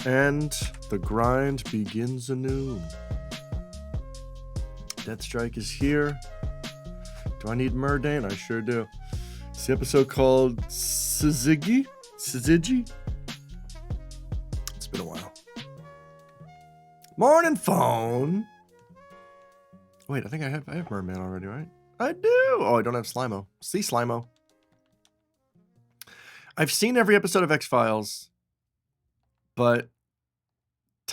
And the grind begins anew. Deathstrike is here. Do I need Murdane? I sure do. It's the episode called Syzygy? It's been a while. Morning phone. Wait, I think I have Merman already, right? I do. Oh, I don't have Slimo. See Slimo. I've seen every episode of X-Files, but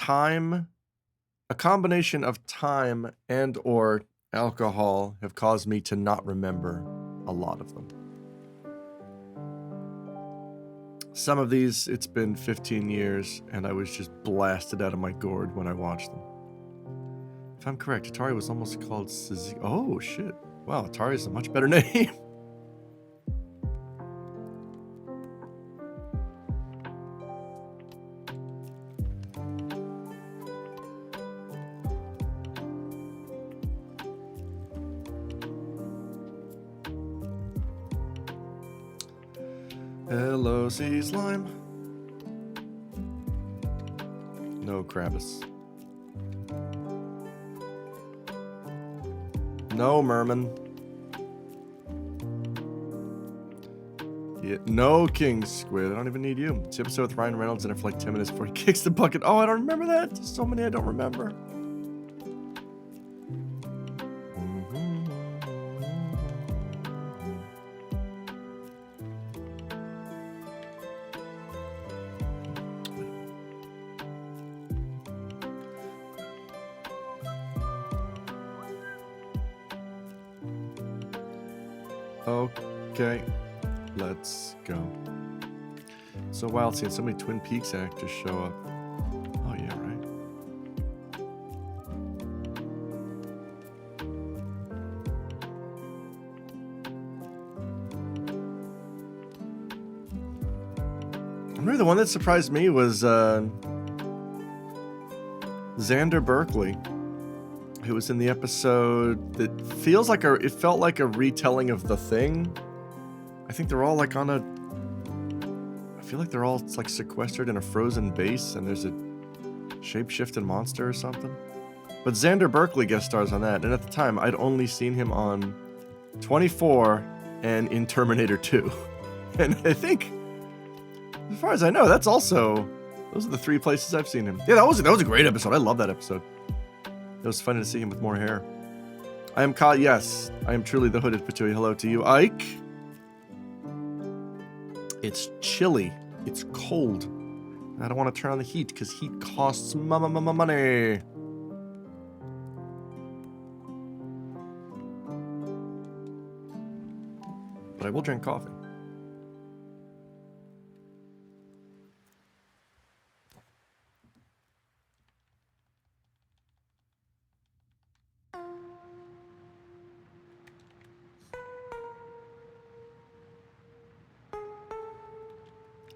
a combination of time and or alcohol have caused me to not remember a lot of them. Some of these, it's been 15 years, and I was just blasted out of my gourd when I watched them. If I'm correct, Atari was almost called Syzygy. Oh, shit. Wow, Atari is a much better name. Hello, Sea Slime. No Krabbis. No Merman. Yeah, no King Squid. I don't even need you. It's the episode with Ryan Reynolds in it for like 10 minutes before he kicks the bucket. Oh, I don't remember that. So many I don't remember. Okay, let's go. So wild seeing so many Twin Peaks actors show up. Oh yeah, right. I remember the one that surprised me was Xander Berkeley, who was in the episode that it felt like a retelling of The Thing. I think they're all like I feel like they're all like sequestered in a frozen base and there's a shape-shifting monster or something. But Xander Berkeley guest stars on that, and at the time I'd only seen him on 24 and in Terminator 2. And I think, as far as I know, those are the three places I've seen him. Yeah, that was a great episode. I love that episode. It was funny to see him with more hair. I am Kyle. Yes, I am truly the hooded Patui. Hello to you, Ike. It's chilly. It's cold. I don't want to turn on the heat because heat costs money. But I will drink coffee.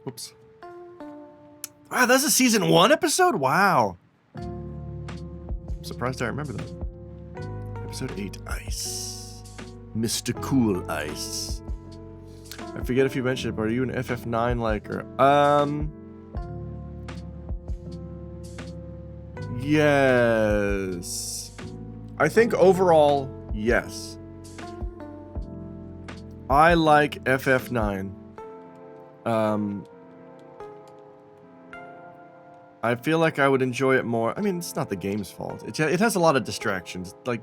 Oops. Wow, that's a season 1 episode? Wow. I'm surprised I remember that. Episode 8, Ice. Mr. Cool Ice. I forget if you mentioned it, but are you an FF9 liker? Yes. I think overall, yes. I like FF9. I feel like I would enjoy it more. I mean, it's not the game's fault. It has a lot of distractions, like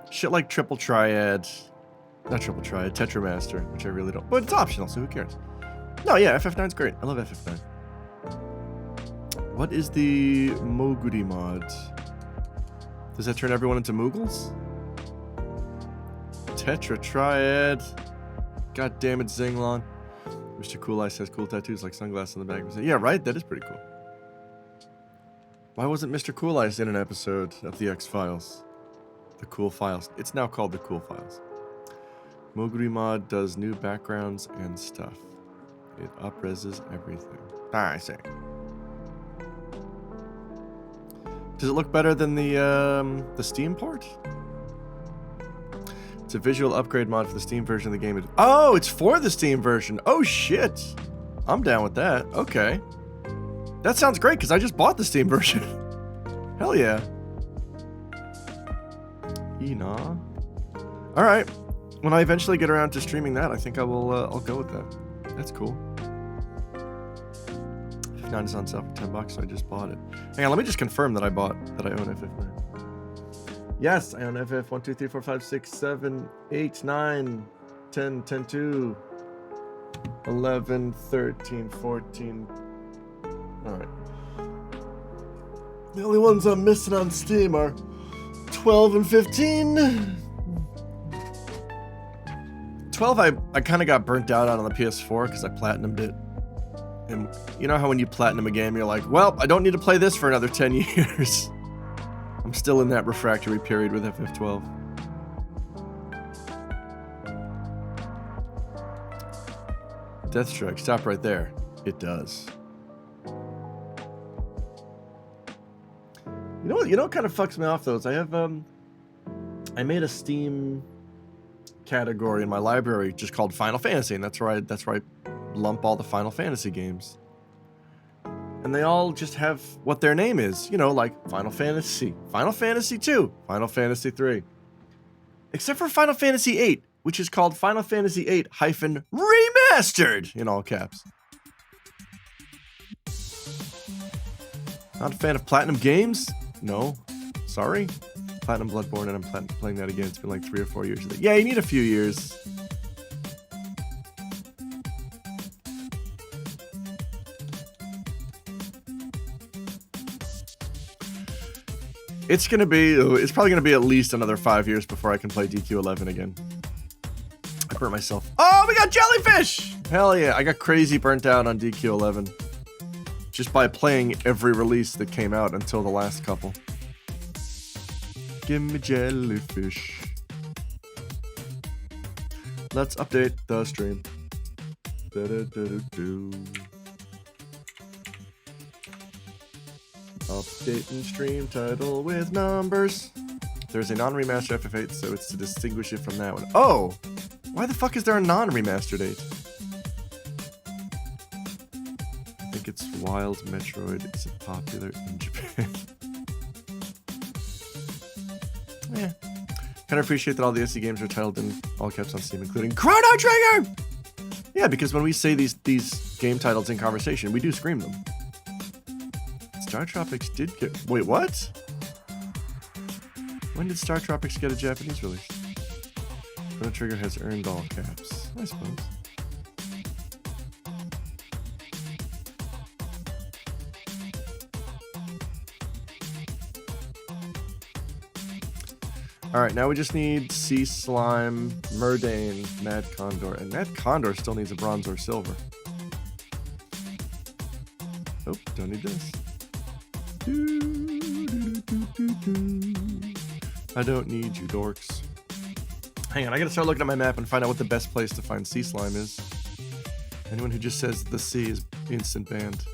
shit like Triple Triad, not Triple Triad, Tetramaster, which I really don't. But it's optional, so who cares? No, yeah, FF9's great. I love FF9. What is the Moguri mod? Does that turn everyone into Moogles? Tetra Triad. God damn it, Zinglon. Mr. Cool Ice has cool tattoos like sunglasses on the back of his head. Yeah, right? That is pretty cool. Why wasn't Mr. Cool Ice in an episode of the X-Files? The Cool Files. It's now called the Cool Files. Moguri mod does new backgrounds and stuff. It up-reses everything. I see. Does it look better than the Steam port? It's a visual upgrade mod for the Steam version of the game. Oh, it's for the Steam version. Oh, shit. I'm down with that. Okay. That sounds great, because I just bought the Steam version. Hell yeah. Ena. Alright. When I eventually get around to streaming that, I think I will, I'll go with that. That's cool. FF9 is on sale for $10, so I just bought it. Hang on, let me just confirm that I own FF9. Yes, I own FF 1, 2, 3, 4, 5, 6, 7, 8, 9, 10, 10, 2, 11, 13, 14. Alright. The only ones I'm missing on Steam are 12 and 15. 12 I kind of got burnt out on the PS4 because I platinumed it. And you know how when you platinum a game, you're like, well, I don't need to play this for another 10 years. I'm still in that refractory period with FF12. Deathstrike, stop right there. It does. You know what kind of fucks me off though is I made a Steam category in my library just called Final Fantasy, and that's where I lump all the Final Fantasy games. And they all just have what their name is, you know, like Final Fantasy, Final Fantasy 2, Final Fantasy 3. Except for Final Fantasy 8, which is called Final Fantasy 8 hyphen remastered in all caps. Not a fan of Platinum games? No. Sorry. Platinum Bloodborne, and I'm playing that again. It's been like 3 or 4 years. Yeah, you need a few years. It's probably gonna be at least another 5 years before I can play DQ11 again. I burnt myself. Oh, we got jellyfish! Hell yeah, I got crazy burnt out on DQ11. Just by playing every release that came out until the last couple. Give me jellyfish. Let's update the stream. Updating stream title with numbers. There's a non-remastered FF8, so it's to distinguish it from that one. Oh! Why the fuck is there a non-remaster date? I think it's Wild Metroid isn't popular in Japan. Yeah. Kind of appreciate that all the SE games are titled in all caps on Steam, including Chrono Trigger! Yeah, because when we say these game titles in conversation, we do scream them. Star Tropics did get... Wait, what? When did Star Tropics get a Japanese release? Chrono Trigger has earned all caps, I suppose. Alright, now we just need Sea Slime, Murdane, Mad Condor, and Mad Condor still needs a bronze or silver. Oh, don't need this. I don't need you, dorks. Hang on, I gotta start looking at my map and find out what the best place to find Sea Slime is. Anyone who just says the sea is instant banned.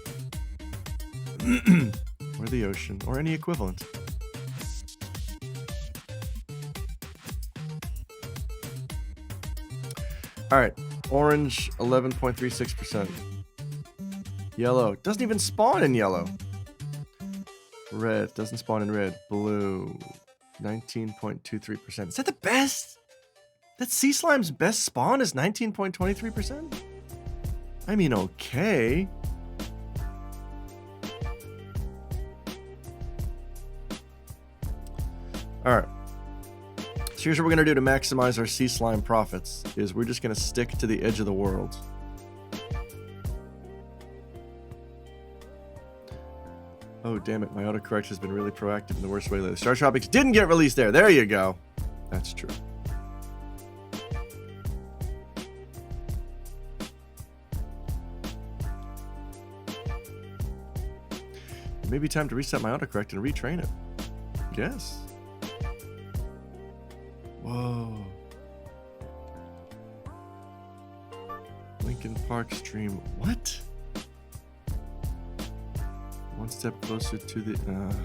Or the ocean, or any equivalent. Alright, orange, 11.36%. Yellow, doesn't even spawn in yellow. Red, doesn't spawn in red. Blue, 19.23%. Is that the best? That Sea Slime's best spawn is 19.23%? I mean, okay. Alright. So here's what we're going to do to maximize our Sea Slime profits, is we're just going to stick to the edge of the world. Oh, damn it. My autocorrect has been really proactive in the worst way lately. Star Tropics didn't get released there. There you go. That's true. It may be time to reset my autocorrect and retrain it. Yes. Whoa. Linkin Park stream. What? One step closer to the...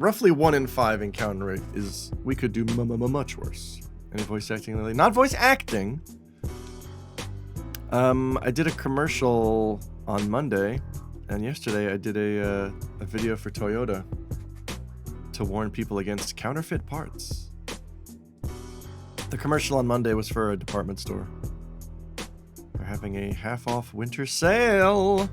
roughly 1 in 5 encounter rate is we could do much worse. Any voice acting lately? Not voice acting. I did a commercial on Monday, and yesterday I did a video for Toyota to warn people against counterfeit parts. The commercial on Monday was for a department store. They're having a half-off winter sale.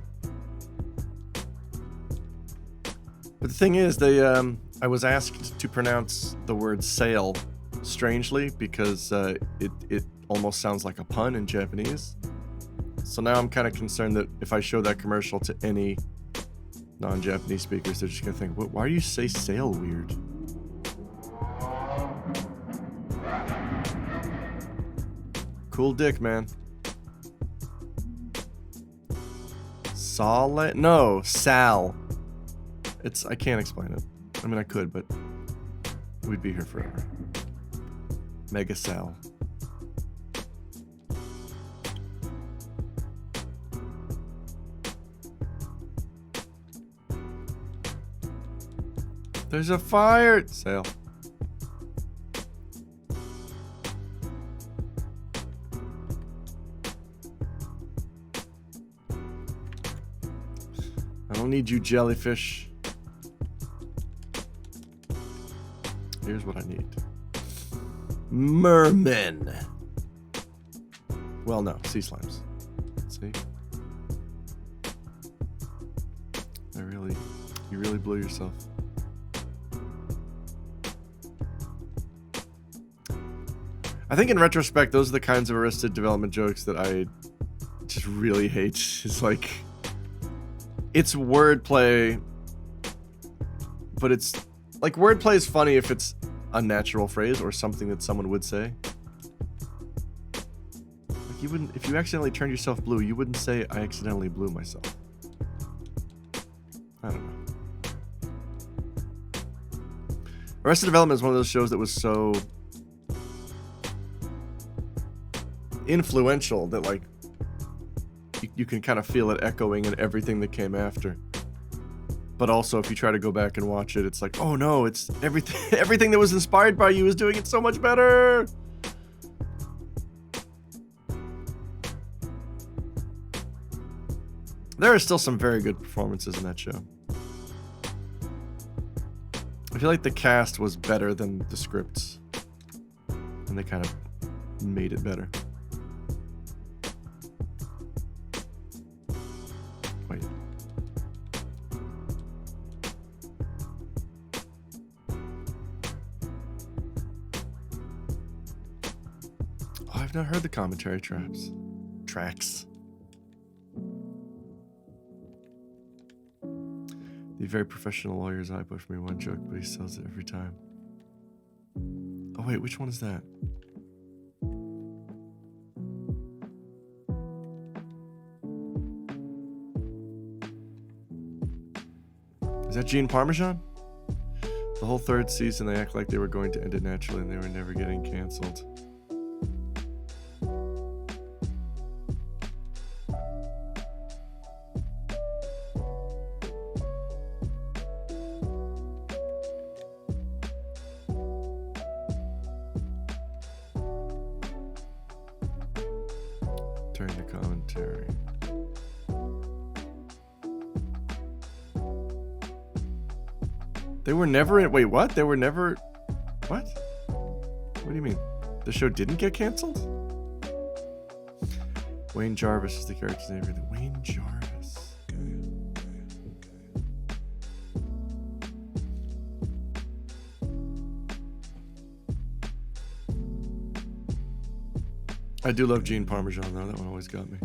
But the thing is, I was asked to pronounce the word sale strangely because it almost sounds like a pun in Japanese. So now I'm kind of concerned that if I show that commercial to any non-Japanese speakers, they're just gonna think, why do you say sale weird? Cool dick, man. Solid? No, Sal. I can't explain it. I mean, I could, but we'd be here forever. Mega Sal. There's a fire sale. I don't need you, jellyfish. Here's what I need. Mermen. Well, no, sea slimes. See? You really blew yourself. I think in retrospect, those are the kinds of Arrested Development jokes that I just really hate. It's like, it's wordplay, but it's like, wordplay is funny if it's a natural phrase or something that someone would say. Like, you wouldn't, if you accidentally turned yourself blue, you wouldn't say, I accidentally blew myself. I don't know. Arrested Development is one of those shows that was so influential that, like, you can kind of feel it echoing in everything that came after. But also, if you try to go back and watch it, it's like, oh no, it's everything that was inspired by you is doing it so much better. There are still some very good performances in that show. I feel like the cast was better than the scripts, and they kind of made it better. Wait. Oh, I've not heard the commentary tracks. The very professional lawyer's eye pushed me one joke, but he sells it every time. Oh wait, which one is that? Is that Gene Parmesan? The whole third season, they act like they were going to end it naturally and they were never getting canceled. Turn the commentary. They were never in. Wait, what? They were never. What? What do you mean? The show didn't get canceled? Wayne Jarvis is the character's name. Wayne Jarvis. I do love Gene Parmesan though. That one always got me.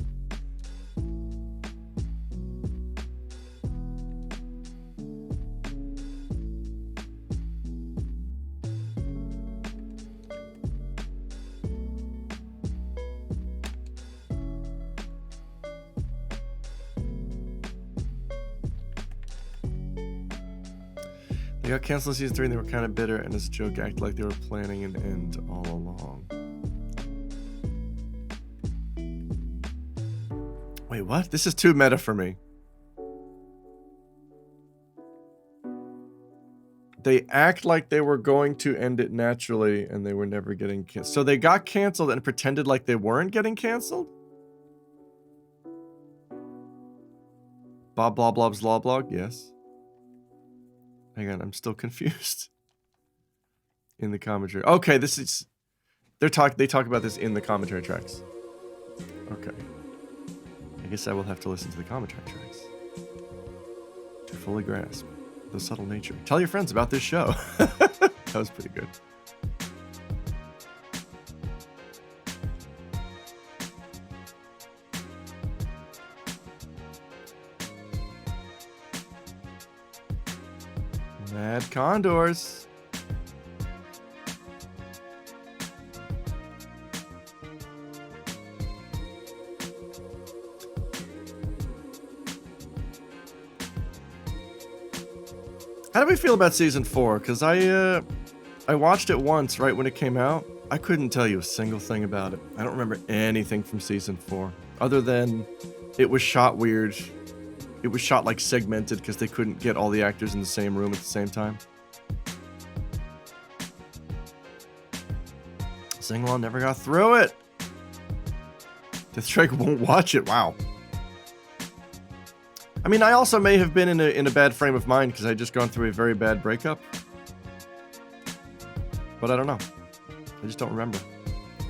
They got canceled in season 3 and they were kind of bitter, and this joke acted like they were planning an end all along. Wait, what? This is too meta for me. They act like they were going to end it naturally and they were never getting canceled. So they got canceled and pretended like they weren't getting canceled? Bob Bloblob's Law Blog? Yes. Hang on, I'm still confused. In the commentary. Okay, this is... They talk about this in the commentary tracks. Okay. I guess I will have to listen to the commentary tracks to fully grasp the subtle nature. Tell your friends about this show. That was pretty good. Mad Condors. How do we feel about season 4? Because I watched it once right when it came out. I couldn't tell you a single thing about it. I don't remember anything from season 4 other than it was shot weird. It was shot like segmented because they couldn't get all the actors in the same room at the same time. Singalong never got through it. Deathstrike won't watch it. Wow. I mean, I also may have been in a bad frame of mind because I just gone through a very bad breakup. But I don't know. I just don't remember.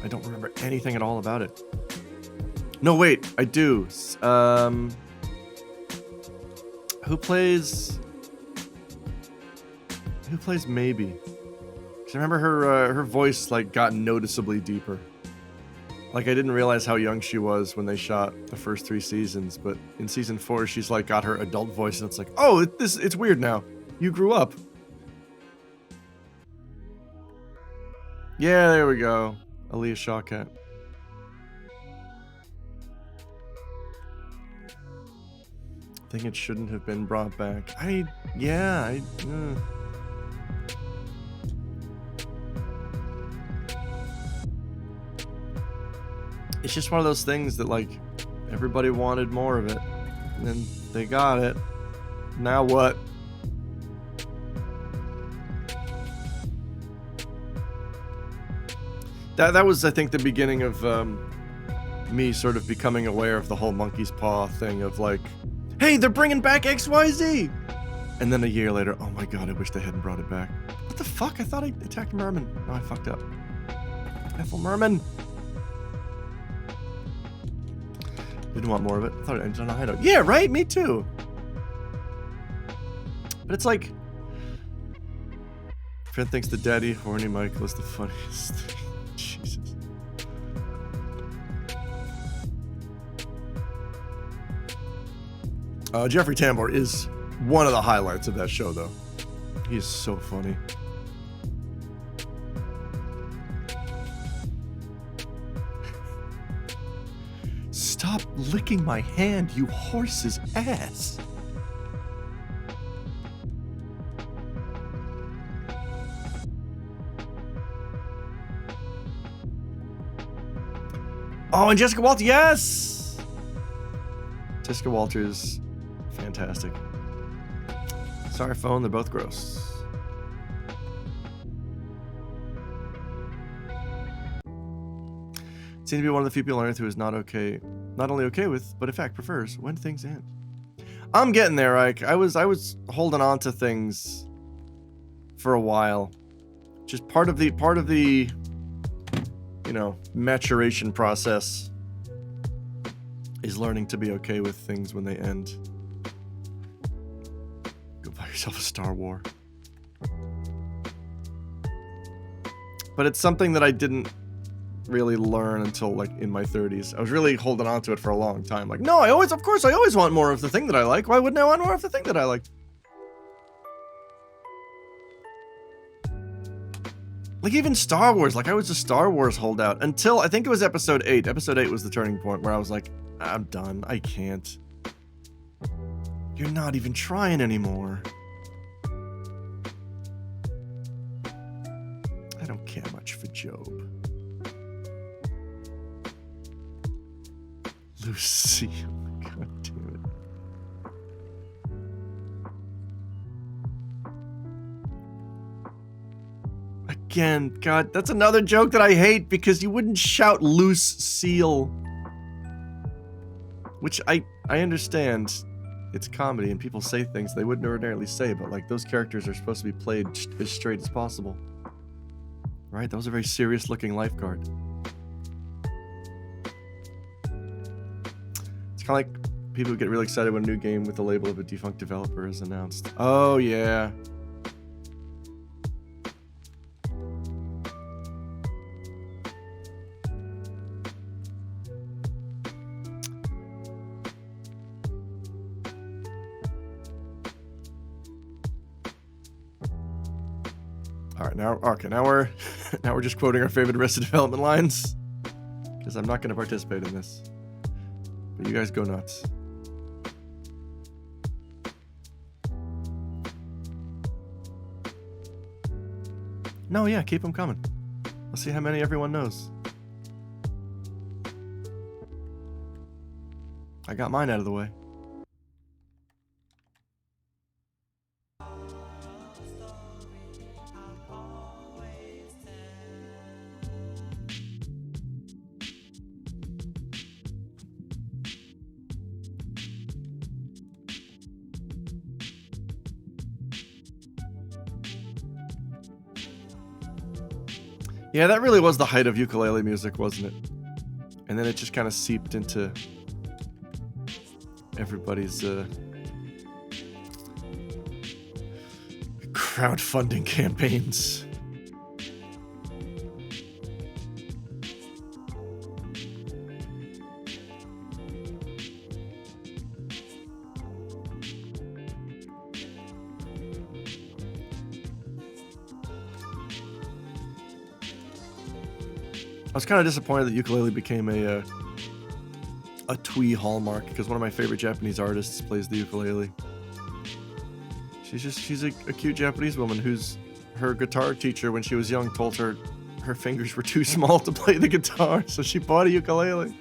I don't remember anything at all about it. No, wait, I do. Who plays Maybe? Because I remember her voice like got noticeably deeper. Like, I didn't realize how young she was when they shot the first 3 seasons, but in season 4, she's like got her adult voice, and it's like, oh, it's weird now. You grew up. Yeah, there we go. Aaliyah Shawkat. I think it shouldn't have been brought back. It's just one of those things that, like, everybody wanted more of it. And then they got it. Now what? That was, I think, the beginning of me sort of becoming aware of the whole Monkey's Paw thing of, like, hey, they're bringing back XYZ! And then a year later, oh my god, I wish they hadn't brought it back. What the fuck? I thought I attacked Merman. No, I fucked up. Ethel Merman! Didn't want more of it. I thought it ended on a high note. Yeah, right? Me too. But it's like... Friend thinks the daddy horny Michael is the funniest thing. Jesus. Jeffrey Tambor is one of the highlights of that show, though. He is so funny. Stop licking my hand, you horse's ass. Oh, and Jessica Walters, yes! Jessica Walters, fantastic. Sorry, phone, they're both gross. Seems to be one of the few people on Earth who is not only okay with, but in fact prefers when things end. I'm getting there, Ike. I was holding on to things for a while. Just part of the maturation process is learning to be okay with things when they end. Go buy yourself a Star War. But it's something that I didn't really learn until like in my 30s. I was really holding on to it for a long time. Like, no, I always want more of the thing that I like. Why wouldn't I want more of the thing that I like? Like, even Star Wars, like, I was a Star Wars holdout until, I think it was episode 8. Episode 8 was the turning point where I was like, I'm done. I can't. You're not even trying anymore. I don't care much for Job. Lucy. God damn it. again. God, that's another joke that I hate because you wouldn't shout loose seal. Which I understand. It's comedy and people say things they wouldn't ordinarily say, but like those characters are supposed to be played as straight as possible. Right? That was a very serious looking lifeguard. It's kind of like people who get really excited when a new game with the label of a defunct developer is announced. Oh, yeah. All right, now we're just quoting our favorite Arrested Development lines, because I'm not going to participate in this. But you guys go nuts. No, yeah, keep them coming. Let's see how many everyone knows. I got mine out of the way. Yeah, that really was the height of ukulele music, wasn't it? And then it just kind of seeped into everybody's crowdfunding campaigns. I was kind of disappointed that ukulele became a twee hallmark, because one of my favorite Japanese artists plays the ukulele. She's a cute Japanese woman whose her guitar teacher when she was young told her her fingers were too small to play the guitar, so she bought a ukulele.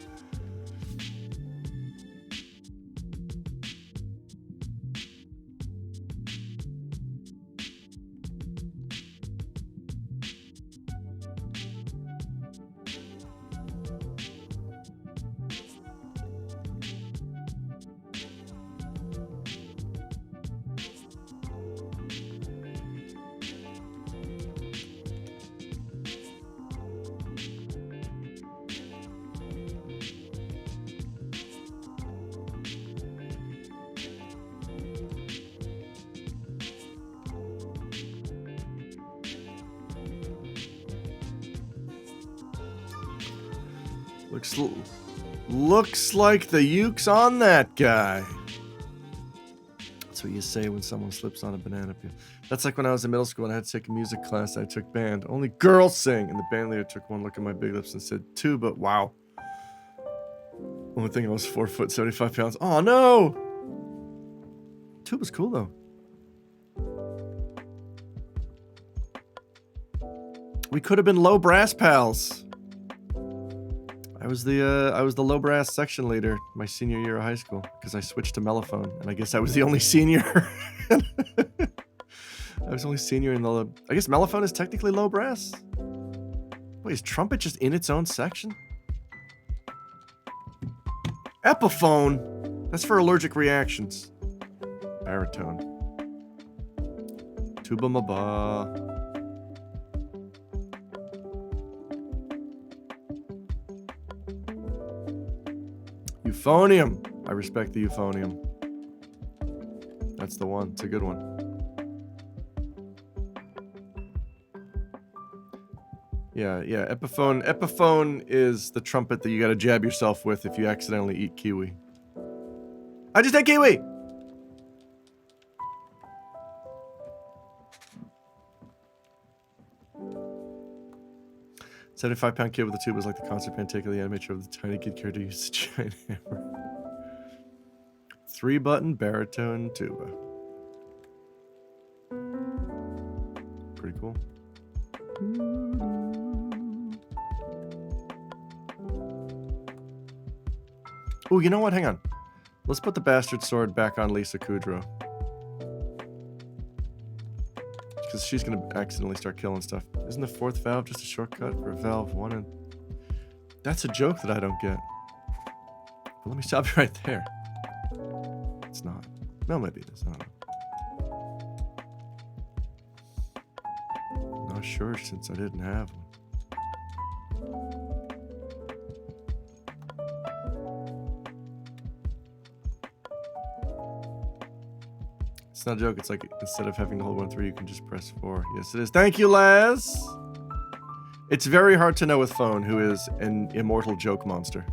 Looks like the uke's on that guy. That's what you say when someone slips on a banana peel. That's like when I was in middle school and I had to take a music class. I took band. Only girls sing. And the band leader took one look at my big lips and said, tuba, wow. Only thing I was 4 foot, 75 pounds. Oh no! Tuba's cool though. We could have been low brass pals. I was the low brass section leader my senior year of high school because I switched to mellophone, and I guess I was the only senior. I was only senior in the. I guess mellophone is technically low brass. Wait, is trumpet just in its own section? Epiphone. That's for allergic reactions. Baritone. Tuba maba. Euphonium. I respect the euphonium. That's the one. It's a good one. Yeah. Epiphone. Epiphone is the trumpet that you gotta jab yourself with if you accidentally eat kiwi. I just ate kiwi! 75-pound kid with a tube was like the concert band take of the animator of the tiny kid character used a giant hammer. 3-button baritone tuba. Pretty cool. Oh, you know what? Hang on. Let's put the bastard sword back on Lisa Kudrow. because she's gonna accidentally start killing stuff. Isn't the fourth valve just a shortcut for valve 1 and... That's a joke that I don't get. But let me stop you right there. It's not. No, maybe it is. I don't know. Not sure since I didn't have one. It's not a joke. It's like instead of having to hold 1 3, you can just press 4. Yes, it is. Thank you, Laz. It's very hard to know with phone who is an immortal joke monster.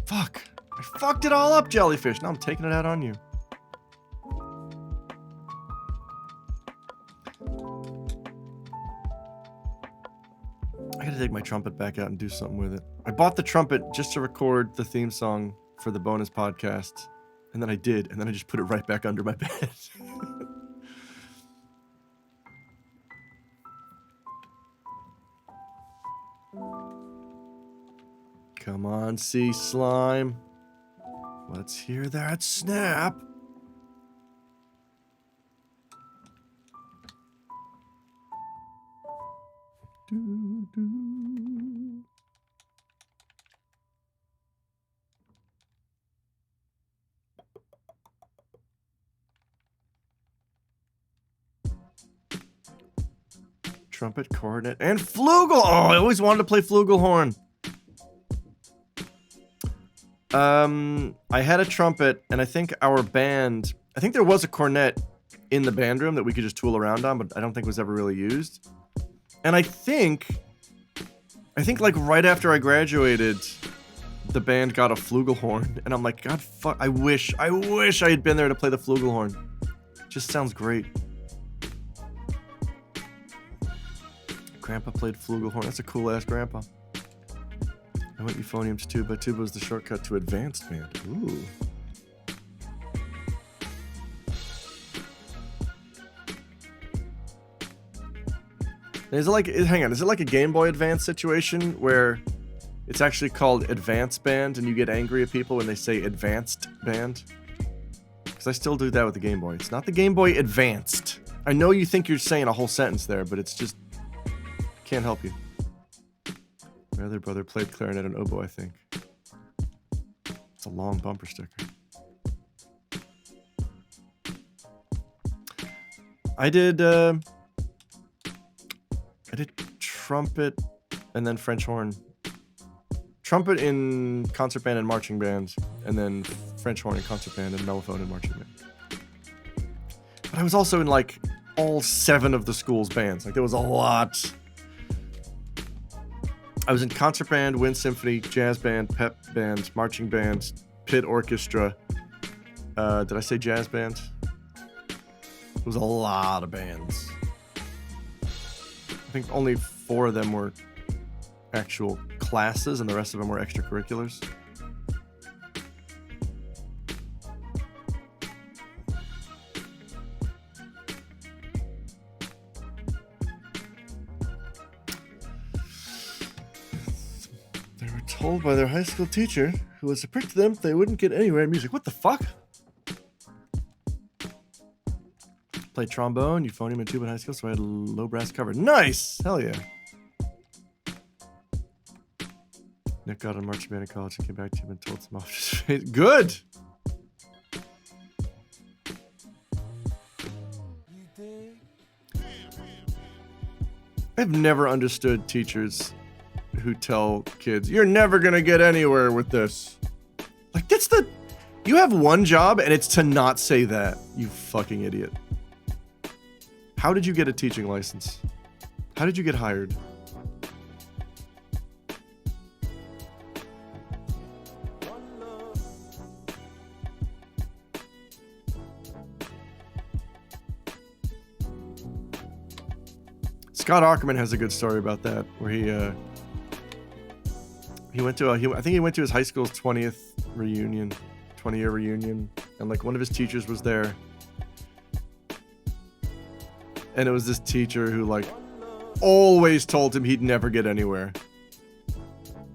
Fuck. I fucked it all up, Jellyfish. Now I'm taking it out on you. I gotta take my trumpet back out and do something with it. I bought the trumpet just to record the theme song for the bonus podcast. And then I did. And then I just put it right back under my bed. Come on, sea slime. Let's hear that snap. Do, do. Trumpet, cornet, and flugel. Oh, I always wanted to play flugelhorn. I had a trumpet, and I think our band... I think there was a cornet in the band room that we could just tool around on, but I don't think it was ever really used. And I think like right after I graduated, the band got a flugelhorn, and I'm like, God, fuck, I wish I had been there to play the flugelhorn. Just sounds great. Grandpa played flugelhorn. That's a cool ass grandpa. I went euphonium to tuba. Tuba was the shortcut to advanced band. Ooh. Is it like, hang on, is it like a Game Boy Advance situation where it's actually called Advanced Band and you get angry at people when they say Advanced Band? Because I still do that with the Game Boy. It's not the Game Boy Advanced. I know you think you're saying a whole sentence there, but it's just... Can't help you. My other brother played clarinet and oboe, I think. It's a long bumper sticker. I did trumpet and then French horn. Trumpet in concert band and marching band, and then French horn in concert band and mellophone in marching band. But I was also in like all 7 of the school's bands. Like there was a lot. I was in concert band, wind symphony, jazz band, pep band, marching band, pit orchestra. Did I say jazz band? It was a lot of bands. I think only 4 of them were actual classes and the rest of them were extracurriculars. They were told by their high school teacher, who was a prick to them, they wouldn't get anywhere in music. What the fuck? Played trombone, euphonium, and tuba in high school, so I had low brass covered. Nice! Hell yeah. Nick got on marching band in college and came back to him and told some off his face. Good! I've never understood teachers who tell kids, you're never gonna get anywhere with this. Like, that's the... You have one job, and it's to not say that, you fucking idiot. How did you get a teaching license? How did you get hired? Scott Aukerman has a good story about that, where he went to I think he went to his high school's 20th reunion, 20-year reunion, and like one of his teachers was there. And it was this teacher who like always told him he'd never get anywhere.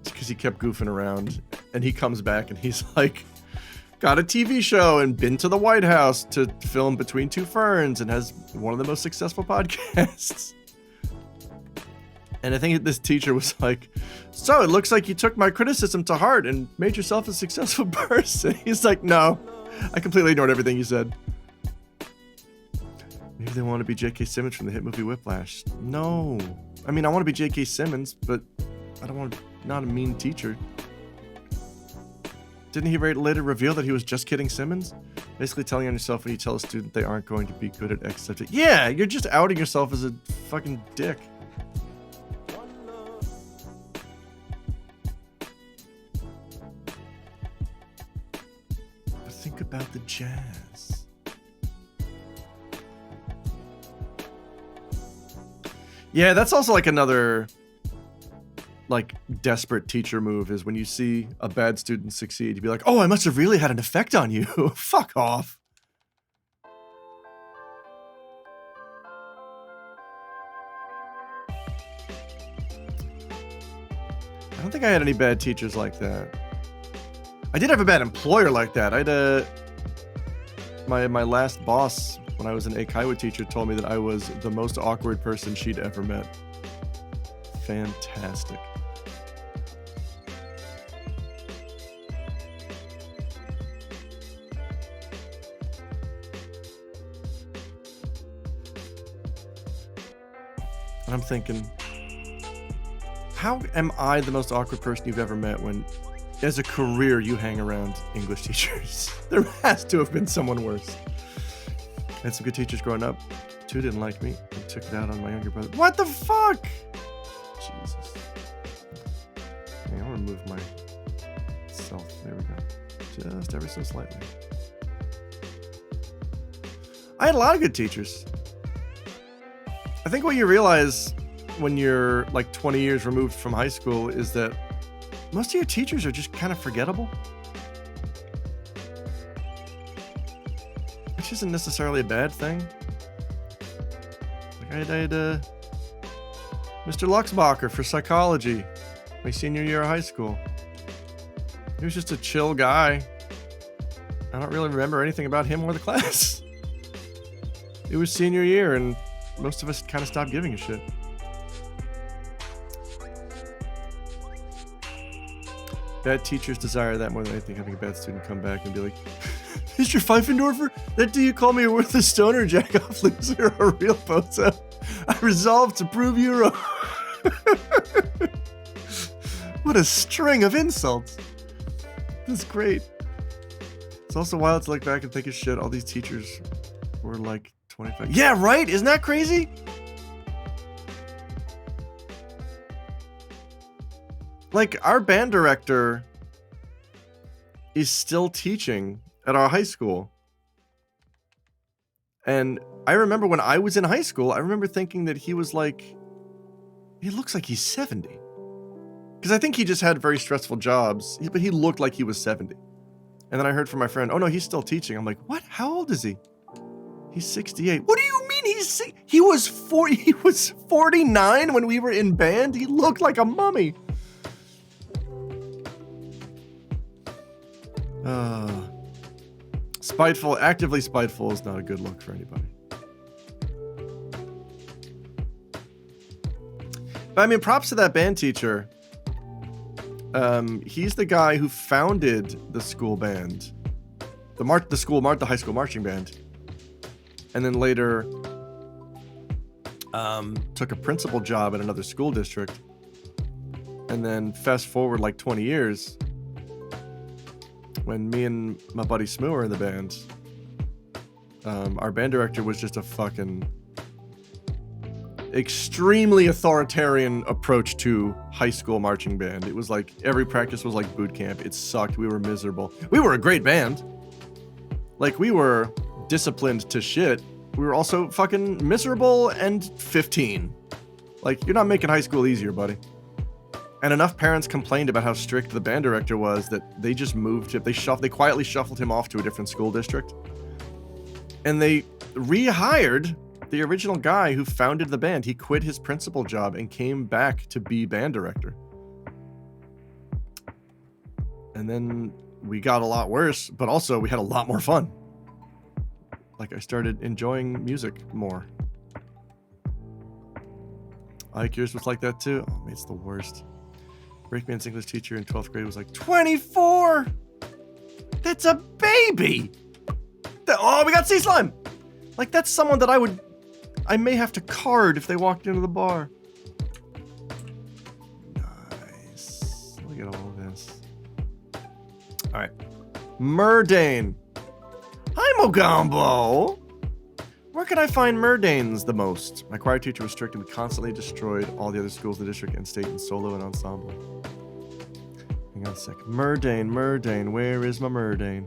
Because he kept goofing around, and he comes back and he's like, got a TV show and been to the White House to film Between Two Ferns and has one of the most successful podcasts. And I think this teacher was like, so it looks like you took my criticism to heart and made yourself a successful person. He's like, no, I completely ignored everything you said. Maybe they want to be J.K. Simmons from the hit movie Whiplash. No. I mean, I want to be J.K. Simmons, but I don't want to, not a mean teacher. Didn't he later reveal that he was just kidding Simmons? Basically telling on yourself when you tell a student they aren't going to be good at X subject. Yeah, you're just outing yourself as a fucking dick. But think about the jazz. Yeah, that's also like another like desperate teacher move, is when you see a bad student succeed, you'd be like, oh, I must have really had an effect on you. Fuck off. I don't think I had any bad teachers like that. I did have a bad employer like that. I had my last boss when I was an Eikaiwa teacher told me that I was the most awkward person she'd ever met. Fantastic. And I'm thinking, how am I the most awkward person you've ever met when, as a career, you hang around English teachers? There has to have been someone worse. I had some good teachers growing up. Two didn't like me. I took it out on my younger brother. What the fuck? Jesus. Okay, I'll remove myself. There we go. Just ever so slightly. I had a lot of good teachers. I think what you realize when you're like 20 years removed from high school is that most of your teachers are just kind of forgettable. Which isn't necessarily a bad thing. Like I had Mr. Luxbacher for psychology my senior year of high school. He was just a chill guy. I don't really remember anything about him or the class. It was senior year and most of us kind of stopped giving a shit. Bad teachers desire that more than anything, having a bad student come back and be like, Mr. Pfeifendorfer, that do you call me a worthless stoner, jack-off loser, or a real bozo? I resolve to prove you wrong. What a string of insults. That's great. It's also wild to look back and think of shit. All these teachers were like 25. Yeah, right? Isn't that crazy? Like, our band director is still teaching at our high school. And I remember when I was in high school, I remember thinking that he was like, he looks like he's 70. Because I think he just had very stressful jobs, but he looked like he was 70. And then I heard from my friend, oh no, he's still teaching. I'm like, what? How old is he? He's 68. What do you mean he was 49 when we were in band? He looked like a mummy. Actively spiteful is not a good look for anybody. But I mean, props to that band teacher. He's the guy who founded the school band, the high school marching band, and then later took a principal job at another school district. And then fast forward like 20 years, when me and my buddy Smoo were in the band, our band director was just a fucking extremely authoritarian approach to high school marching band. It was like every practice was like boot camp. It sucked. We were miserable. We were a great band. Like, we were disciplined to shit. We were also fucking miserable and 15. Like, you're not making high school easier, buddy. And enough parents complained about how strict the band director was that they just moved him. They quietly shuffled him off to a different school district. And they rehired the original guy who founded the band. He quit his principal job and came back to be band director. And then we got a lot worse, but also we had a lot more fun. Like, I started enjoying music more. Ike, yours was like that too? Oh, man, it's the worst. Brakeman's English teacher in 12th grade was like, 24! That's a baby! Oh, we got sea slime! Like, that's someone that I may have to card if they walked into the bar. Nice. Look at all this. Alright. Murdane. Hi, Mogambo! Where can I find Murdanes the most? My choir teacher was strict and we constantly destroyed all the other schools in the district and state in solo and ensemble. Hang on a second. Murdane, where is my Murdane?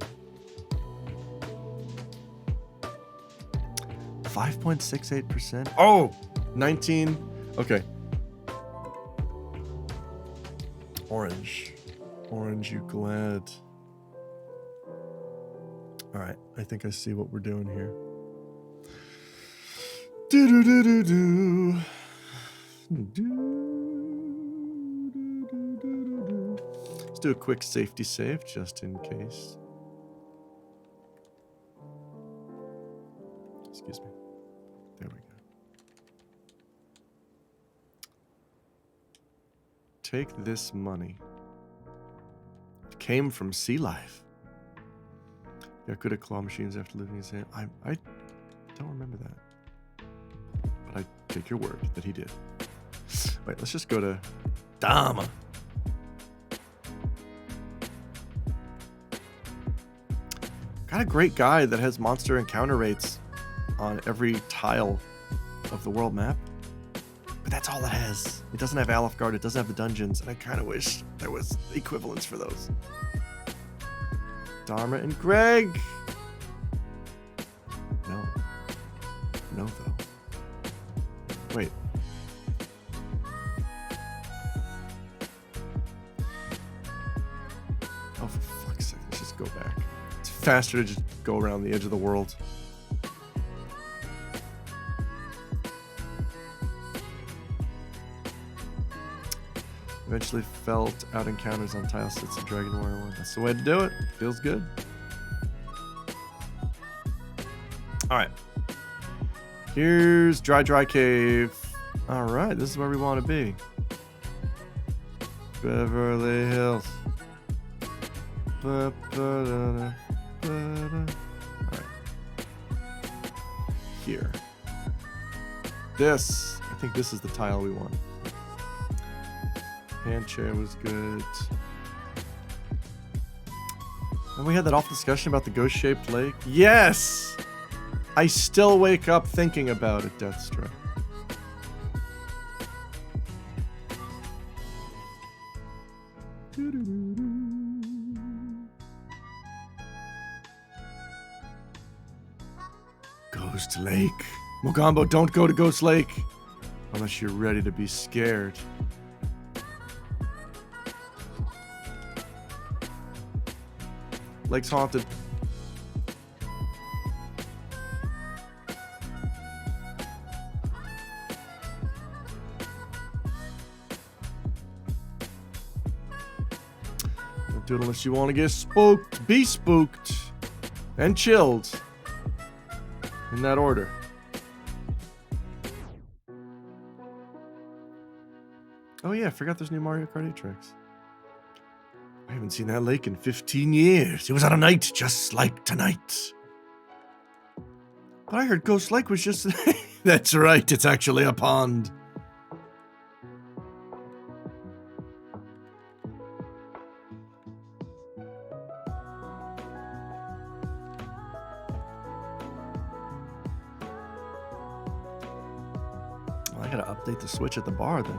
5.68%. Oh, 19. Okay. Orange, you glad? All right, I think I see what we're doing here. Let's do a quick safety save just in case. Excuse me. There we go. Take this money. It came from Sea Life. Got good at claw machines after living his hand. I don't remember that. But I take your word that he did. Wait, let's just go to Dama. Got a great guide that has monster encounter rates on every tile of the world map. But that's all it has. It doesn't have Alfgard, it doesn't have the dungeons, and I kind of wish there was equivalents for those. Dharma and Greg! No. No, though. Wait. Oh, for fuck's sake, let's just go back. It's faster to just go around the edge of the world. Eventually felt out encounters on tile sets of Dragon Warrior 1. That's the way to do it. Feels good. Alright. Here's Dry Cave. Alright, this is where we want to be. Beverly Hills. Alright. Here. This. I think this is the tile we want. Hand chair was good. And we had that awful discussion about the ghost-shaped lake. Yes! I still wake up thinking about it, Deathstroke. Ghost Lake. Mogambo, don't go to Ghost Lake unless you're ready to be scared. Lake's haunted. Don't do it unless you want to get spooked. Be spooked. And chilled. In that order. Oh yeah, I forgot there's new Mario Kart 8 tracks. I haven't seen that lake in 15 years. It was on a night just like tonight. But I heard Ghost Lake was just... That's right, it's actually a pond. Well, I gotta update the Switch at the bar then.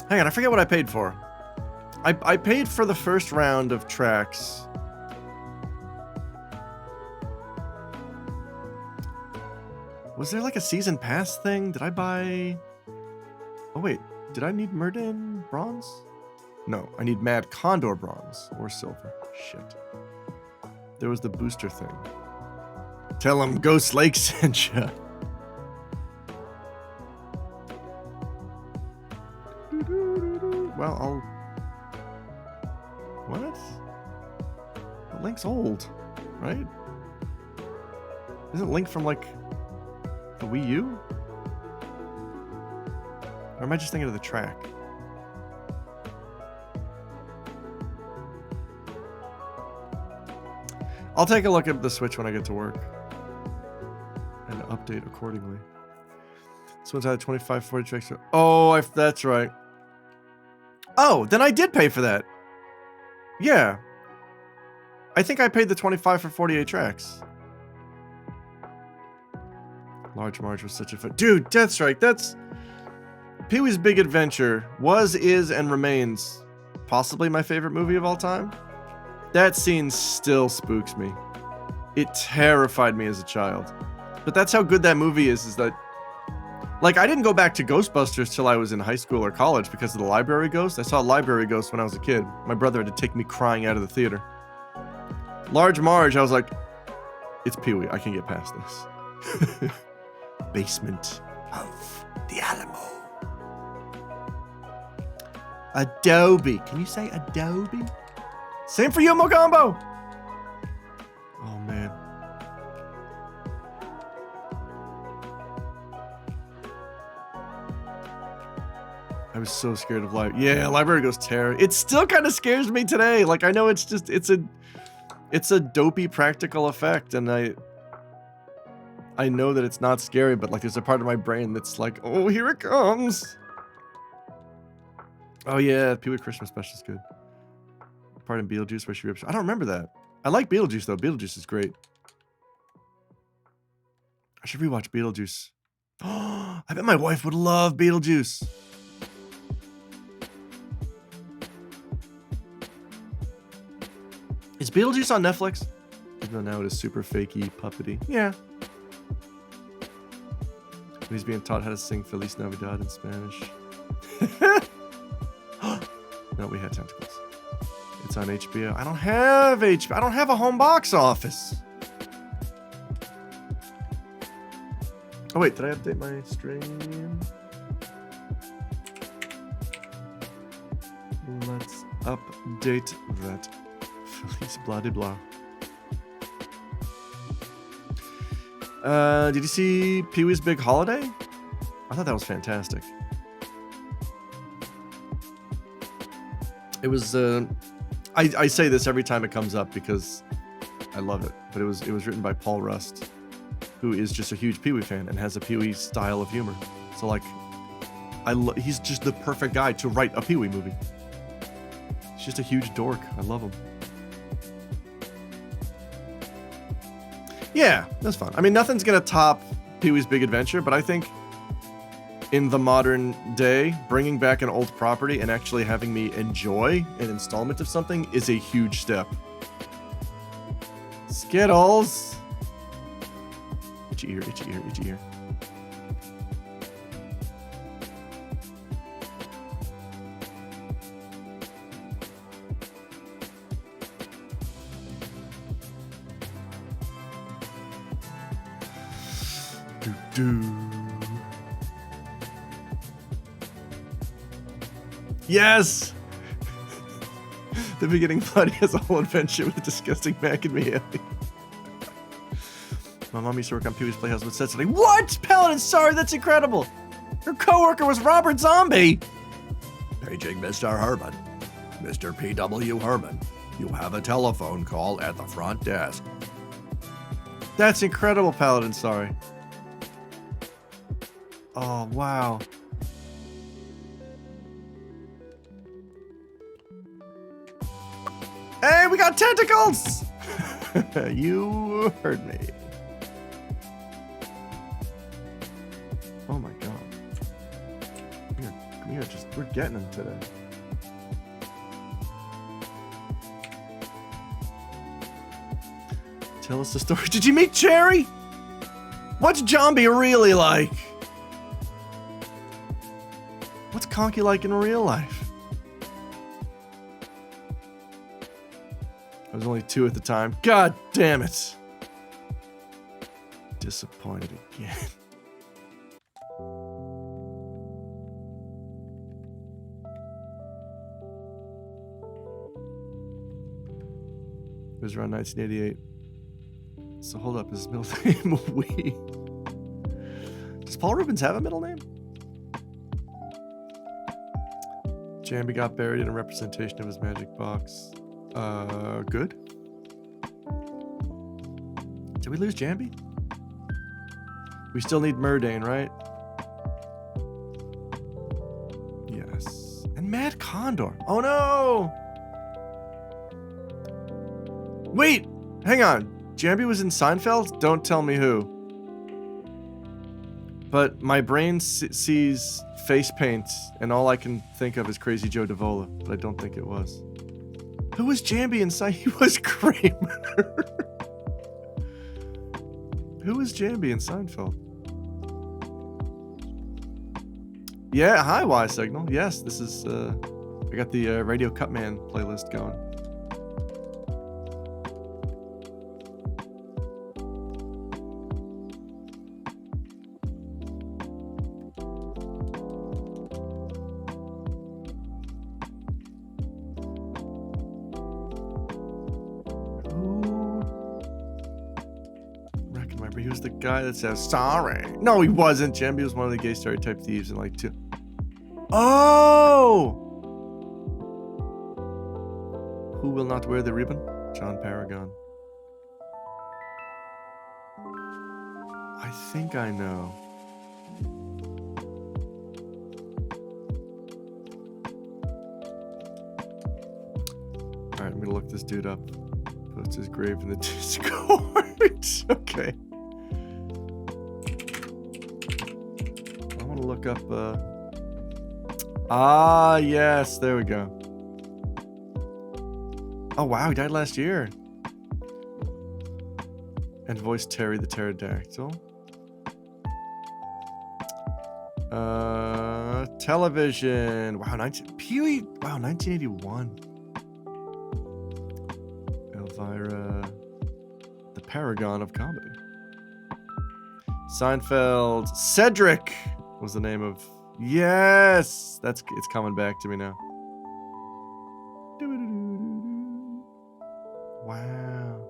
Hang on, I forget what I paid for. I paid for the first round of tracks. Was there like a season pass thing? Did I buy... Oh wait, did I need Murden bronze? No, I need Mad Condor bronze or silver. Shit. There was the booster thing. Tell him Ghost Lake sent ya. Well, Link's old, right? Isn't Link from like the Wii U? Or am I just thinking of the track? I'll take a look at the Switch when I get to work and update accordingly. This one's out of 25, 40 tracks. Oh, that's right. Oh, then I did pay for that. Yeah. I think I paid the 25 for 48 tracks. Large Marge was such a fun... Dude, that's right. That's... Pee-wee's Big Adventure was, is, and remains possibly my favorite movie of all time. That scene still spooks me. It terrified me as a child. But that's how good that movie is that... Like, I didn't go back to Ghostbusters till I was in high school or college because of the Library Ghost. I saw Library Ghost when I was a kid. My brother had to take me crying out of the theater. Large Marge, I was like, it's Pee-wee. I can get past this. Basement of the Alamo. Adobe. Can you say Adobe? Same for you, Mogambo. Oh, man. I was so scared of Yeah, Library Ghost terror. It still kind of scares me today. Like, I know it's just, it's a dopey practical effect, and I know that it's not scary, but like there's a part of my brain that's like, oh, here it comes. Oh yeah, Pee-wee Christmas Special is good. Part in Beetlejuice where she rips. I don't remember that. I like Beetlejuice though. Beetlejuice is great. I should rewatch Beetlejuice. Oh, I bet my wife would love Beetlejuice. Is Beetlejuice on Netflix? Even though now it is super fakey, puppety. Yeah. He's being taught how to sing Feliz Navidad in Spanish. No, we had tentacles. It's on HBO. I don't have HBO. I don't have a home box office. Oh wait, did I update my stream? Let's update that. Feliz blah de blah. Did you see Pee-wee's Big Holiday? I thought that was fantastic. It was, I say this every time it comes up because I love it, but it was written by Paul Rust, who is just a huge Pee-wee fan and has a Pee-wee style of humor. So like, he's just the perfect guy to write a Pee-wee movie. He's just a huge dork. I love him. Yeah, that's fun. I mean, nothing's gonna top Pee-wee's Big Adventure, but I think in the modern day, bringing back an old property and actually having me enjoy an installment of something is a huge step. Skittles! Itchy ear, itchy ear, itchy ear. Yes! The beginning buddy has a whole adventure with a disgusting Mac and me. My mom used to work on Pee-wee's Playhouse with Cecily. What? Paladin, sorry, that's incredible. Her coworker was Robert Zombie. Paging Mr. Herman. Mr. P.W. Herman. You have a telephone call at the front desk. That's incredible, Paladin, sorry. Oh, wow. Hey, we got tentacles! You heard me. Oh my god. We're getting them today. Tell us the story. Did you meet Cherry? What's Zombie really like? What's Conky like in real life? I was only 2 at the time. God damn it. Disappointed again. It was around 1988. So hold up, is his middle name Wee? Does Paul Rubens have a middle name? Jambi got buried in a representation of his magic box. Good. Did we lose Jambi? We still need Murdane, right? Yes. And Mad Condor. Oh no! Wait! Hang on. Jambi was in Seinfeld? Don't tell me who. But my brain sees face paint, and all I can think of is Crazy Joe Davola, but I don't think it was. Who was Jambi in Seinfeld? He was Kramer. Who was Jambi in Seinfeld? Yeah, hi, Y Signal. Yes, this is, I got the Radio Cutman playlist going. He was the guy that says sorry. No, he wasn't. Jambi was one of the gay stereotype thieves in like 2. Oh! Who will not wear the ribbon? John Paragon. I think I know. Alright, I'm gonna look this dude up. Post his grave in the Discord. Okay. I want to look up, yes, there we go. Oh, wow, he died last year. And voiced Terry the Pterodactyl. Television. Wow, 1981. Elvira, the paragon of comedy. Seinfeld. Cedric was the name of. Yes, it's coming back to me now. Wow.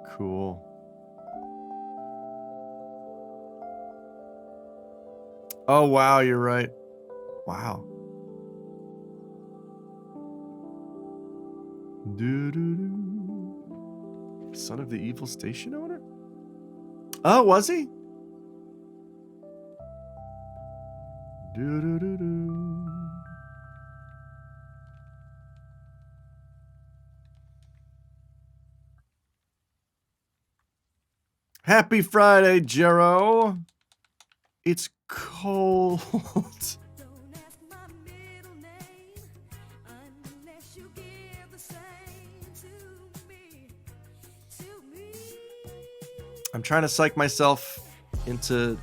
Cool. Oh wow, you're right. Wow. Son of the evil station owner? Oh, was he? Happy Friday, Jero. It's cold. I'm trying to psych myself into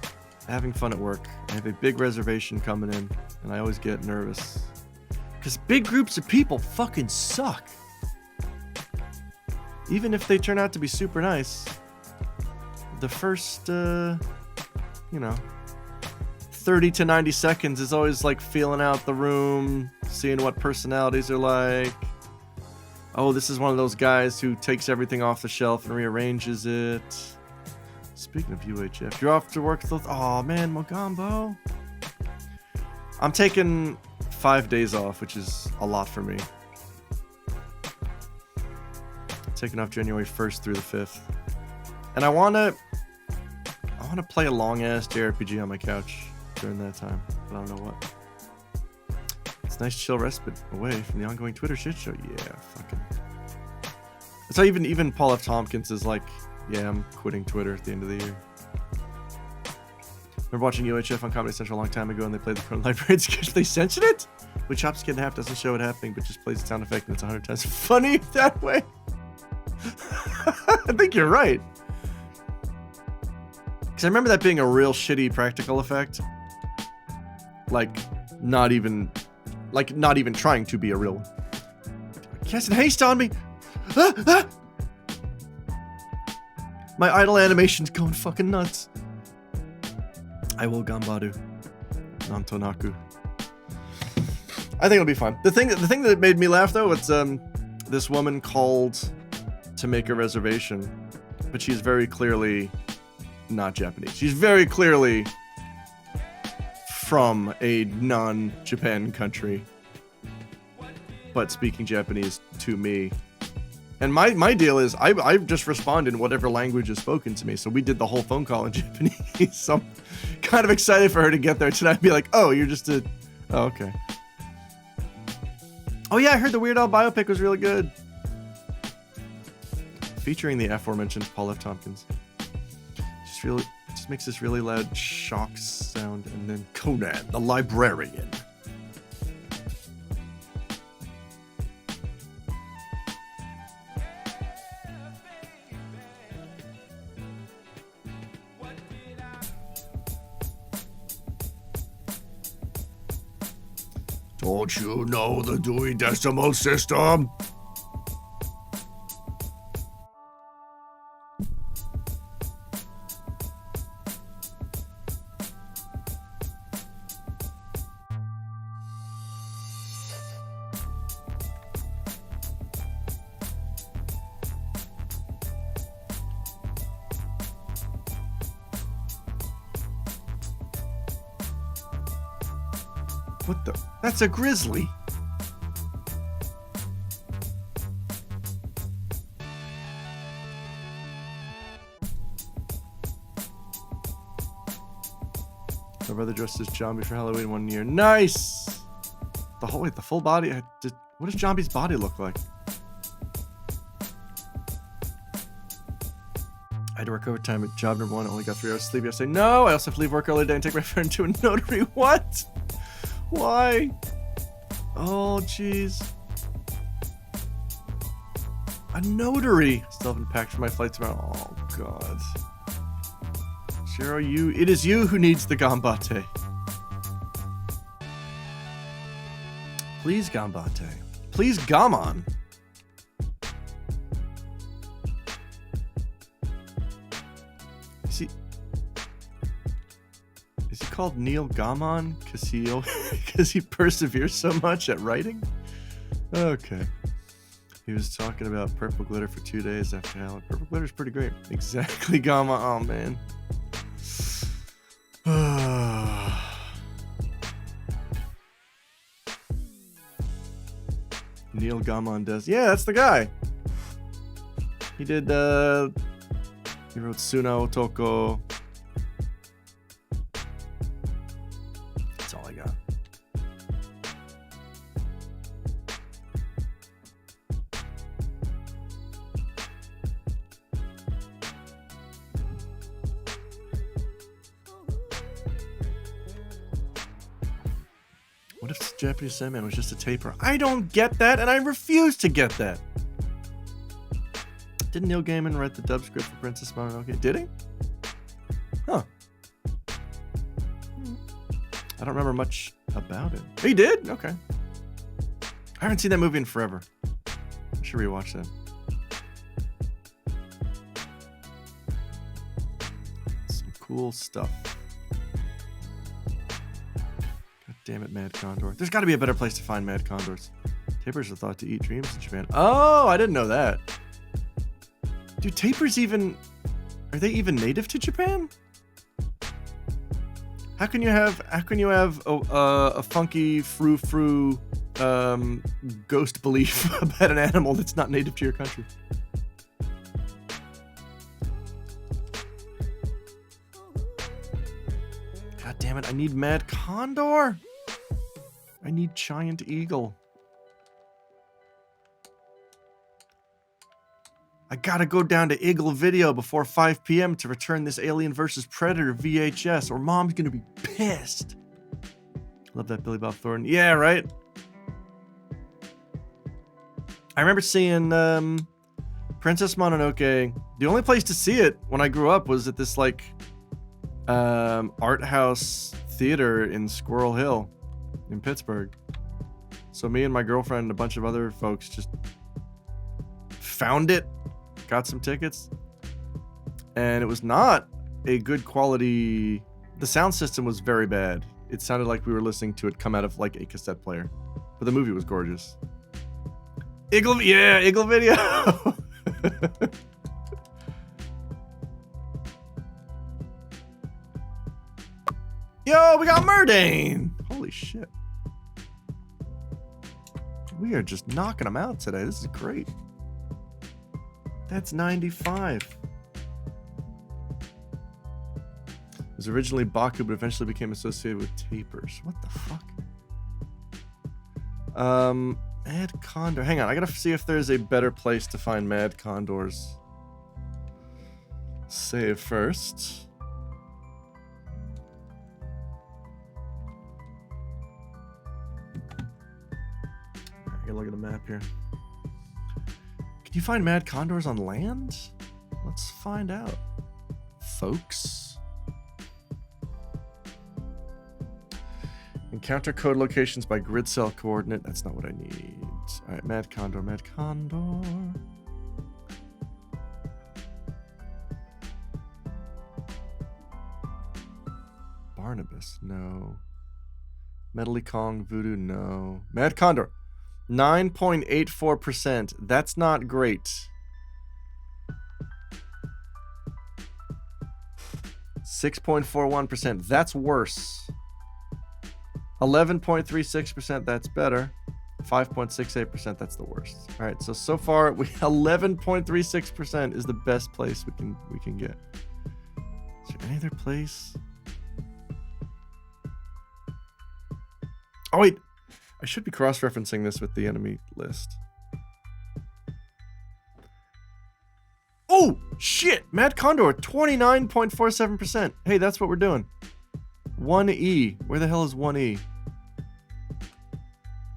having fun at work. I have a big reservation coming in, and I always get nervous. Because big groups of people fucking suck. Even if they turn out to be super nice, the first, 30 to 90 seconds is always like feeling out the room, seeing what personalities are like. Oh, this is one of those guys who takes everything off the shelf and rearranges it. Speaking of UHF, you're off to work. Oh man, Mogambo. I'm taking 5 days off, which is a lot for me. Taking off January 1st through the 5th. And I wanna play a long ass JRPG on my couch during that time, but I don't know what. It's a nice chill respite away from the ongoing Twitter shit show. Yeah, fucking. That's how even Paul F. Tompkins is like, yeah, I'm quitting Twitter at the end of the year. Remember watching UHF on Comedy Central a long time ago, and they played the Corn Librarian sketch. They censored it? With Chops Kid in Half doesn't show it happening, but just plays the sound effect, and it's 100 times funny that way. I think you're right. Because I remember that being a real shitty practical effect. Like, not even trying to be a real one. Cast and haste on me! Ah, ah! My idle animation's going fucking nuts. I will Gambaru. Nantonaku. I think it'll be fun. The thing that made me laugh though, it's this woman called to make a reservation, but she's very clearly not Japanese. She's very clearly from a non-Japan country, but speaking Japanese to me. And my deal is I just respond in whatever language is spoken to me. So we did the whole phone call in Japanese. So I'm kind of excited for her to get there tonight and be like, oh, you're just a... Oh, okay. Oh yeah, I heard the Weird Al biopic was really good. Featuring the aforementioned Paul F. Tompkins. Just makes this really loud shock sound, and then Conan the Librarian. Don't you know the Dewey Decimal System? What the? That's a grizzly. My brother dressed as Zombie for Halloween one year. Nice. The full body. What does Zombie's body look like? I had to work overtime at job number 1. Only got 3 hours sleep yesterday. No, I also have to leave work early today and take my friend to a notary. What? Why? Oh, jeez. A notary. Still haven't packed for my flight tomorrow. Oh, God. Shiro, it is you who needs the gambate. Please, gambate. Please, gammon. Is he called Neil Gaiman because he perseveres so much at writing? Okay. He was talking about purple glitter for 2 days after Halloween. Purple glitter's pretty great. Exactly, Gaiman. Oh, man. Neil Gaiman does. Yeah, that's the guy. He did, he wrote Suno Toko. That's all I got. What if Japanese Sandman was just a taper? I don't get that, and I refuse to get that. Didn't Neil Gaiman write the dub script for Princess Mononoke? Did he? Huh. I don't remember much about it. He did? Okay. I haven't seen that movie in forever. I should rewatch that. Some cool stuff. God damn it, Mad Condor. There's got to be a better place to find Mad Condors. Tapers are thought to eat dreams in Japan. Oh, I didn't know that. Do tapers even... Are they even native to Japan? How can you have a funky frou-frou ghost belief about an animal that's not native to your country? God damn it, I need Mad Condor. I need Giant Eagle. I gotta go down to Eagle Video before 5 p.m. to return this Alien vs. Predator VHS, or Mom's gonna be pissed. Love that Billy Bob Thornton. Yeah, right? I remember seeing Princess Mononoke. The only place to see it when I grew up was at this, like, art house theater in Squirrel Hill in Pittsburgh. So me and my girlfriend and a bunch of other folks just found it. Got some tickets, and it was not a good quality. The sound system was very bad. It sounded like we were listening to it come out of like a cassette player. But the movie was gorgeous. Eagle Video. Yo, we got Murdane. Holy shit. We are just knocking them out today. This is great. That's 95. It was originally Baku, but eventually became associated with Tapers. What the fuck? Mad Condor. Hang on, I gotta see if there's a better place to find Mad Condors. Save first. I gotta look at the map here. Can you find Mad Condors on land? Let's find out, folks. Encounter code locations by grid cell coordinate. That's not what I need. All right, Mad Condor, Mad Condor. Barnabas, no. Medley Kong, Voodoo, no. Mad Condor, 9.84%. That's not great. 6.41%. That's worse. 11.36%, that's better. 5.68%, that's the worst. All right, so far we 11.36% is the best place we can get. Is there any other place? Oh wait, I should be cross-referencing this with the enemy list. Oh shit, Mad Condor 29.47%. Hey, that's what we're doing. 1E. Where the hell is 1E?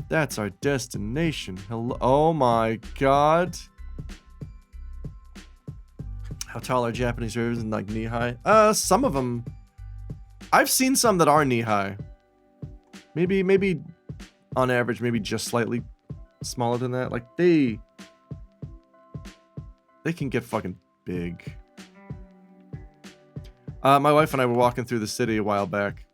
That's our destination. Hello. Oh my god. How tall are Japanese rivers and like knee high? Some of them. I've seen some that are knee high. Maybe on average, maybe just slightly smaller than that. Like they can get fucking big. My wife and I were walking through the city a while back,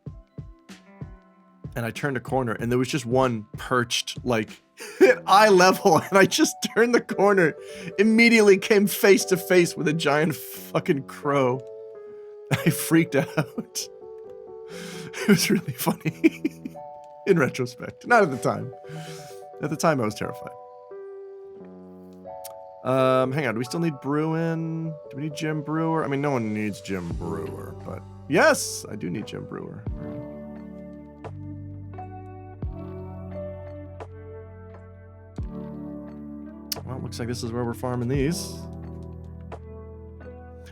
and I turned a corner, and there was just one perched, like, at eye level, and I just turned the corner, immediately came face to face with a giant fucking crow. I freaked out. It was really funny. In retrospect. Not at the time. At the time, I was terrified. Hang on, do we still need Bruin? Do we need Jim Brewer? I mean, no one needs Jim Brewer, but yes, I do need Jim Brewer. Well, looks like this is where we're farming these.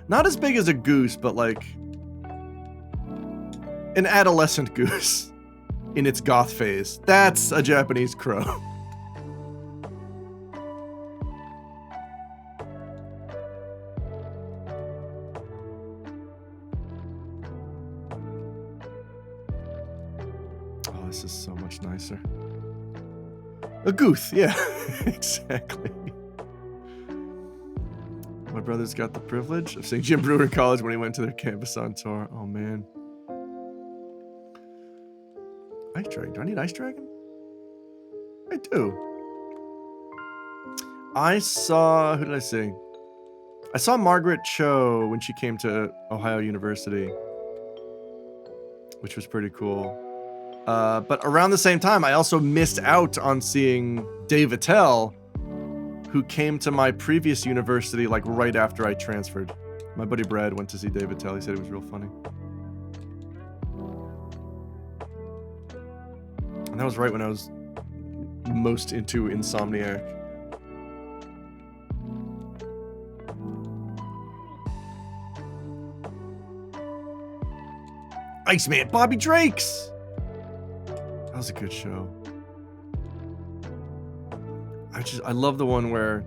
Not as big as a goose, but like an adolescent goose in its goth phase. That's a Japanese crow. This is so much nicer. A goose, yeah, exactly. My brother's got the privilege of seeing Jim Brewer in college when he went to their campus on tour. Oh man. Ice Dragon. Do I need Ice Dragon? I do. I saw, who did I see? I saw Margaret Cho when she came to Ohio University, which was pretty cool. But around the same time, I also missed out on seeing Dave Attell, who came to my previous university like right after I transferred. My buddy Brad went to see Dave Attell. He said it was real funny. And that was right when I was most into Insomniac. Iceman, Bobby Drakes! That was a good show. I love the one where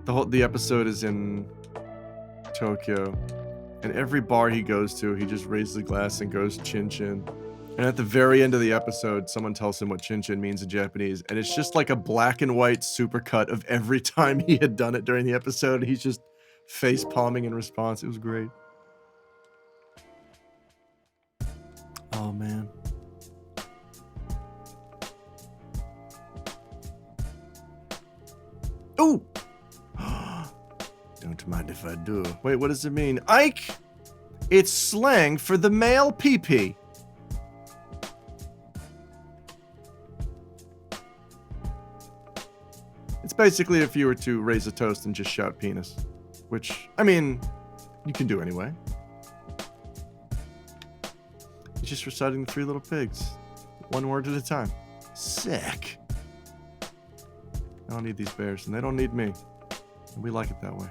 the episode is in Tokyo, and every bar he goes to, he just raises a glass and goes chin chin. And at the very end of the episode, someone tells him what chin chin means in Japanese, and it's just like a black and white supercut of every time he had done it during the episode. He's just face palming in response. It was great. Oh man. Ooh! Don't mind if I do. Wait, what does it mean? Ike! It's slang for the male pee-pee. It's basically if you were to raise a toast and just shout penis. Which, I mean, you can do anyway. He's just reciting the Three Little Pigs. One word at a time. Sick. I don't need these bears, and they don't need me. And we like it that way.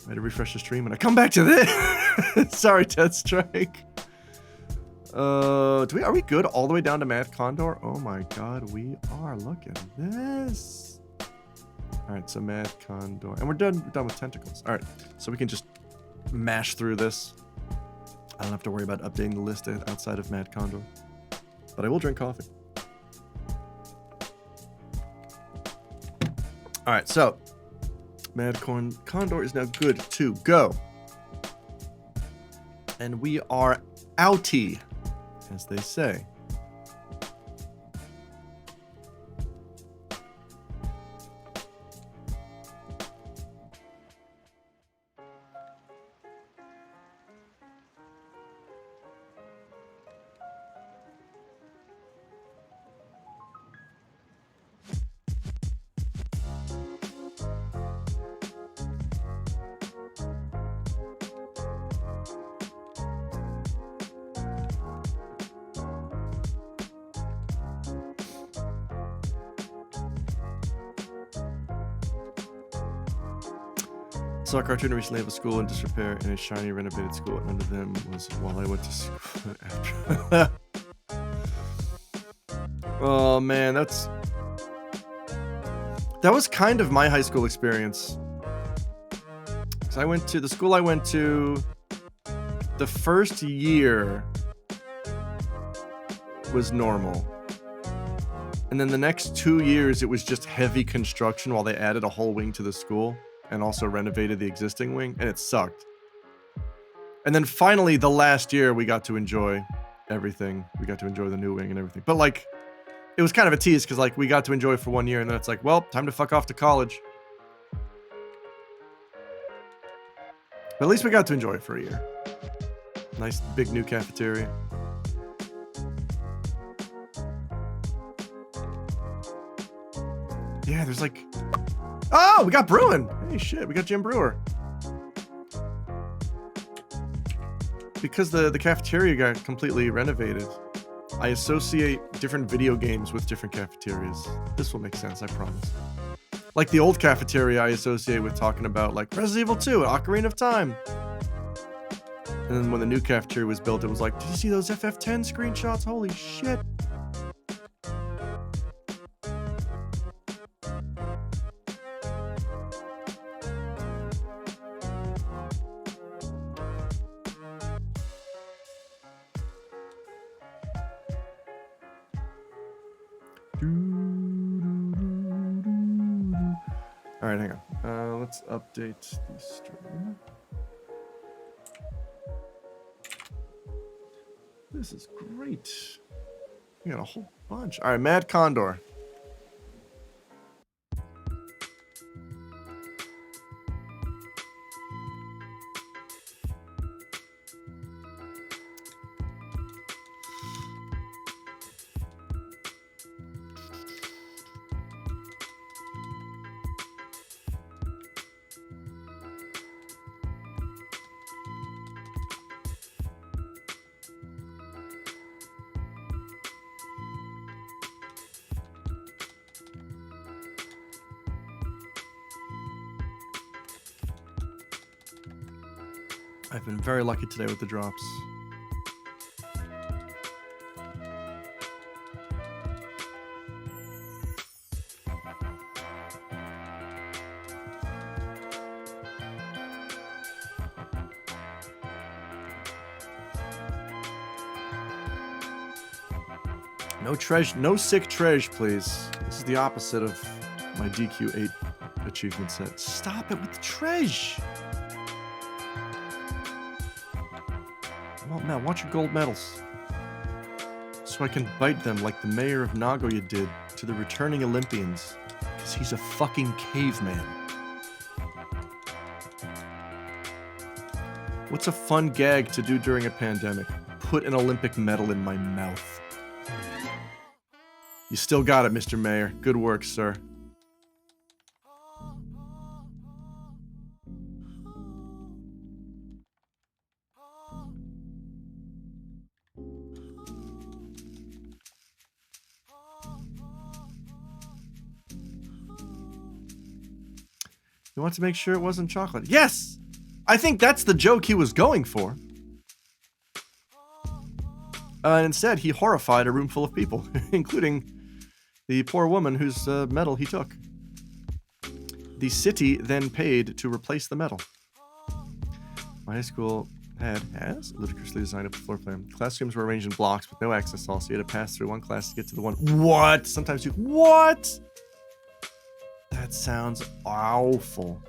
I had to refresh the stream and I come back to this. Sorry, Ted Strike. Are we good all the way down to Mad Condor? Oh my god, we are. Look at this. Alright, so Mad Condor. And we're done with tentacles. Alright, so we can just mash through this. I don't have to worry about updating the list outside of Mad Condor. But I will drink coffee. Alright, so Mad Condor is now good to go. And we are outie, as they say. Saw a cartoon recently of a school in disrepair and a shiny renovated school, and none of them was while I went to school after. Oh man, that was kind of my high school experience. Cause I went to the school I went to. The first year was normal, and then the next 2 years it was just heavy construction while they added a whole wing to the school. And also renovated the existing wing, and it sucked. And then finally, the last year, we got to enjoy everything. We got to enjoy the new wing and everything. But like, it was kind of a tease, because like, we got to enjoy it for 1 year, and then it's like, well, time to fuck off to college. But at least we got to enjoy it for a year. Nice big new cafeteria. Yeah, there's like... Oh, we got Bruin. Hey, shit, we got Jim Brewer. Because the cafeteria got completely renovated, I associate different video games with different cafeterias. This will make sense, I promise. Like the old cafeteria I associate with talking about like Resident Evil 2 and Ocarina of Time. And then when the new cafeteria was built, it was like, did you see those FF10 screenshots? Holy shit. All right, hang on. Let's update the stream. This is great. We got a whole bunch. All right, Mad Condor. I've been very lucky today with the drops. No treasure, no sick treasure, please. This is the opposite of my DQ8 achievement set. Stop it with the treasure. I want your gold medals. So I can bite them like the mayor of Nagoya did to the returning Olympians. Because he's a fucking caveman. What's a fun gag to do during a pandemic? Put an Olympic medal in my mouth. You still got it, Mr. Mayor. Good work, sir. You want to make sure it wasn't chocolate? Yes! I think that's the joke he was going for. Instead, he horrified a room full of people, including the poor woman whose medal he took. The city then paid to replace the medal. My high school has ludicrously designed a floor plan. Classrooms were arranged in blocks with no access hall, so you had to pass through one class to get to the one. What? Sometimes you. What? That sounds awful.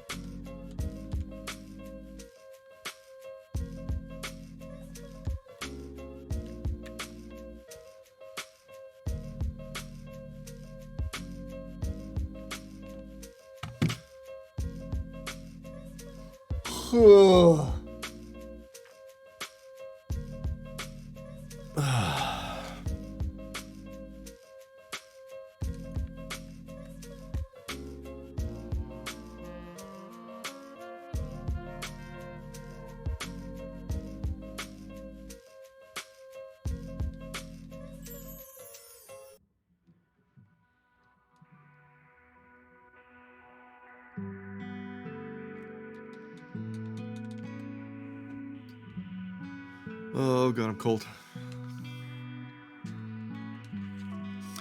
Oh god, I'm cold.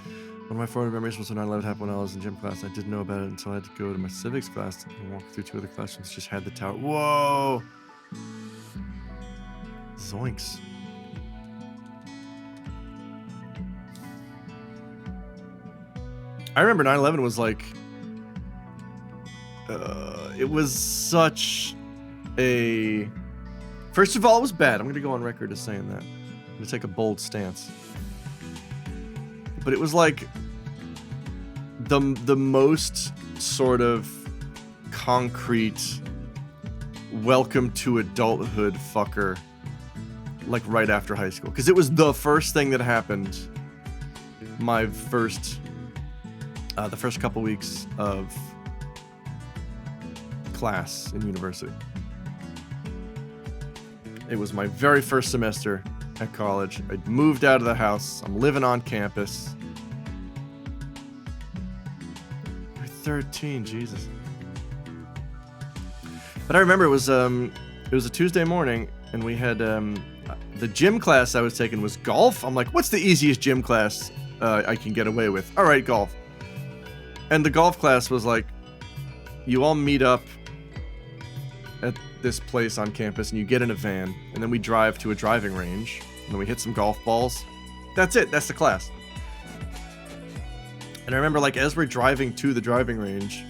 One of my formative memories was when 9/11 happened when I was in gym class. I didn't know about it until I had to go to my civics class and walk through two other classrooms. Just had the tower. Whoa! Zoinks. I remember 9/11 was like... it was such a... First of all, it was bad. I'm going to go on record as saying that. I'm going to take a bold stance. But it was like the most sort of concrete welcome to adulthood fucker, like right after high school. Because it was the first thing that happened the first couple weeks of class in university. It was my very first semester at college. I'd moved out of the house. I'm living on campus. You're 13, Jesus. But I remember it was a Tuesday morning, and we had the gym class I was taking was golf. I'm like, what's the easiest gym class I can get away with? All right, golf. And the golf class was like, you all meet up at this place on campus and you get in a van, and then we drive to a driving range, and then we hit some golf balls. That's it. That's the class. And I remember, like, as we're driving to the driving range,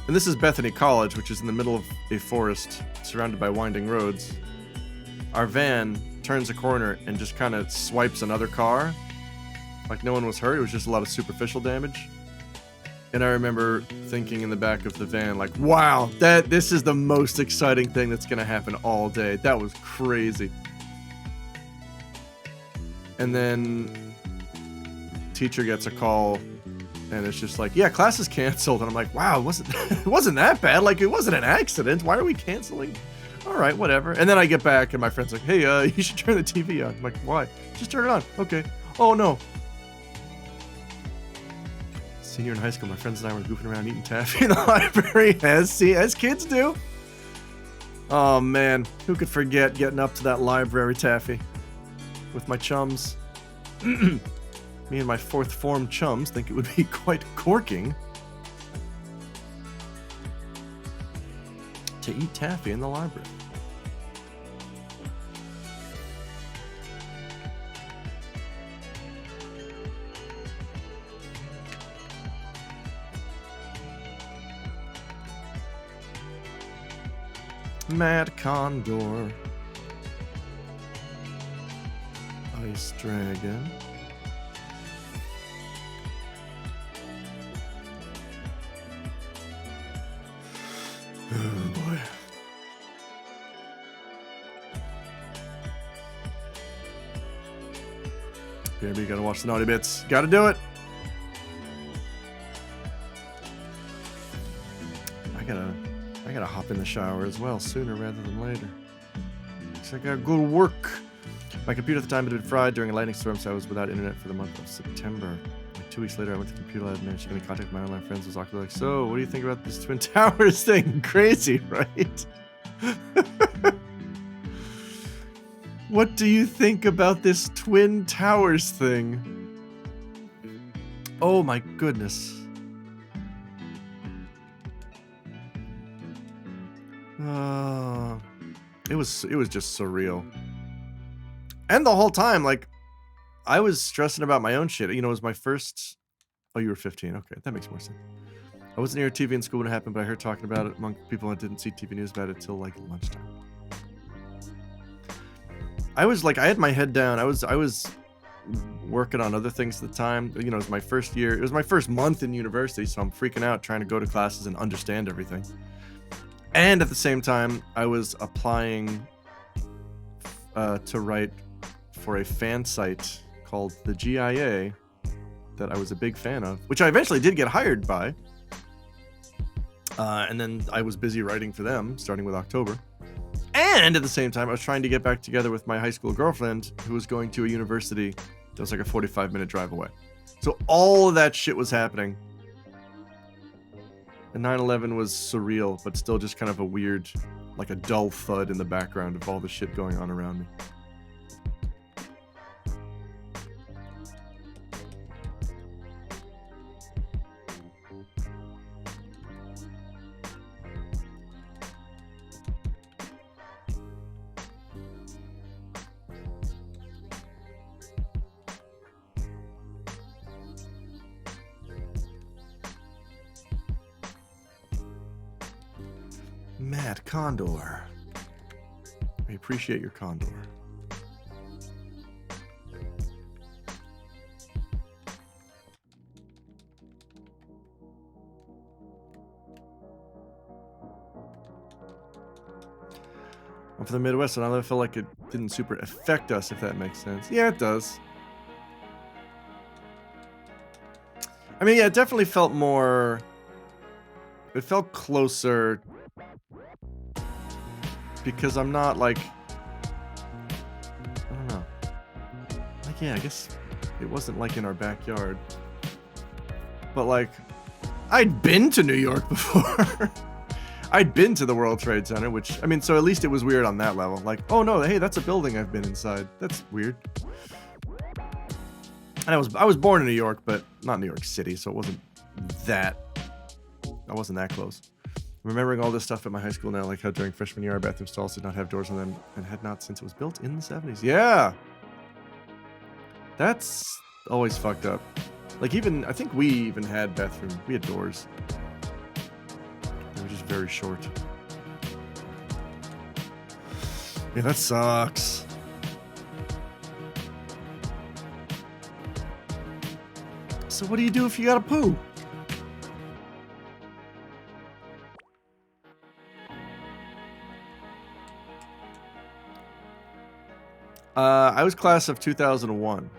and this is Bethany College, which is in the middle of a forest surrounded by winding roads, our van turns a corner and just kind of swipes another car. Like, no one was hurt. It was just a lot of superficial damage. And I remember thinking in the back of the van, like, wow, this is the most exciting thing that's going to happen all day. That was crazy. And then teacher gets a call, and it's just like, yeah, class is canceled. And I'm like, wow, it wasn't that bad. Like, it wasn't an accident. Why are we canceling? All right, whatever. And then I get back, and my friend's like, hey, you should turn the TV on. I'm like, why? Just turn it on. Okay. Oh, no. Senior in high school, my friends and I were goofing around eating taffy in the library, as kids do. Oh man, who could forget getting up to that library taffy with my chums? Me and my fourth form chums think it would be quite corking to eat taffy in the library. Mad Condor. Ice Dragon. Oh boy. Baby, you gotta watch the naughty bits. Gotta do it. I gotta hop in the shower as well, sooner rather than later. So I gotta go to work. My computer at the time had been fried during a lightning storm, so I was without internet for the month of September. Like 2 weeks later, I went to the computer lab and managed to get in contact with my online friends. Was awkwardly like, so, what do you think about this Twin Towers thing? Crazy, right? What do you think about this Twin Towers thing? Oh my goodness. It was just surreal. And the whole time, like, I was stressing about my own shit. You know, it was my first... Oh, you were 15. Okay, that makes more sense. I wasn't near TV in school when it happened, but I heard talking about it among people that didn't see TV news about it till, like, lunchtime. I was, like, I had my head down. I was working on other things at the time. You know, it was my first year. It was my first month in university, so I'm freaking out trying to go to classes and understand everything. And at the same time, I was applying to write for a fan site called the GIA that I was a big fan of, which I eventually did get hired by. And then I was busy writing for them, starting with October. And at the same time, I was trying to get back together with my high school girlfriend who was going to a university that was like a 45-minute drive away. So all of that shit was happening. And 9/11 was surreal, but still just kind of a weird, like a dull thud in the background of all the shit going on around me. Mad Condor. I appreciate your condor. I'm from the Midwest, and I feel like it didn't super affect us, if that makes sense. Yeah, it does. I mean, yeah, it definitely felt more... It felt closer... Because I'm not, like... I don't know. Like, yeah, I guess it wasn't, like, in our backyard. But, like... I'd been to New York before. I'd been to the World Trade Center, which, I mean, so at least it was weird on that level. Like, oh no, hey, that's a building I've been inside. That's weird. And I was born in New York, but not New York City, so it wasn't that... I wasn't that close. I'm remembering all this stuff at my high school now, like how during freshman year our bathroom stalls did not have doors on them and had not since it was built in the 70s. Yeah! That's always fucked up. Like even, I think we even had bathrooms. We had doors. They were just very short. Yeah, that sucks. So what do you do if you gotta poo? I was class of 2001.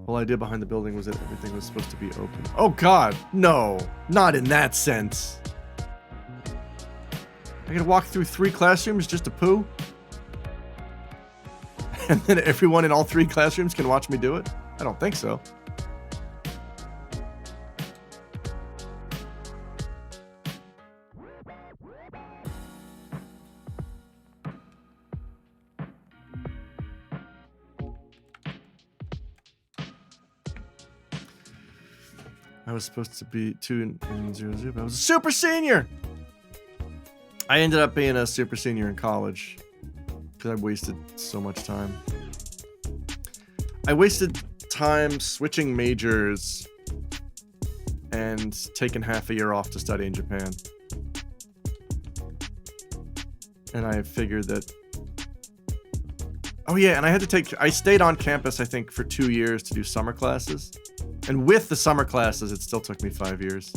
Whole idea behind the building was that everything was supposed to be open. Oh god, no, not in that sense. I gotta walk through 3 classrooms just to poo? And then everyone in all 3 classrooms can watch me do it? I don't think so. I was supposed to be 2 in 0, but I was a super senior! I ended up being a super senior in college because I wasted so much time. I wasted time switching majors and taking half a year off to study in Japan. And I figured that... Oh yeah, and I stayed on campus, I think, for 2 years to do summer classes. And with the summer classes, it still took me 5 years.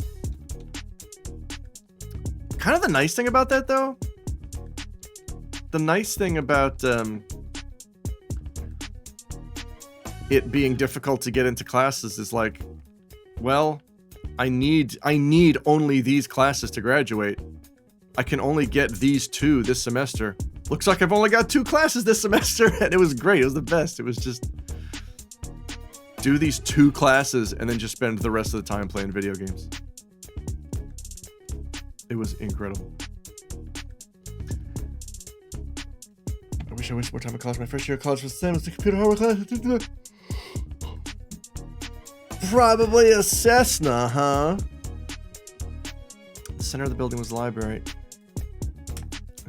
Kind of the nice thing about that, though, the nice thing about it being difficult to get into classes is like, well, I need only these classes to graduate. I can only get these 2 this semester. Looks like I've only got 2 classes this semester, and it was great. It was the best. It was just do these 2 classes and then just spend the rest of the time playing video games. It was incredible. I wish more time in college. My first year of college was the same as the computer hardware class. Probably a Cessna, huh? The center of the building was the library.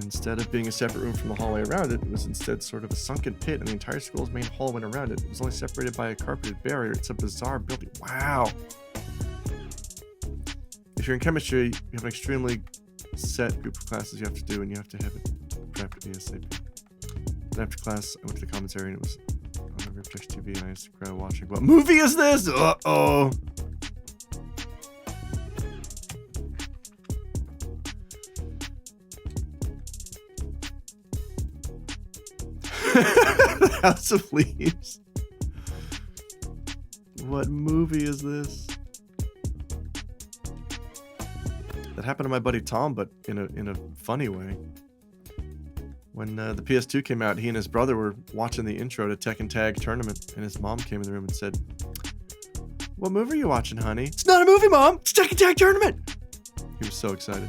Instead of being a separate room from the hallway around it, it was instead sort of a sunken pit, and the entire school's main hall went around it. It was only separated by a carpeted barrier. It's a bizarre building. Wow. If you're in chemistry, you have an extremely set group of classes you have to do, and you have to have it prepped ASAP. Then after class, I went to the commissary, and it was on the Reflex TV, and I used to cry watching. What movie is this? Uh-oh. House of Leaves. What movie is this? That happened to my buddy Tom, but in a funny way. When the PS2 came out, he and his brother were watching the intro to Tekken Tag Tournament, and his mom came in the room and said, "What movie are you watching, honey?" "It's not a movie, Mom! It's Tekken Tag Tournament!" He was so excited.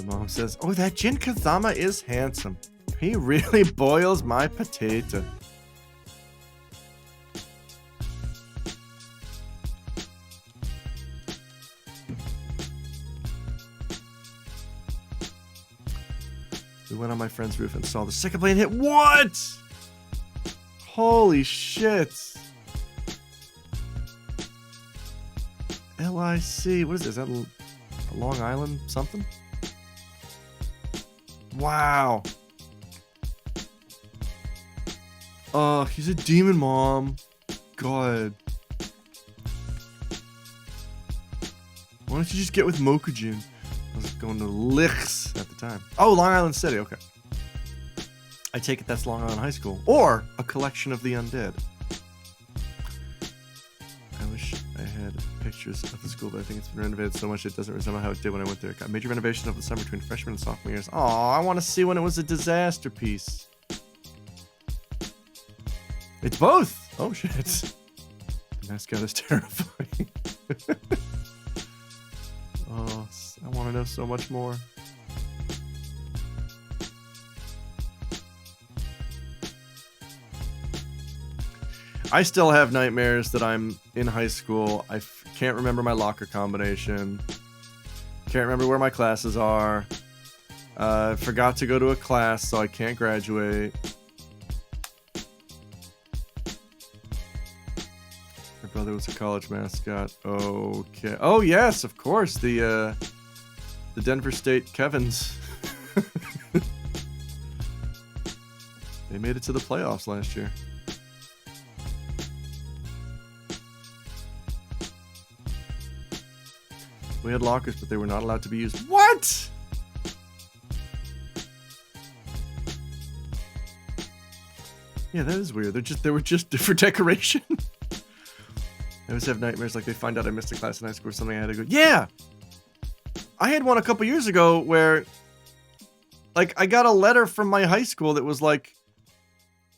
Mom says, "Oh, that Jin Kazama is handsome. He really boils my potato." We went on my friend's roof and saw the second plane hit. What? Holy shit. LIC. What is this? Is that a Long Island something? Wow. Oh, he's a demon, Mom. God. Why don't you just get with Mokujin? I was going to Licks at the time. Oh, Long Island City, okay. I take it that's Long Island High School. Or a collection of the undead. I wish I had pictures of the school, but I think it's been renovated so much it doesn't resemble how it did when I went there. Got major renovation of the summer between freshman and sophomore years. Aw, I want to see when it was a disaster piece. It's both! Oh, shit. The mascot is terrifying. Oh, I want to know so much more. I still have nightmares that I'm in high school. I can't remember my locker combination. Can't remember where my classes are. Forgot to go to a class, so I can't graduate. My brother was a college mascot. Okay. Oh yes, of course. The Denver State Kevins. They made it to the playoffs last year. We had lockers, but they were not allowed to be used. What? Yeah, that is weird. They were just for decoration. I always have nightmares like they find out I missed a class in high school or something. I had to go. Yeah, I had one a couple years ago where, like, I got a letter from my high school that was like,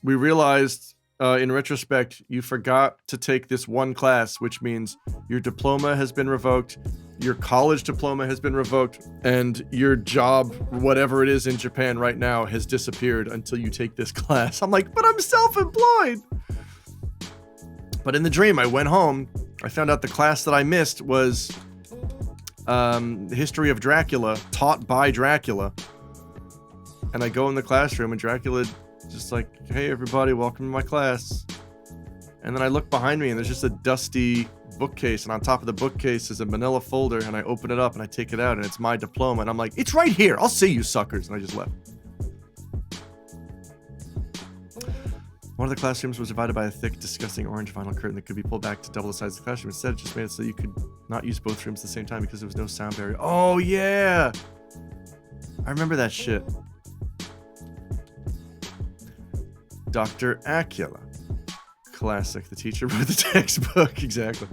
"We realized, in retrospect, you forgot to take this one class, which means your diploma has been revoked. your college diploma has been revoked and your job, whatever it is in Japan right now, has disappeared until you take this class. I'm like, but I'm self-employed. But in the dream, I went home. I found out the class that I missed was the history of Dracula, taught by Dracula. And I go in the classroom and Dracula just like, hey everybody, welcome to my class. And then I look behind me and there's just a dusty bookcase, and on top of the bookcase is a manila folder, and I open it up and I take it out and it's my diploma, and I'm like, it's right here, I'll see you suckers, and I just left. One of the classrooms was divided by a thick, disgusting orange vinyl curtain that could be pulled back to double the size of the classroom. Instead, it just made it so you could not use both rooms at the same time because there was no sound barrier. Oh yeah, I remember that shit. Dr. Acula. Classic. The teacher wrote the textbook. Exactly.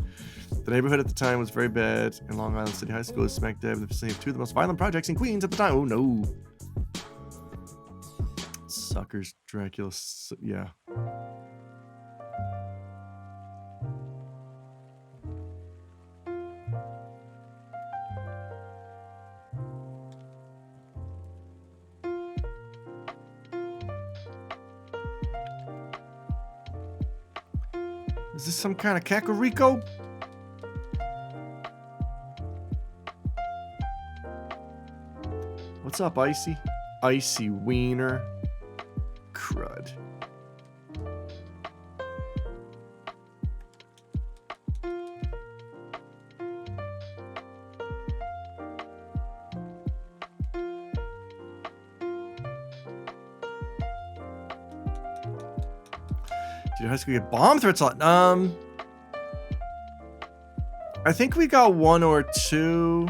The neighborhood at the time was very bad, and Long Island City High School is smack dab in the vicinity of two of the most violent projects in Queens at the time. Oh no. Suckers, Dracula. Yeah. Is this some kind of Kakariko? What's up, Icy? Icy Wiener. Crud. Did high school get bomb threats a lot? I think we got one or two.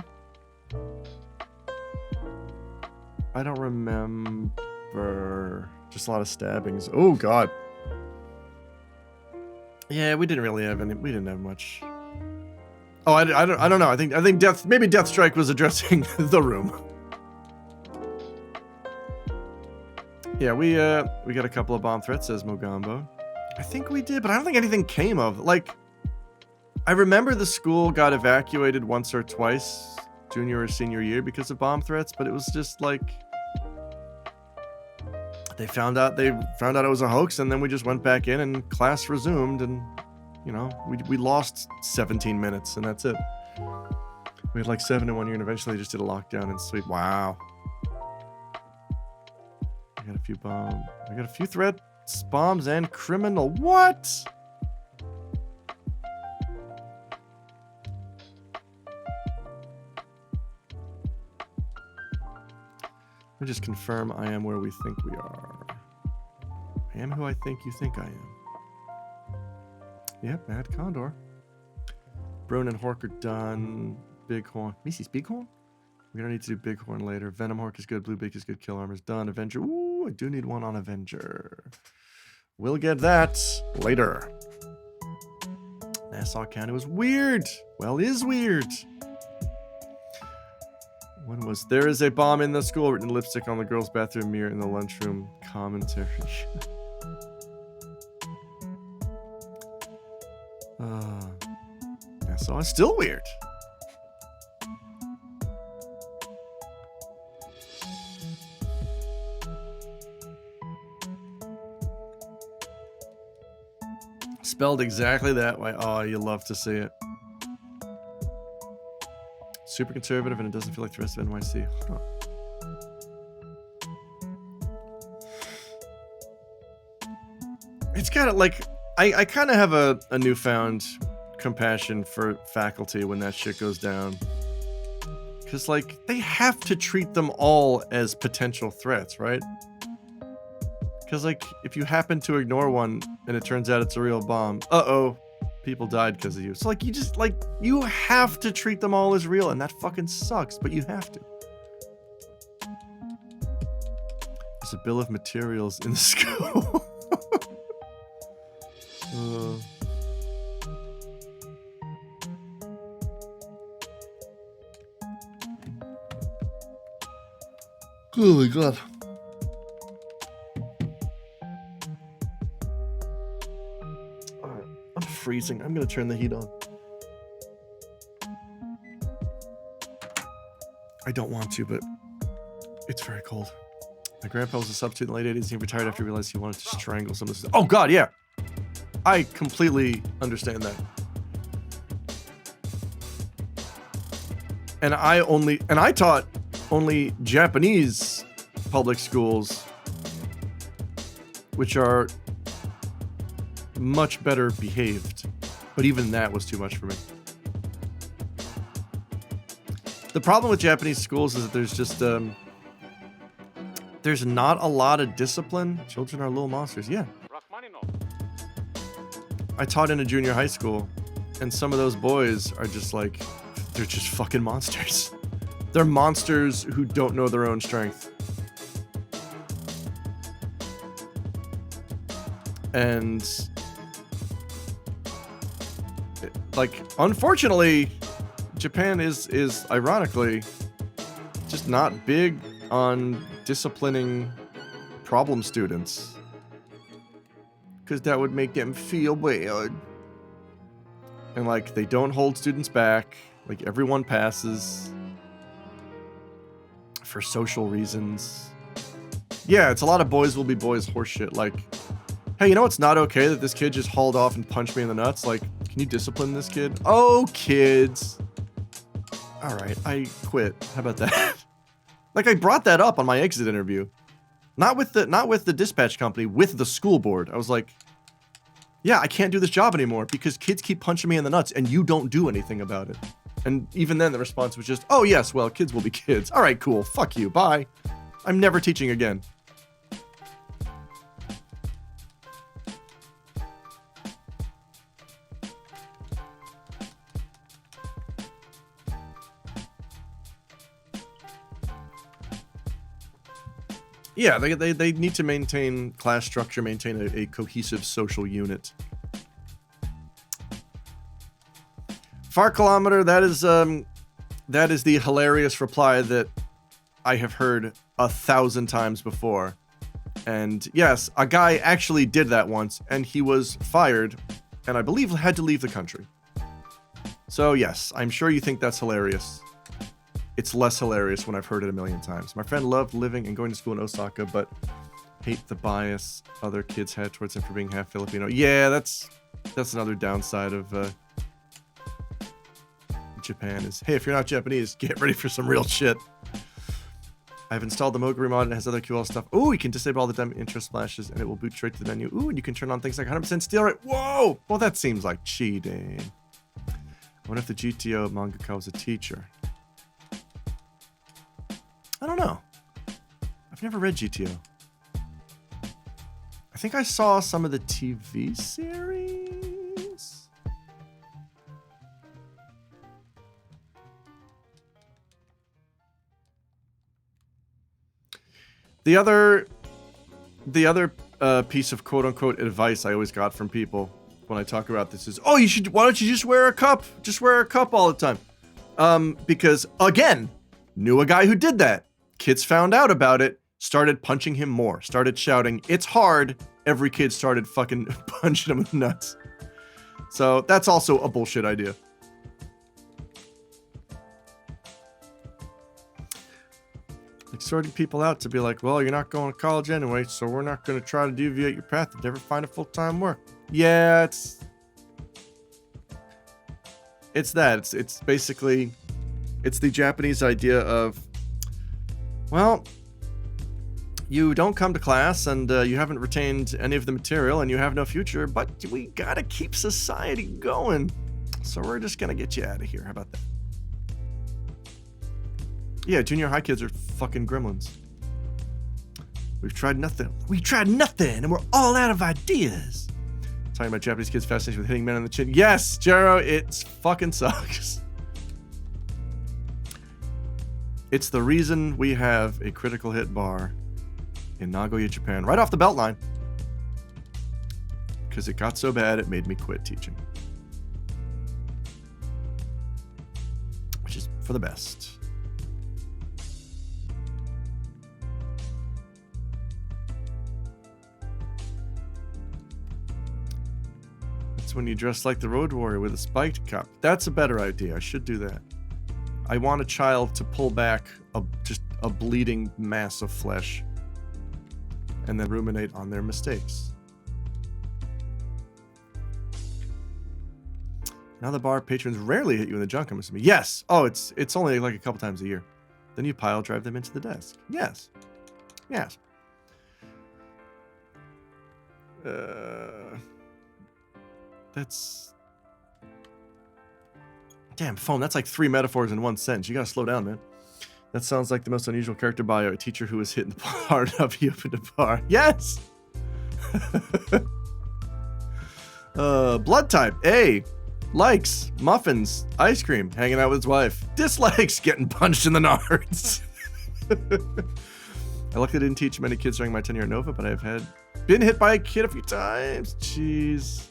I don't remember. Just a lot of stabbings. Oh god. Yeah, we didn't really have any. We didn't have much. Oh, I don't know. I think maybe Deathstrike was addressing the room. Yeah, we got a couple of bomb threats, says Mogambo. I think we did, but I don't think anything came of. Like, I remember the school got evacuated once or twice, junior or senior year, because of bomb threats, but it was just like they found out it was a hoax, and then we just went back in and class resumed, and you know, we lost 17 minutes and that's it. We had like 7 in 1 year, and eventually just did a lockdown and sweep. Wow. I got a few threats, bombs, and criminal. What? Let me just confirm I am where we think we are. I am who I think you think I am. Yep, Mad Condor. Brune and Hork are done. Bighorn. Macy's Bighorn? We don't need to do Bighorn later. Venom Hork is good. Blue Beak is good. Kill Armor's done. Avenger. Ooh, I do need one on Avenger. We'll get that later. Nassau County was weird. Well, is weird. When was there is a bomb in the school, written in lipstick on the girl's bathroom mirror in the lunchroom. Commentary. Nassau is still weird. Spelled exactly that way. Oh, you love to see it. Super conservative, and it doesn't feel like the rest of NYC. Huh. It's kind of like I kind of have a newfound compassion for faculty when that shit goes down, because like they have to treat them all as potential threats, right? Because like if you happen to ignore one and it turns out it's a real bomb, people died because of you. So like you have to treat them all as real, and that fucking sucks, but you have to. There's a bill of materials in the school. Oh my god. Alright, I'm freezing. I'm gonna turn the heat on. I don't want to, but it's very cold. My grandpa was a substitute in the late 80s. He retired after he realized he wanted to strangle some of the... Oh, God, yeah. I completely understand that. And I taught only Japanese public schools, which are much better behaved. But even that was too much for me. The problem with Japanese schools is that there's just, there's not a lot of discipline. Children are little monsters. Yeah. I taught in a junior high school, and some of those boys are just like, they're just fucking monsters. They're monsters who don't know their own strength. And, like, unfortunately, Japan is ironically just not big on disciplining problem students, because that would make them feel bad. And like, they don't hold students back. Like, everyone passes for social reasons. Yeah, it's a lot of boys will be boys horseshit. Like, hey, you know it's not okay that this kid just hauled off and punched me in the nuts? Like, can you discipline this kid? Oh, kids. All right, I quit. How about that? Like, I brought that up on my exit interview. Not with the dispatch company, with the school board. I was like, yeah, I can't do this job anymore because kids keep punching me in the nuts and you don't do anything about it. And even then the response was just, oh yes, well, kids will be kids. All right, cool. Fuck you. Bye. I'm never teaching again. Yeah, they need to maintain class structure, maintain a cohesive social unit. Far Kilometer, that is the hilarious reply that I have heard 1,000 times before. And yes, a guy actually did that once, and he was fired, and I believe had to leave the country. So yes, I'm sure you think that's hilarious. It's less hilarious when I've heard it a million times. My friend loved living and going to school in Osaka, but hate the bias other kids had towards him for being half Filipino. Yeah, that's another downside of Japan is, hey, if you're not Japanese, get ready for some real shit. I've installed the Moguri mod and it has other QL stuff. Ooh, you can disable all the dumb intro splashes and it will boot straight to the menu. Ooh, and you can turn on things like 100% steal rate. Whoa! Well, that seems like cheating. I wonder if the GTO mangaka was a teacher. I don't know. I've never read GTO. I think I saw some of the TV series. The other piece of quote-unquote advice I always got from people when I talk about this is, oh, why don't you just wear a cup? Just wear a cup all the time. Because, again, knew a guy who did that. Kids found out about it, started punching him more, started shouting, it's hard. Every kid started fucking punching him in the nuts. So that's also a bullshit idea. Like, sorting people out to be like, well, you're not going to college anyway, so we're not going to try to deviate your path and never find a full-time work. Yeah, it's that. It's basically, it's the Japanese idea of, well, you don't come to class and you haven't retained any of the material and you have no future, but we gotta keep society going. So we're just gonna get you out of here. How about that? Yeah, junior high kids are fucking gremlins. We've tried nothing. We tried nothing and we're all out of ideas. Talking about Japanese kids' fascination with hitting men on the chin. Yes, Jero, it fucking sucks. It's the reason we have a critical hit bar in Nagoya, Japan, right off the Beltline. Because it got so bad, it made me quit teaching. Which is for the best. That's when you dress like the Road Warrior with a spiked cup. That's a better idea. I should do that. I want a child to pull back just a bleeding mass of flesh and then ruminate on their mistakes. Now the bar patrons rarely hit you in the junk, I'm assuming. Yes. Oh, it's only like a couple times a year. Then you pile drive them into the desk. Yes. Yes. That's... Damn, phone, that's like 3 metaphors in one sentence. You gotta slow down, man. That sounds like the most unusual character bio. A teacher who was hitting the bar hard enough, he opened a bar. Yes! Blood type, A. Likes, muffins, ice cream, hanging out with his wife. Dislikes, getting punched in the nards. I luckily didn't teach many kids during my tenure at Nova, but I've been hit by a kid a few times. Jeez.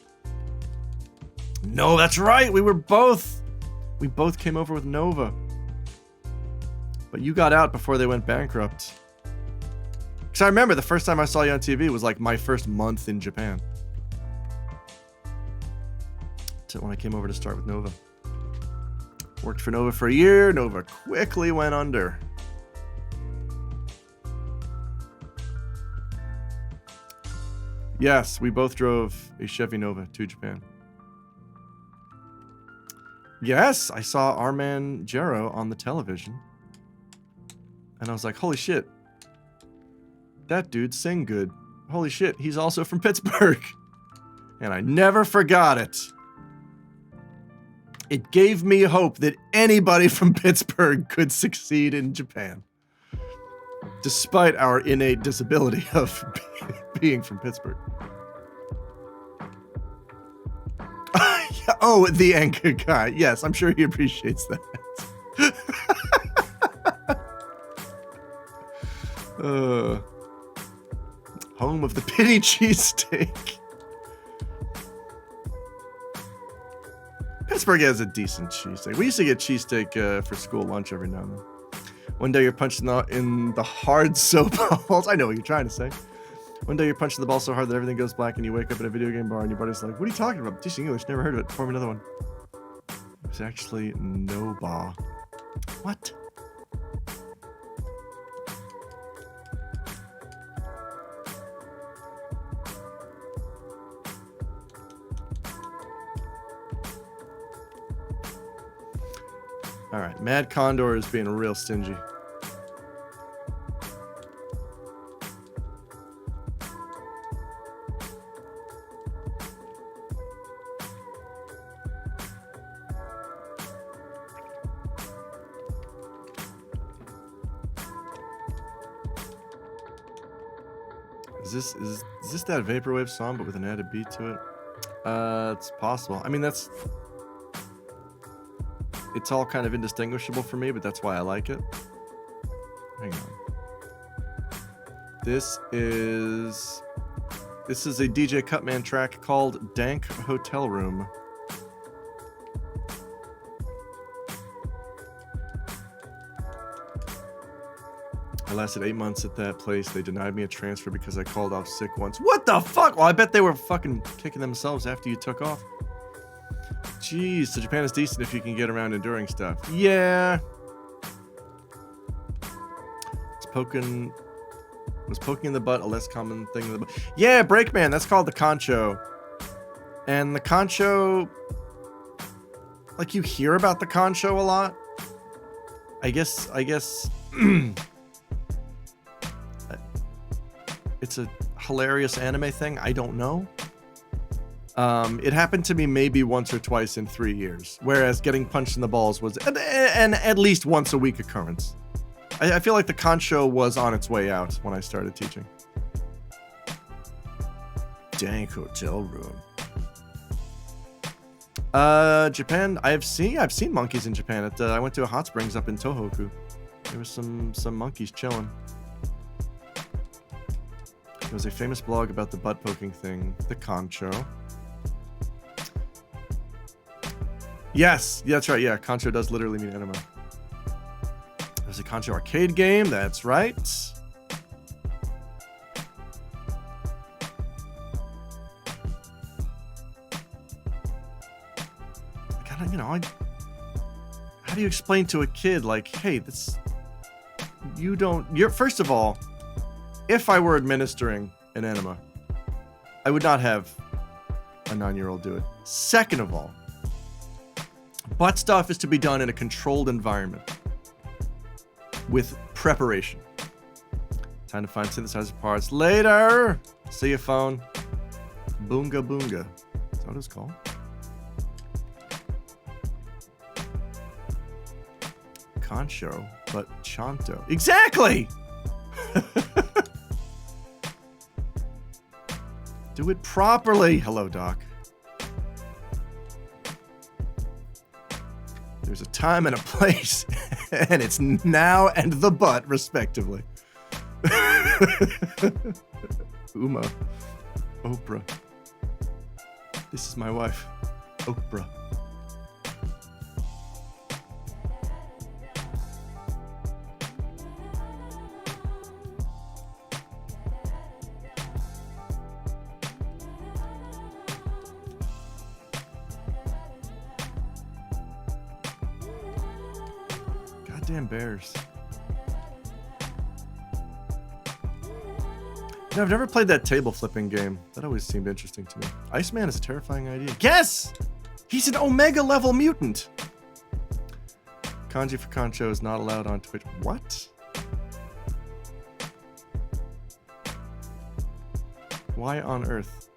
No, that's right. We both came over with Nova. But you got out before they went bankrupt. Because I remember the first time I saw you on TV was like my first month in Japan. When I came over to start with Nova. Worked for Nova for a year. Nova quickly went under. Yes, we both drove a Chevy Nova to Japan. Yes, I saw our man Jero on the television. And I was like, holy shit. That dude sing good. Holy shit, he's also from Pittsburgh. And I never forgot it. It gave me hope that anybody from Pittsburgh could succeed in Japan. Despite our innate disability of being from Pittsburgh. Oh, the anchor guy. Yes, I'm sure he appreciates that. Home of the pity cheesesteak. Pittsburgh has a decent cheesesteak. We used to get cheesesteak for school lunch every now and then. One day you're punched in the hard soap balls. I know what you're trying to say. One day you're punching the ball so hard that everything goes black and you wake up in a video game bar and your buddy's like, what are you talking about? Teaching English, never heard of it. Form another one. It's actually Noba. What? Alright, Mad Condor is being real stingy. Is this that Vaporwave song but with an added beat to it? It's possible. I mean, it's all kind of indistinguishable for me, but that's why I like it. Hang on. This is a DJ Cutman track called Dank Hotel Room. I lasted 8 months at that place. They denied me a transfer because I called off sick once. What the fuck? Well, I bet they were fucking kicking themselves after you took off. Jeez, so Japan is decent if you can get around enduring stuff. Yeah. Was poking in the butt a less common thing than the butt? Yeah, Breakman, that's called the concho. And the concho, like, you hear about the concho a lot. I guess it's a hilarious anime thing. I don't know. It happened to me maybe once or twice in 3 years, whereas getting punched in the balls was an at least once a week occurrence. I feel like the concho was on its way out when I started teaching. Dank Hotel Room. Japan. I've seen monkeys in Japan. I went to a hot springs up in Tohoku. There was some monkeys chilling. There was a famous blog about the butt poking thing, the concho. Yes, that's right. Yeah, concho does literally mean enema. There's a concho arcade game. That's right. I how do you explain to a kid, like, hey, this, you're, first of all, if I were administering an enema, I would not have a 9-year-old do it. Second of all, butt stuff is to be done in a controlled environment with preparation. Time to find synthesizer parts later. See you, phone. Boonga boonga. Is that what it's called? Concho, but Chanto. Exactly! Do it properly. Hello, Doc. There's a time and a place, and it's now and the butt, respectively. Uma. Oprah. This is my wife, Oprah. Goddamn bears. No, I've never played that table flipping game. That always seemed interesting to me. Iceman is a terrifying idea. Yes! He's an Omega level mutant! Kanji for Concho is not allowed on Twitch. What? Why on earth?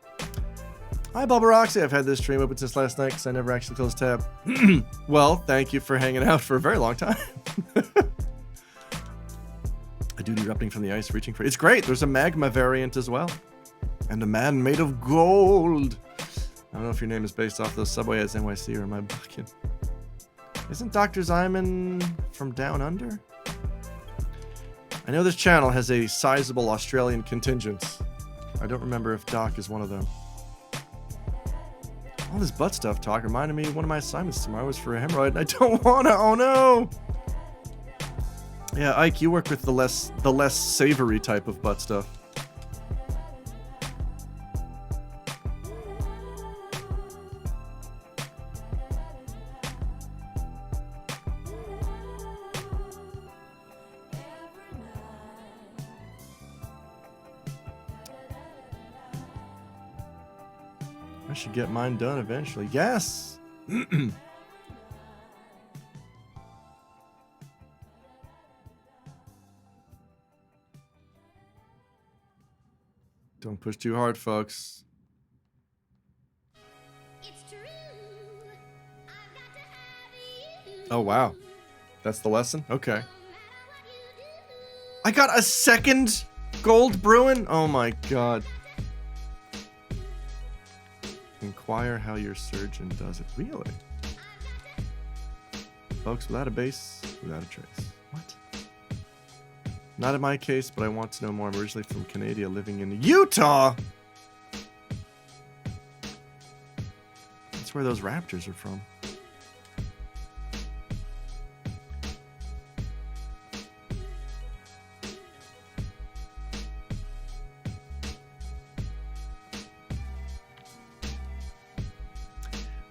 Hi, Bubba Roxy. I've had this stream open since last night because I never actually closed tab. Well, thank you for hanging out for a very long time. A dude erupting from the ice, reaching for... It's great. There's a magma variant as well. And a man made of gold. I don't know if your name is based off those Subway ads NYC or am I bucking? Isn't Dr. Zyman from Down Under? I know this channel has a sizable Australian contingent. I don't remember if Doc is one of them. All this butt stuff talk reminded me of one of my assignments tomorrow was for a hemorrhoid, and I don't wanna. Oh no! Yeah, Ike, you work with the less savory type of butt stuff. I should get mine done eventually. Yes! Don't push too hard, folks. It's true. I've got to have you. Oh, wow. That's the lesson? Okay. No matter what you do. I got a second gold Bruin? Oh my god. Inquire how your surgeon does it. Really? Folks, without a base, without a trace. What? Not in my case, but I want to know more. I'm originally from Canada, living in Utah! That's where those raptors are from.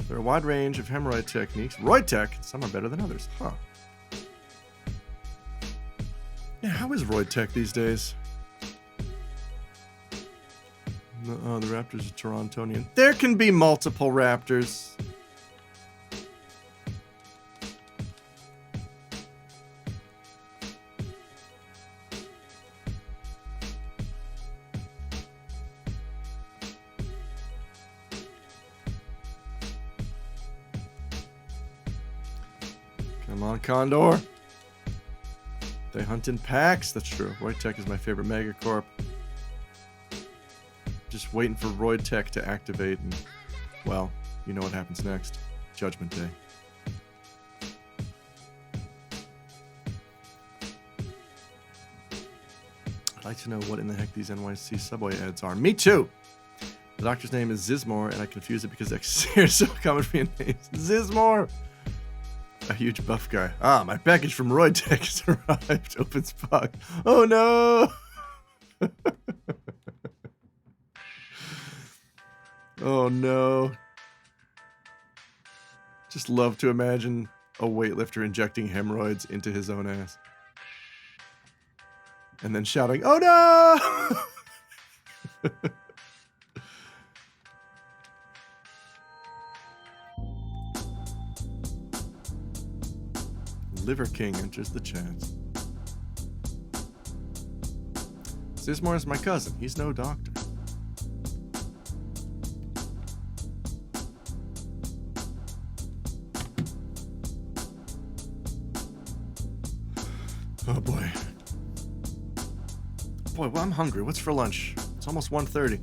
There are a wide range of hemorrhoid techniques. Roid tech, some are better than others. Huh. Yeah, how is Roid tech these days? Oh, the Raptors are Torontonian. There can be multiple Raptors. Come on, Condor. They hunt in packs. That's true. Roid Tech is my favorite Megacorp. Just waiting for Roid Tech to activate and, well, you know what happens next. Judgment Day. I'd like to know what in the heck these NYC Subway ads are. Me too! The doctor's name is Zizmore, and I confuse it because X is so common for your names. Zizmore! A huge buff guy. Ah, my package from Roid Tech has arrived. Open Spock. Oh no! Oh no. Just love to imagine a weightlifter injecting hemorrhoids into his own ass. And then shouting, "Oh no!" Liver King enters the chat. Sismore is my cousin. He's no doctor. Oh boy. Boy, well, I'm hungry. What's for lunch? It's almost 1:30.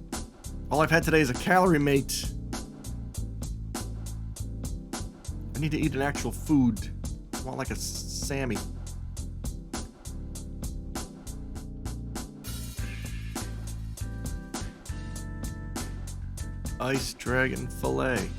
All I've had today is a calorie mate. I need to eat an actual food. I want like a Sammy. Ice Dragon Filet.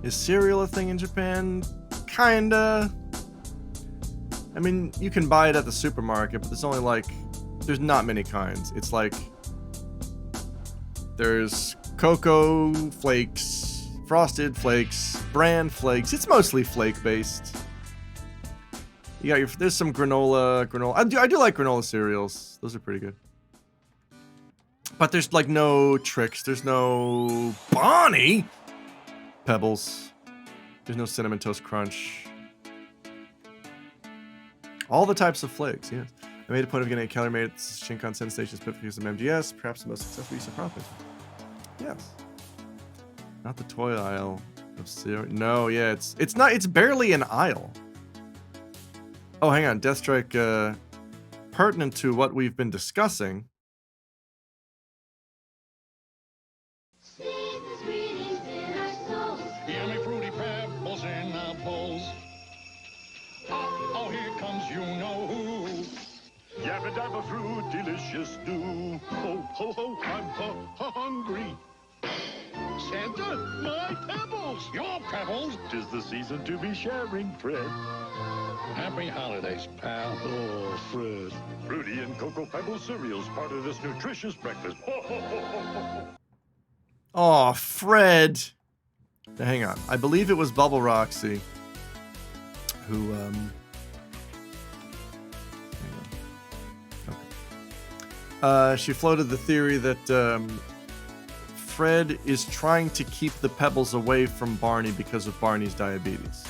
Is cereal a thing in Japan? Kinda. I mean, you can buy it at the supermarket, but there's only like, there's not many kinds. It's like, there's Cocoa Flakes, Frosted Flakes, Bran Flakes. It's mostly flake based. You got your, there's some granola. I do like granola cereals. Those are pretty good. But there's like no tricks. There's no Bonnie Pebbles. There's no Cinnamon Toast Crunch. All the types of flakes, yes. I made a point of getting a calorie made at Shinkansen stations, but for use of MGS, perhaps the most successful use of profit. Yes. Not the toy aisle of cereal. No, yeah, it's not. It's barely an aisle. Oh, hang on, Deathstrike. Pertinent to what we've been discussing. Seasons greetings in our souls. Yummy fruity pebbles in our bowls. Oh, here comes you know who. Yabba dabba fruit, delicious do. Ho, ho, ho, I'm hungry. Santa, my pebbles. Your pebbles. 'Tis the season to be sharing, Fred. Happy holidays, pal. Oh, Fred. Fruity and Cocoa Pebble cereals, part of this nutritious breakfast. Ho, ho, ho, ho, ho. Oh, Fred. Now, hang on. I believe it was Bubble Roxy who, hang on. Okay. She floated the theory that, Fred is trying to keep the Pebbles away from Barney because of Barney's diabetes.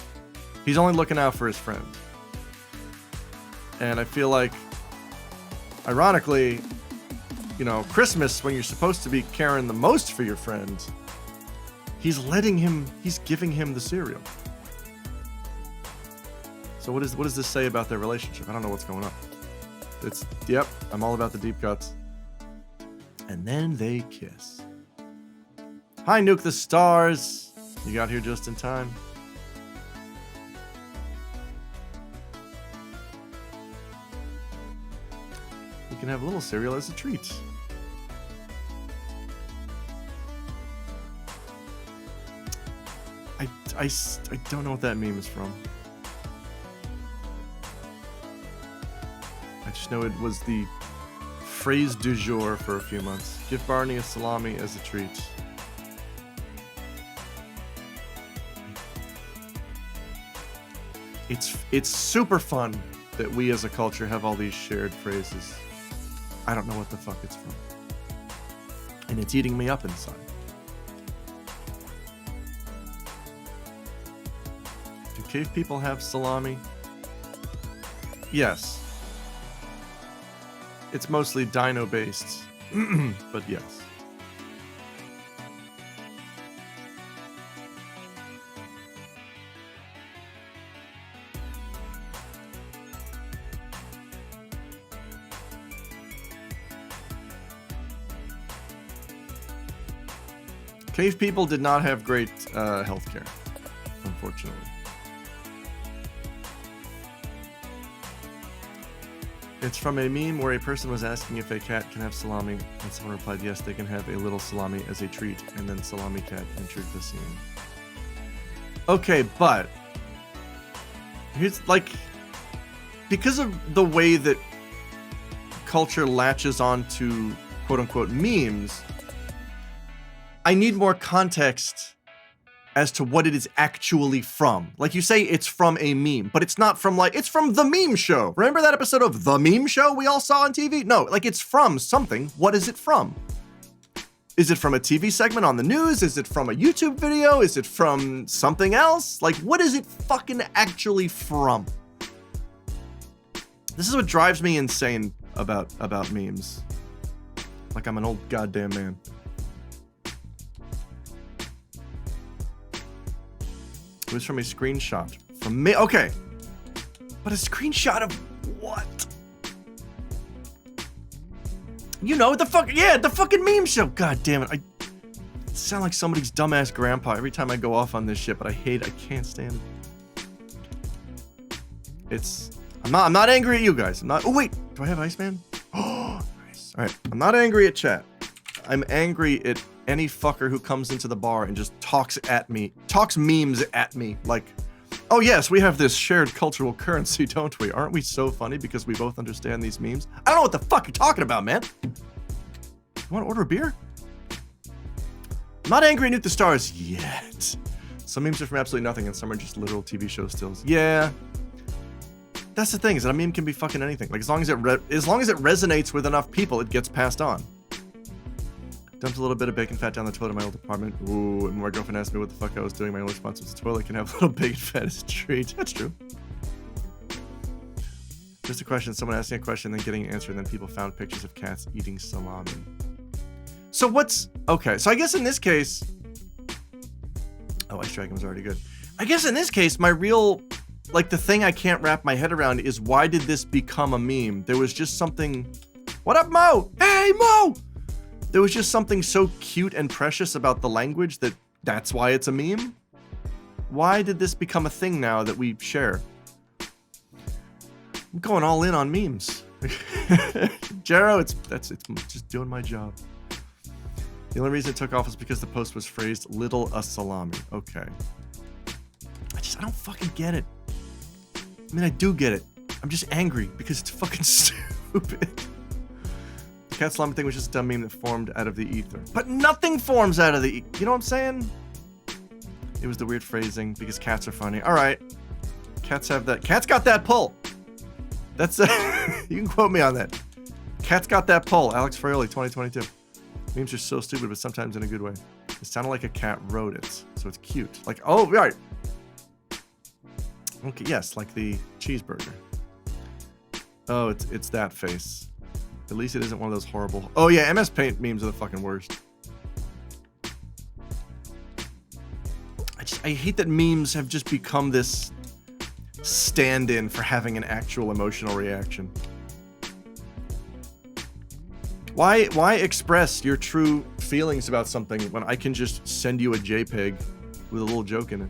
He's only looking out for his friend. And I feel like, ironically, you know, Christmas, when you're supposed to be caring the most for your friend, he's giving him the cereal. So what does this say about their relationship? I don't know what's going on. Yep, I'm all about the deep cuts. And then they kiss. Hi, Nuke the Stars. You got here just in time. You can have a little cereal as a treat. I don't know what that meme is from. I just know it was the phrase du jour for a few months. Give Barney a salami as a treat. It's super fun that we as a culture have all these shared phrases. I don't know what the fuck it's from. And it's eating me up inside. Do cave people have salami? Yes. It's mostly dino based, but yes. Cave people did not have great healthcare, unfortunately. It's from a meme where a person was asking if a cat can have salami, and someone replied, yes, they can have a little salami as a treat, and then Salami Cat entered the scene. Okay, but here's like, because of the way that culture latches on to quote-unquote memes, I need more context as to what it is actually from. Like, you say it's from a meme, but it's not from, like, it's from The Meme Show. Remember that episode of The Meme Show we all saw on TV? No, like, it's from something. What is it from? Is it from a TV segment on the news? Is it from a YouTube video? Is it from something else? Like, what is it fucking actually from? This is what drives me insane about memes. Like I'm an old goddamn man. It was from a screenshot from me. Okay. But a screenshot of what? You know, the fucking meme show. God damn it. I sound like somebody's dumbass grandpa every time I go off on this shit, but I can't stand it. I'm not angry at you guys. Oh wait, do I have Iceman? Oh, nice. All right, I'm not angry at chat. I'm angry at any fucker who comes into the bar and just talks memes at me. Like, oh yes, we have this shared cultural currency, don't we? Aren't we so funny because we both understand these memes? I don't know what the fuck you're talking about, man. You want to order a beer? I'm not angry at Nuke the Stars yet. Some memes are from absolutely nothing and some are just literal TV show stills. Yeah. That's the thing, is that a meme can be fucking anything. Like, as long as it resonates with enough people, it gets passed on. Dumped a little bit of bacon fat down the toilet in my old apartment. Ooh, and my girlfriend asked me what the fuck I was doing. My only response was, the toilet can have a little bacon fat as a treat. That's true. Just a question, someone asking a question, then getting an answer, and then people found pictures of cats eating salami. So okay, so I guess in this case... Oh, Ice Dragon was already good. I guess in this case, my real... Like, the thing I can't wrap my head around is, why did this become a meme? There was just something... What up, Mo? Hey, Mo! There was just something so cute and precious about the language that's why it's a meme? Why did this become a thing now that we share? I'm going all in on memes. Jero, it's just doing my job. The only reason it took off was because the post was phrased, little a salami. Okay. I don't fucking get it. I mean, I do get it. I'm just angry because it's fucking stupid. The cat salami thing was just a dumb meme that formed out of the ether. But nothing forms out of the ether. You know what I'm saying? It was the weird phrasing because cats are funny. All right. Cats have that. Cats got that pull. That's you can quote me on that. Cats got that pull. Alex Fraioli, 2022. Memes are so stupid, but sometimes in a good way. It sounded like a cat wrote it, so it's cute. Like, oh, right. Okay, yes, like the cheeseburger. Oh, it's that face. At least it isn't one of those horrible... Oh yeah, MS Paint memes are the fucking worst. I hate that memes have just become this stand-in for having an actual emotional reaction. Why express your true feelings about something when I can just send you a JPEG with a little joke in it?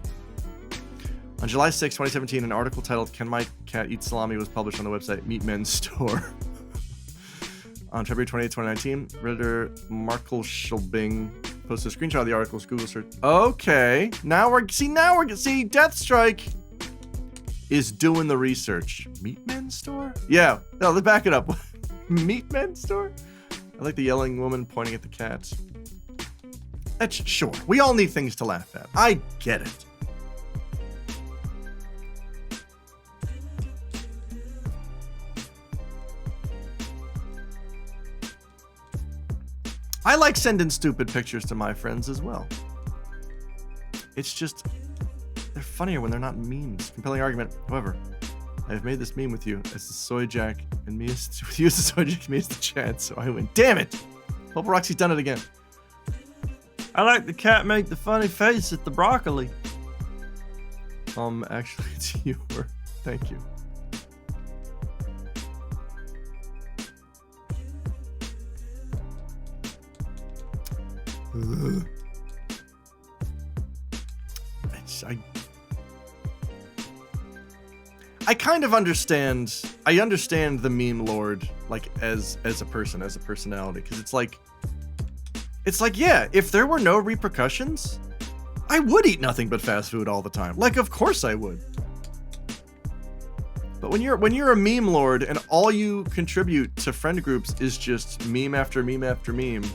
On July 6, 2017, an article titled "Can My Cat Eat Salami" was published on the website Meat Men's Store. On February 28, 2019, Redditor Markel Schulbing posted a screenshot of the article's Google search. Okay, now we're Deathstrike is doing the research. Meat Men's Store? Yeah, no, let's back it up. Meat Men's Store? I like the yelling woman pointing at the cats. That's sure. We all need things to laugh at. I get it. I like sending stupid pictures to my friends as well. It's just, they're funnier when they're not memes. Compelling argument. However, I have made this meme with you as the soy jack and me as with you as the soy jack and me as the Chad, so I win. Damn it! Hope Roxy's done it again. I like the cat make the funny face at the broccoli. Actually, it's you. Thank you. I kind of understand. I understand the meme lord, like as a person, as a personality, because it's like, yeah, if there were no repercussions, I would eat nothing but fast food all the time. Like, of course I would. But when you're a meme lord and all you contribute to friend groups is just meme after meme after meme,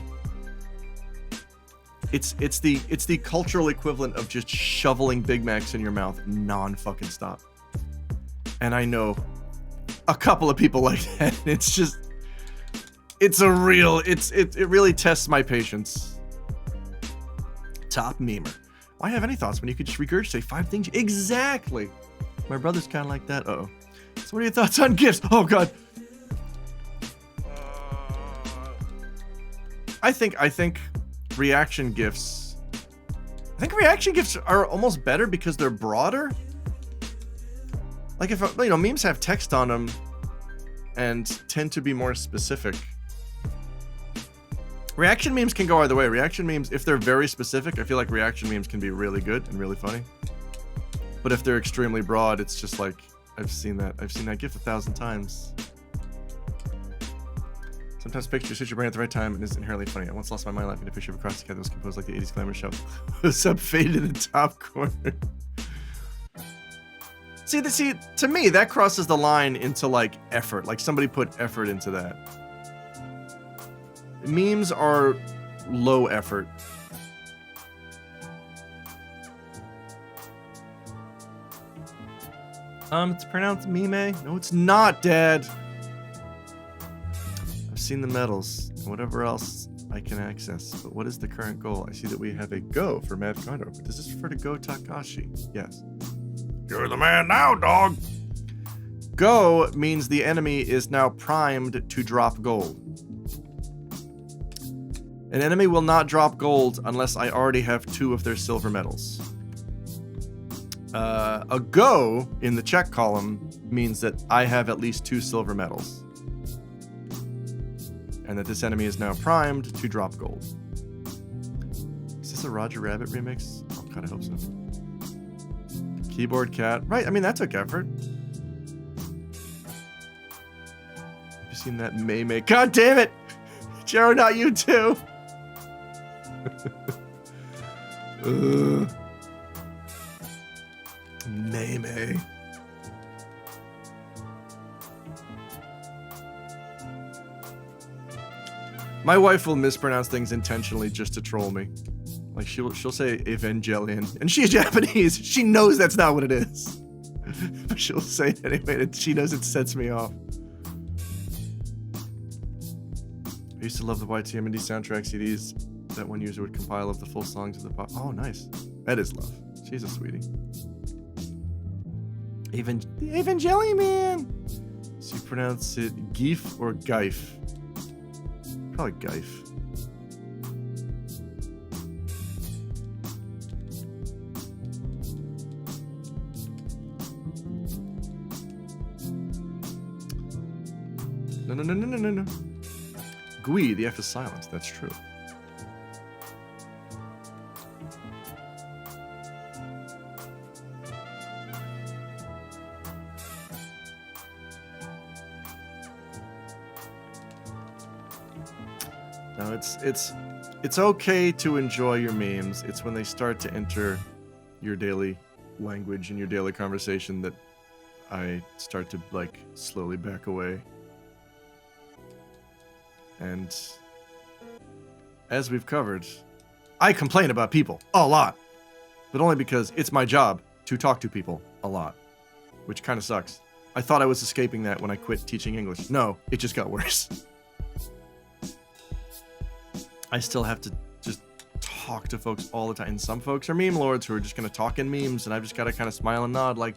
it's the cultural equivalent of just shoveling Big Macs in your mouth non-fucking stop. And I know a couple of people like that. It really tests my patience. Top memer. Why have any thoughts when you could just regurgitate 5 things? Exactly. My brother's kind of like that. Uh-oh. So what are your thoughts on gifts? Oh god. I think reaction gifts. I think reaction gifts are almost better because they're broader. Like if memes have text on them and tend to be more specific. Reaction memes can go either way. Reaction memes, if they're very specific, I feel like reaction memes can be really good and really funny. But if they're extremely broad, it's just like, I've seen that gif 1,000 times. Sometimes pictures hit your brain at the right time and is inherently funny. I once lost my mind laughing at a picture of a cross cat that was composed like the 80s glamour show. What's up, faded in the top corner. See, to me, that crosses the line into like effort. Like somebody put effort into that. Memes are low effort. It's pronounced meme. No, it's not, Dad. I've seen the medals and whatever else I can access. But what is the current goal? I see that we have a go for Mad Kondo. Does this refer to Go Takashi? Yes. You're the man now, dog. Go means the enemy is now primed to drop gold. An enemy will not drop gold unless I already have 2 of their silver medals. A go in the check column means that I have at least 2 silver medals. And that this enemy is now primed to drop gold. Is this a Roger Rabbit remix? Oh, God, I hope so. Keyboard cat. Right, I mean, that took effort. Have you seen that May? God damn it! Jero, not you too! May. My wife will mispronounce things intentionally just to troll me. Like she'll say Evangelion, and she's Japanese. She knows that's not what it is, but she'll say it anyway. And she knows it sets me off. I used to love the YTMND soundtrack CDs that one user would compile of the full songs of the pop. Oh, nice. That is love. She's a sweetie. The Evangelion man. So you pronounce it Geef or Geif? Probably Geif. No. Gui, the F is silent. That's true. No, it's okay to enjoy your memes. It's when they start to enter your daily language and your daily conversation that I start to like slowly back away. And as we've covered, I complain about people a lot, but only because it's my job to talk to people a lot, which kind of sucks. I thought I was escaping that when I quit teaching English. No, it just got worse. I still have to just talk to folks all the time. And some folks are meme lords who are just going to talk in memes, and I've just got to kind of smile and nod like,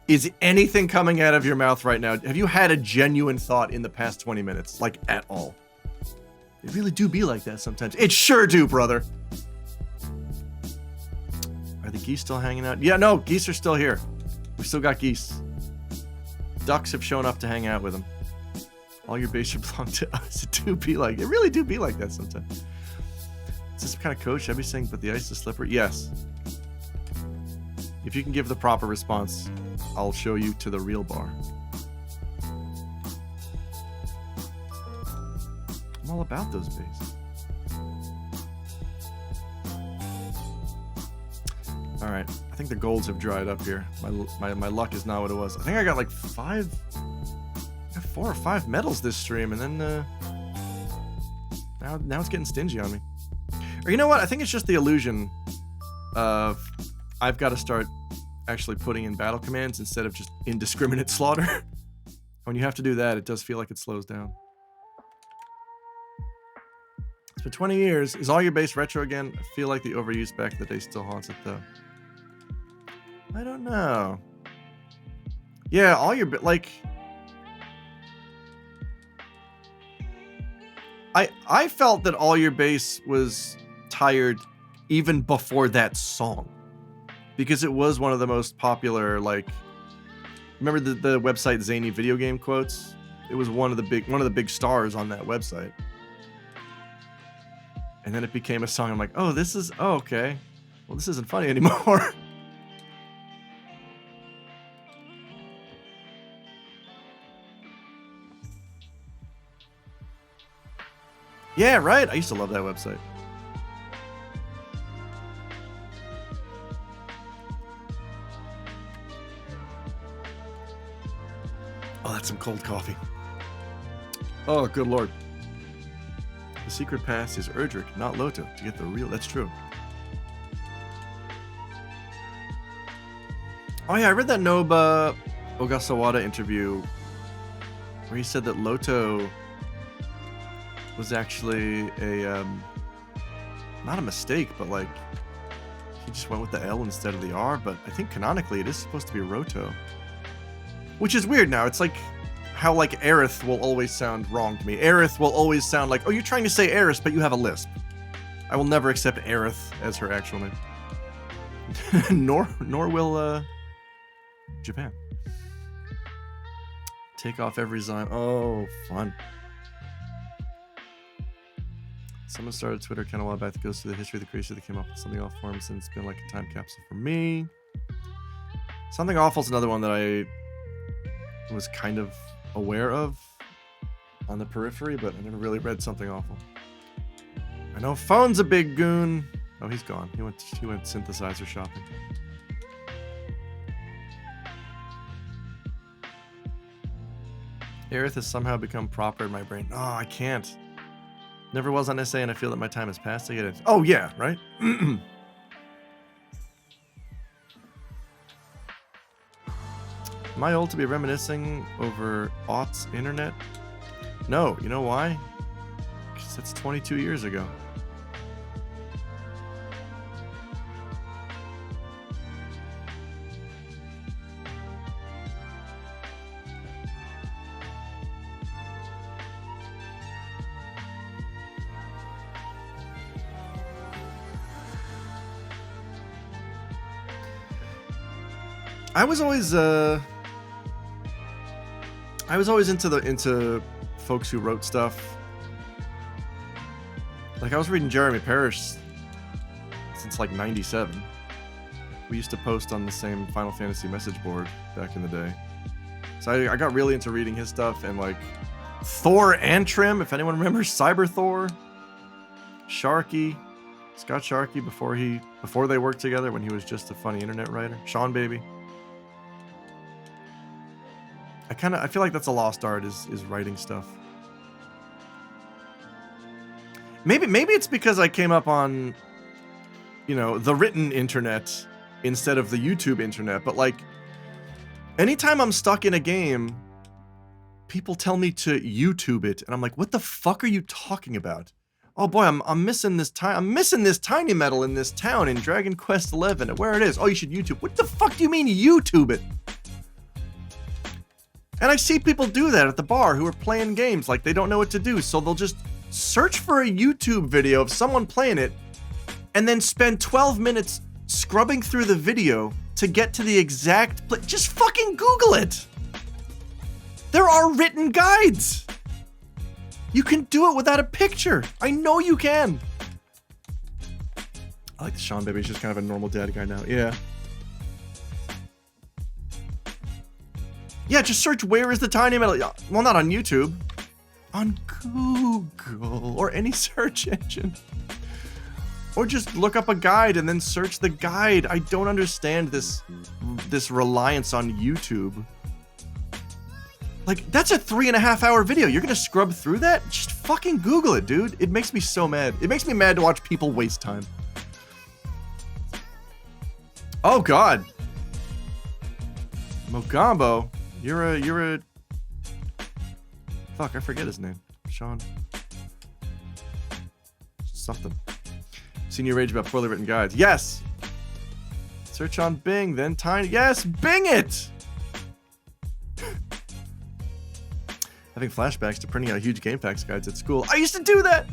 is anything coming out of your mouth right now? Have you had a genuine thought in the past 20 minutes? Like, at all? They really do be like that sometimes. It sure do, brother. Are the geese still hanging out? Yeah, no, geese are still here. We still got geese. Ducks have shown up to hang out with them. All your base should belong to us. It really do be like that sometimes. Is this kind of coach? I'd be saying, but the ice is slippery. Yes. If you can give the proper response, I'll show you to the real bar. I'm all about those bass. All right, I think the golds have dried up here. My luck is not what it was. I think I got like 4 or 5 medals this stream, and then now it's getting stingy on me. Or you know what? I think it's just the illusion of I've got to start actually putting in battle commands instead of just indiscriminate slaughter. When you have to do that, it does feel like it slows down. It's been 20 years. Is all your base retro again? I feel like the overuse back in the day still haunts it though. I don't know. Yeah, all your like. I felt that all your base was tired even before that song, because it was one of the most popular. Like, remember the website Zany Video Game Quotes? It was one of the big stars on that website. And then it became a song. I'm like, oh, okay. Well, this isn't funny anymore. Yeah, right. I used to love that website. Oh, that's some cold coffee. Oh, good lord. The secret pass is Erdrick, not Loto, to get the real... That's true. Oh yeah, I read that Nobuo Ogasawara interview where he said that Loto was actually a not a mistake, but like he just went with the L instead of the R. But I think canonically it is supposed to be Roto, which is weird now. It's like how like Aerith will always sound wrong to me. Aerith will always sound like, oh, you're trying to say Aerith, but you have a lisp. I will never accept Aerith as her actual name. nor will Japan. Take off every Zyme. Oh, fun. Someone started Twitter kind of a while back that goes through the history of the creature that came up with Something Awful forms, and it's been like a time capsule for me. Something Awful is another one that I was kind of aware of on the periphery, but I never really read Something Awful. I know Phone's a big goon. Oh, he's gone. He went synthesizer shopping. Aerith has somehow become proper in my brain. Oh, I can't. Never was on SA, and I feel that my time has passed to get it. Oh, yeah, right? Am I old to be reminiscing over aughts internet? No, you know why? Because that's 22 years ago. I was always into folks who wrote stuff. Like I was reading Jeremy Parish since like '97. We used to post on the same Final Fantasy message board back in the day. So I got really into reading his stuff, and like Thor Antrim, if anyone remembers Cyber Thor, Sharky, Scott Sharkey before they worked together when he was just a funny internet writer. Sean Baby. I feel like that's a lost art is writing stuff. Maybe it's because I came up on, the written internet instead of the YouTube internet. But like, anytime I'm stuck in a game, people tell me to YouTube it, and I'm like, what the fuck are you talking about? Oh boy, I'm missing this I'm missing this tiny metal in this town in Dragon Quest XI. Where it is? Oh, you should YouTube. What the fuck do you mean YouTube it? And I see people do that at the bar who are playing games like they don't know what to do, so they'll just search for a YouTube video of someone playing it and then spend 12 minutes scrubbing through the video to get to the exact place. Just fucking Google it. There are written guides. You can do it without a picture. I know you can. I like the Sean Baby. He's just kind of a normal dad guy now. Yeah. Yeah, just search where is the tiny metal. Well, not on YouTube. On Google or any search engine. Or just look up a guide and then search the guide. I don't understand this reliance on YouTube. Like, that's a 3.5 hour video. You're gonna scrub through that? Just fucking Google it, dude. It makes me so mad. It makes me mad to watch people waste time. Oh God. Mogambo, you're a fuck, I forget his name. Sean. Something. Seen you rage about poorly written guides. Yes! Search on Bing, then Tiny. Yes, Bing it! Having flashbacks to printing out huge GameFAQs guides at school. I used to do that!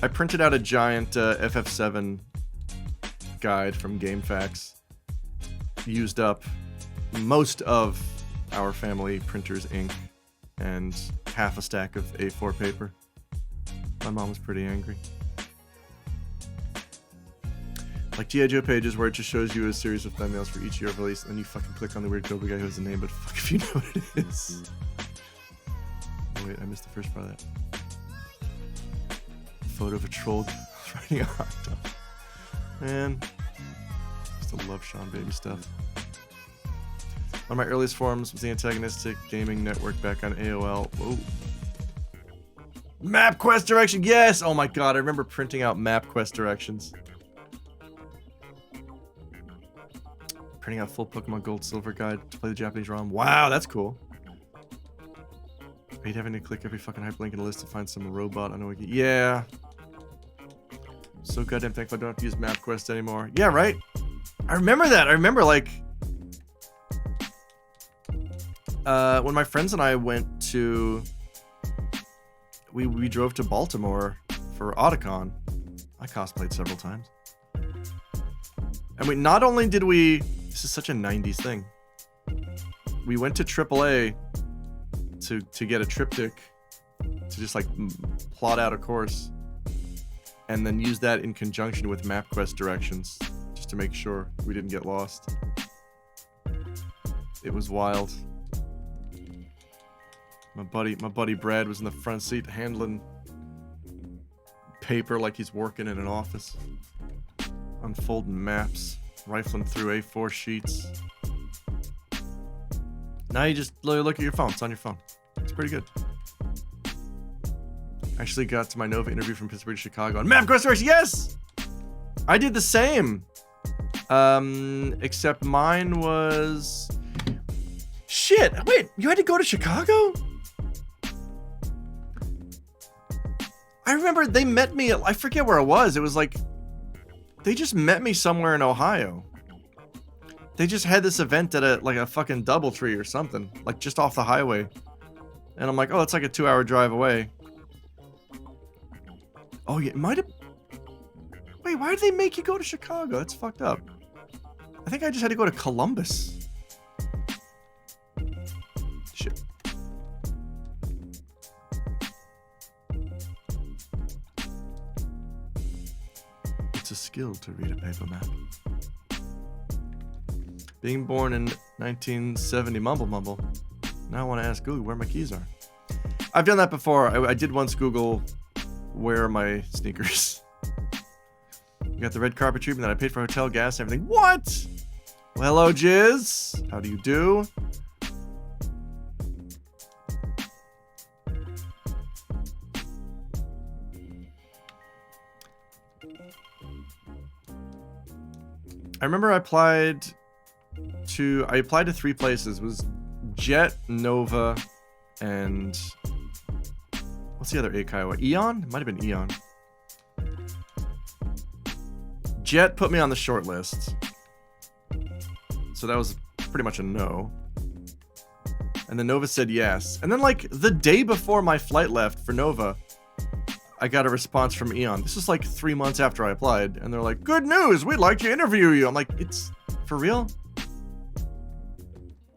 I printed out a giant FF7 guide from GameFAQs. Used up most of our family printer's ink and half a stack of A4 paper. My mom was pretty angry. Like G.I. Joe pages where it just shows you a series of thumbnails for each year of release, and then you fucking click on the weird Kobe guy who has a name, but fuck if you know what it is. Oh wait, I missed the first part of that. Photo of a troll riding a hot dog. Man, still love Sean Baby stuff. One of my earliest forums was the antagonistic gaming network back on AOL. Whoa. MapQuest direction, yes! Oh my god, I remember printing out MapQuest directions. Printing out full Pokemon Gold Silver guide to play the Japanese ROM. Wow, that's cool. Are you having to click every fucking hyperlink in a list to find some robot on a wiki? Yeah. So goddamn thankful I don't have to use MapQuest anymore. Yeah, right? I remember that. I remember, like... when my friends and I went to... We drove to Baltimore for Otakon. I cosplayed several times. And not only did we... This is such a 90s thing. We went to AAA to get a triptych to just like plot out a course and then use that in conjunction with MapQuest directions just to make sure we didn't get lost. It was wild. My buddy Brad was in the front seat handling paper like he's working in an office, unfolding maps, rifling through A4 sheets. Now you just look at your phone. It's on your phone. It's pretty good. Actually got to my Nova interview from Pittsburgh to Chicago on MapQuest directions. Yes! I did the same. Except mine was... Shit! Wait, you had to go to Chicago? I remember they met me at... I forget where it was. It was like... They just met me somewhere in Ohio. They just had this event at a fucking DoubleTree or something. Like just off the highway. And I'm like, oh, it's like a 2-hour drive away. Oh yeah, it might have... Wait, why did they make you go to Chicago? That's fucked up. I think I just had to go to Columbus. Shit. It's a skill to read a paper map. Being born in 1970, mumble. Now I want to ask Google where my keys are. I've done that before. I did once Google where are my sneakers. You got the red carpet treatment that I paid for hotel, gas, and everything. What? Well, hello, Jizz. How do you do? I remember I applied to 3 places. It was Jet, Nova, and what's the other Eikaiwa? Eon? It might have been Eon. Jet put me on the short list. So that was pretty much a no. And then Nova said yes. And then like the day before my flight left for Nova, I got a response from Eon. This was like 3 months after I applied. And they're like, good news, we'd like to interview you. I'm like, it's for real?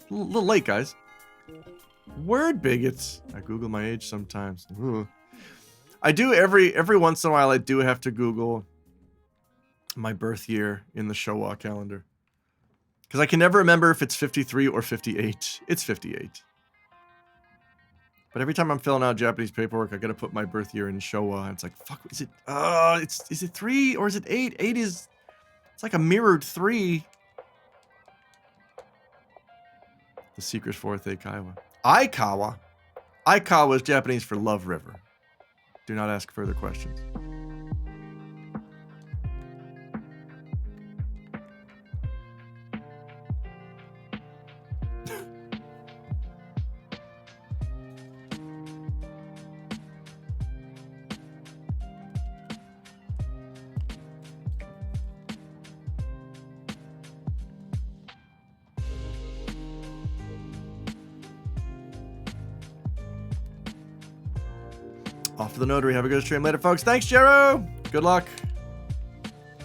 A little late, guys. Word bigots. I Google my age sometimes. Ooh. I do every once in a while I do have to Google my birth year in the Showa calendar. Because I can never remember if it's 53 or 58. It's 58. But every time I'm filling out Japanese paperwork, I gotta put my birth year in Showa. And it's like, fuck, is it? Is it 3 or is it 8? 8 is, it's like a mirrored 3. The secret fourth Aikawa. Aikawa? Aikawa is Japanese for love river. Do not ask further questions. Off to the notary. Have a good stream later, folks. Thanks, Jero. Good luck.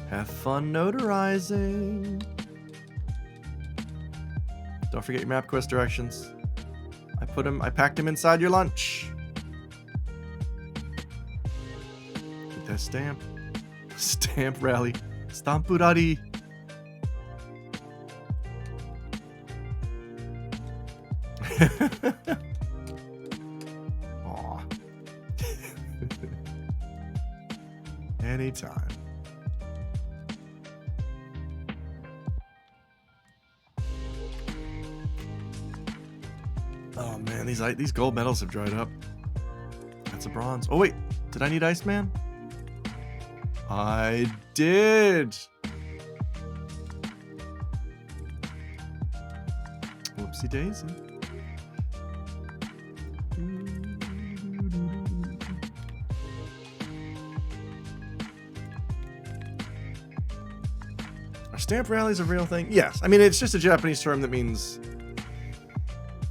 Have fun notarizing. Don't forget your MapQuest directions. I packed them inside your lunch. Get that stamp. Stamp rally. Stampurari. Aw. Anytime. Oh man, these gold medals have dried up. That's a bronze. Oh wait, did I need Iceman? I did. Whoopsie daisy. Are stamp rallies a real thing? Yes. I mean, it's just a Japanese term that means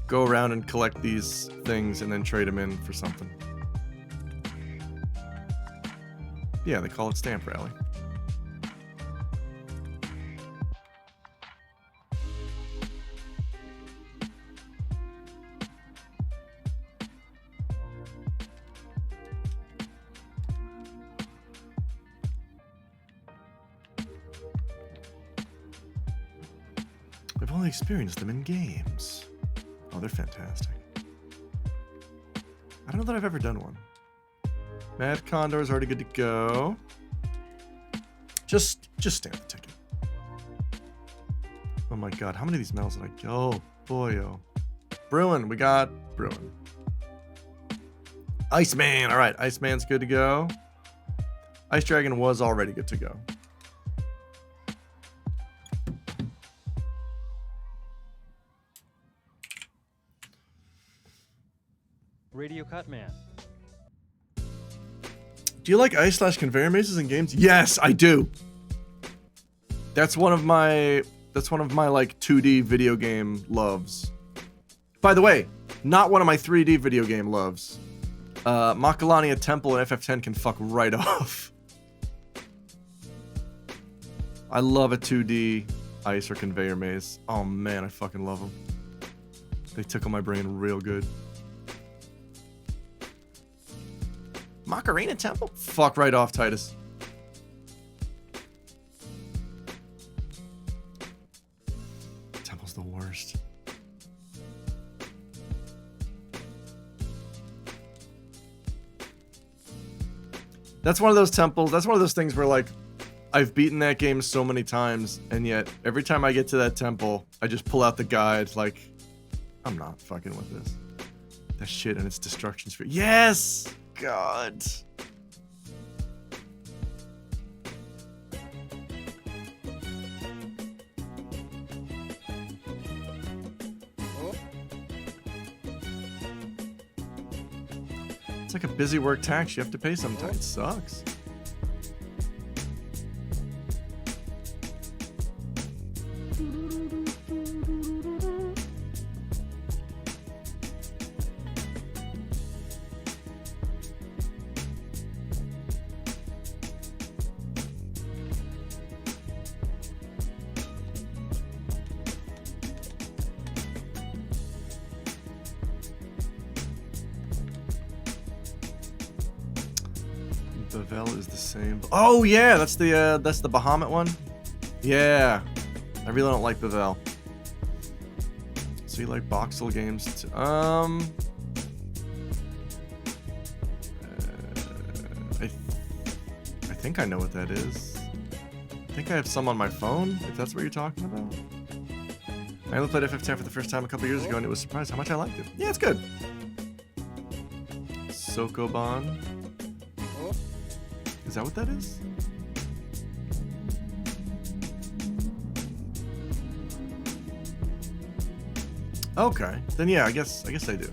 go around and collect these things and then trade them in for something. Yeah, they call it stamp rally. I've only experienced them in games. Oh, they're fantastic. I don't know that I've ever done one. Mad Condor is already good to go. Just stamp the ticket. Oh my god, how many of these medals did I get? Oh boy, oh. Bruin, we got Bruin. Iceman, alright, Iceman's good to go. Ice Dragon was already good to go. Radio Cut Man. Do you like ice / conveyor mazes in games? Yes, I do. That's one of my like 2D video game loves. By the way, not one of my 3D video game loves. Macalania Temple and FF10 can fuck right off. I love a 2D ice or conveyor maze. Oh man, I fucking love them. They tickle my brain real good. Macarena Temple? Fuck right off, Titus. Temple's the worst. That's one of those temples. That's one of those things where, like, I've beaten that game so many times, and yet every time I get to that temple, I just pull out the guide, like, I'm not fucking with this. That shit and its destruction sphere. Yes! God. It's like a busy work tax you have to pay sometimes. It sucks. Bavel is the same. Oh yeah, that's the Bahamut one. Yeah. I really don't like Bavel. So you like voxel games? I think I know what that is. I think I have some on my phone, if that's what you're talking about. I only played FF10 for the first time a couple years ago, and it was surprised how much I liked it. Yeah, it's good. Sokoban. Is that what that is? Okay, then yeah, I guess I do.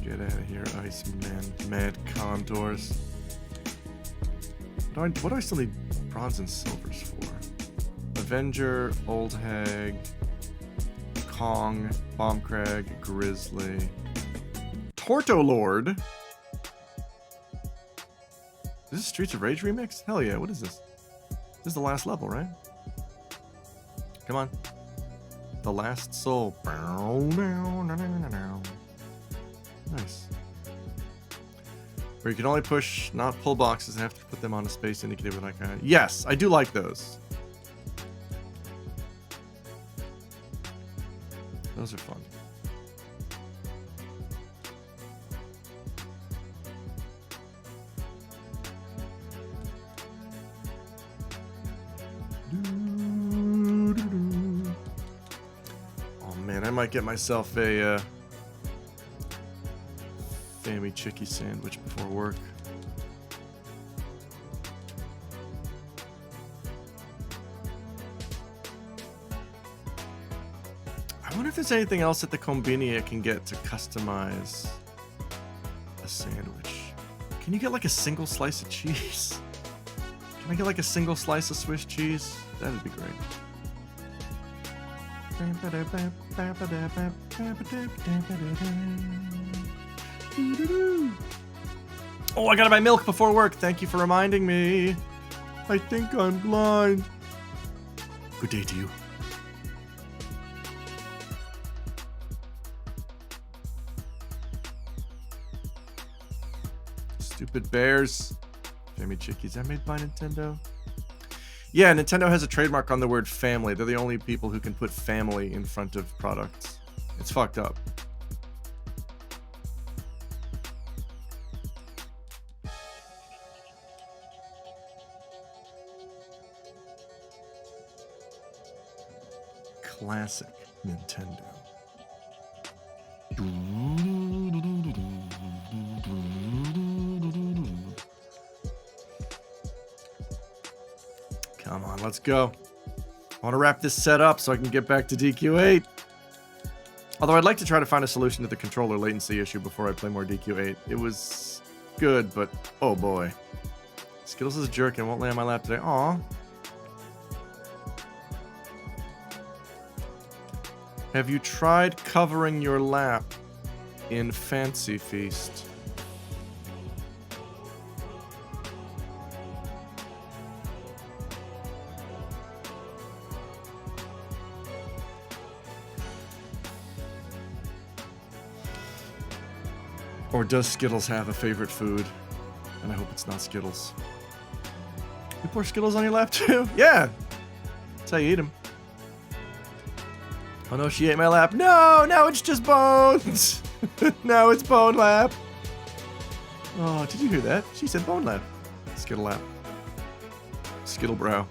Get out of here, Iceman, mad condors. What do I still need bronze and silvers for? Avenger, Old Hag, Kong, Bombcrag, Grizzly, Torto Lord. Is this Streets of Rage remix? Hell yeah, what is this? This is the last level, right? Come on. The Last Soul. Nice. Where you can only push, not pull boxes, and have to put them on a space indicator with icon. Yes, I do like those. Those are fun. Oh man, I might get myself a Fammy Chicky sandwich before work. I wonder if there's anything else at the Combini I can get to customize a sandwich. Can you get like a single slice of cheese? Can I get like a single slice of Swiss cheese? That'd be great. Oh, I gotta buy milk before work. Thank you for reminding me. I think I'm blind. Good day to you. Stupid bears. Family Chickies. That made by Nintendo? Yeah, Nintendo has a trademark on the word family. They're the only people who can put family in front of products. It's fucked up. Classic Nintendo. Come on, let's go. I want to wrap this set up so I can get back to DQ8. Although I'd like to try to find a solution to the controller latency issue before I play more DQ8. It was good, but oh boy. Skittles is a jerk and won't lay on my lap today. Aw. Have you tried covering your lap in Fancy Feast? Or does Skittles have a favorite food? And I hope it's not Skittles. You pour Skittles on your lap too? Yeah! That's how you eat them. Oh no, she ate my lap. No, now it's just bones. Now it's bone lap. Oh, did you hear that? She said bone lap. Skittle lap. Skittle brow.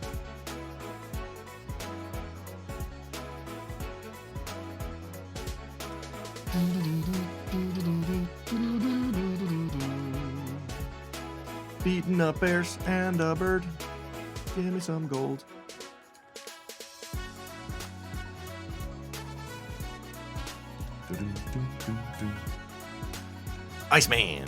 Beating up bears and a bird. Give me some gold. Iceman.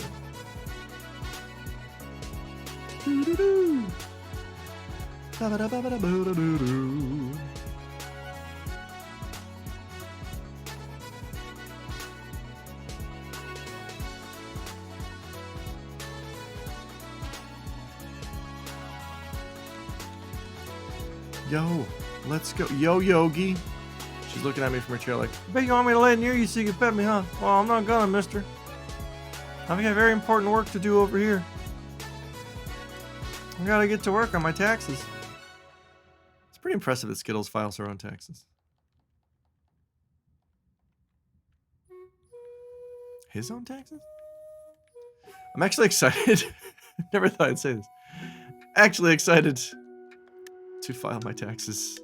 Yo, let's go. Yo, Yogi. She's looking at me from her chair like, I bet you want me to lay near you so you can pet me, huh? Well, I'm not gonna, mister. I've got very important work to do over here. I gotta get to work on my taxes. It's pretty impressive that Skittles files her own taxes. His own taxes? I'm actually excited. Never thought I'd say this. Actually excited to file my taxes.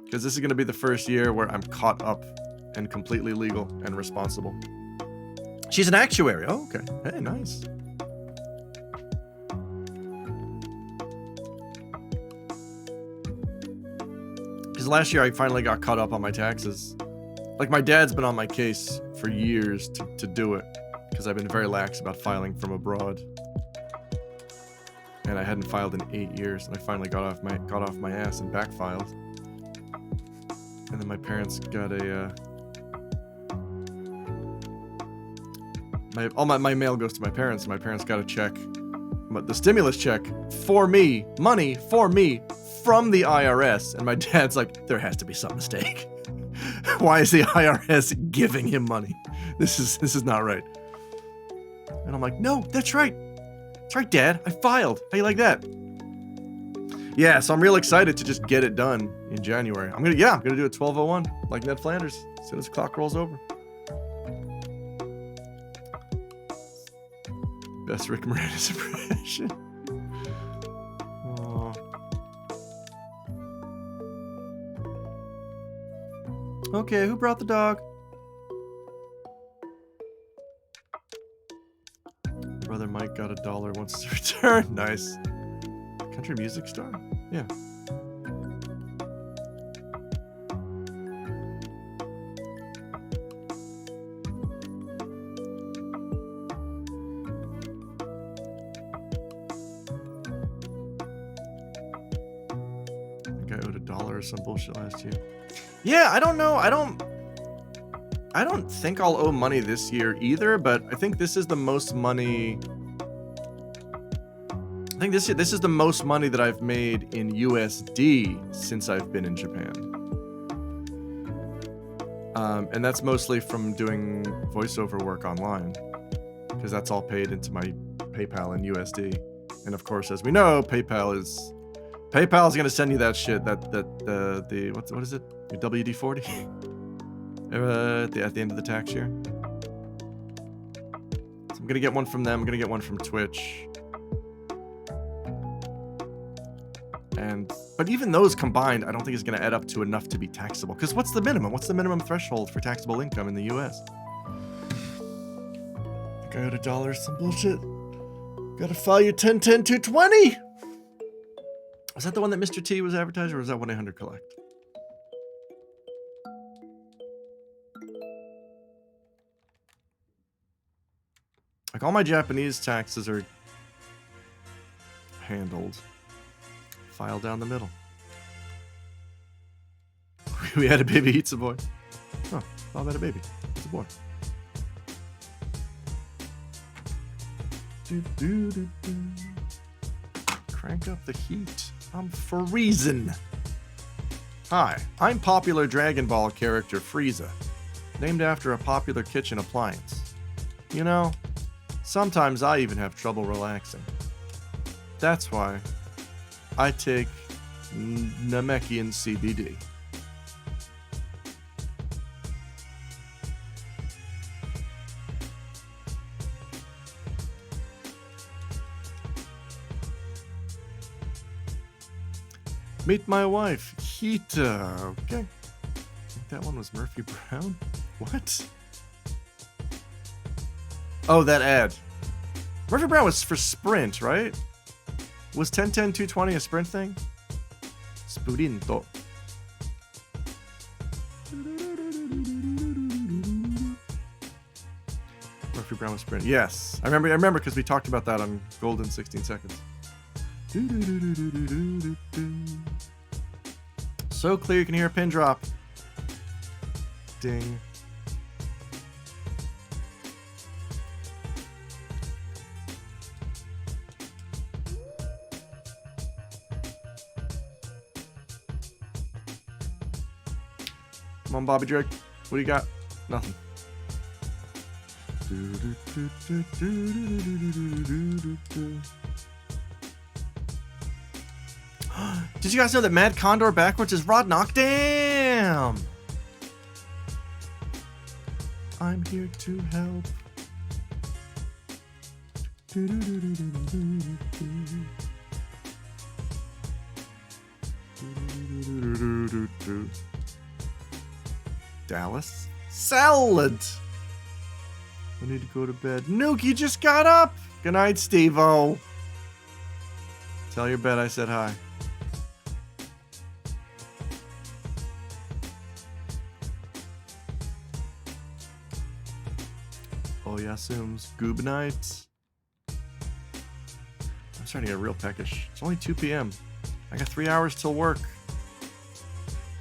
Because this is going to be the first year where I'm caught up and completely legal and responsible. She's an actuary. Oh, okay. Hey, nice. Because last year I finally got caught up on my taxes. Like, my dad's been on my case for years to do it. Because I've been very lax about filing from abroad. And I hadn't filed in 8 years. And I finally got off my ass and backfiled. And then my parents got a, my mail goes to my parents, and my parents got a check, but the stimulus check for me, money for me, from the IRS, and my dad's like, there has to be some mistake. Why is the IRS giving him money? This is not right. And I'm like, no, that's right. That's right, Dad, I filed. How you like that? Yeah, so I'm real excited to just get it done in January. I'm gonna do it 12:01, like Ned Flanders, as soon as the clock rolls over. Best Rick Moranis impression. Aw. Okay, who brought the dog? Brother Mike got $1 once to return. Nice. Country music star? Yeah. I think I owed $1 or some bullshit last year. Yeah, I don't know. I don't think I'll owe money this year either, but I think this is the most money. I think this is the most money that I've made in USD since I've been in Japan. And that's mostly from doing voiceover work online, because that's all paid into my PayPal in USD. And of course, as we know, PayPal is going to send you that shit, what is it? Your WD-40 at the end of the tax year. So I'm going to get one from them. I'm going to get one from Twitch. But even those combined, I don't think is going to add up to enough to be taxable. Because what's the minimum? What's the minimum threshold for taxable income in the US? I think I owed $1 some bullshit. Gotta file your 1010-220! Was that the one that Mr. T was advertising, or was that 1-800-COLLECT? Like, all my Japanese taxes are handled. File down the middle. We had a baby, eats a boy. Oh, Bob had a baby. It's a boy. Crank up the heat. I'm freezing. Hi, I'm popular Dragon Ball character Frieza, named after a popular kitchen appliance. You know, sometimes I even have trouble relaxing. That's why I take Namekian CBD. Meet my wife, Hita. Okay. I think that one was Murphy Brown. What? Oh, that ad. Murphy Brown was for Sprint, right? Was 1010-220 a Sprint thing? Spudinto. Murphy Brown was Sprint. Yes. I remember because we talked about that on Golden 16 Seconds. So clear you can hear a pin drop. Ding. Come on, Bobby Drake. What do you got? Nothing. Did you guys know that Mad Condor backwards is Rod Knockdam? I'm here to help. Dallas salad. I need to go to bed. Nuke, you just got up. Good night, Steve-O. Tell your bed I said hi. Oh yeah, Sims. Goob night. I'm starting to get real peckish. It's only 2 p.m. I got 3 hours till work.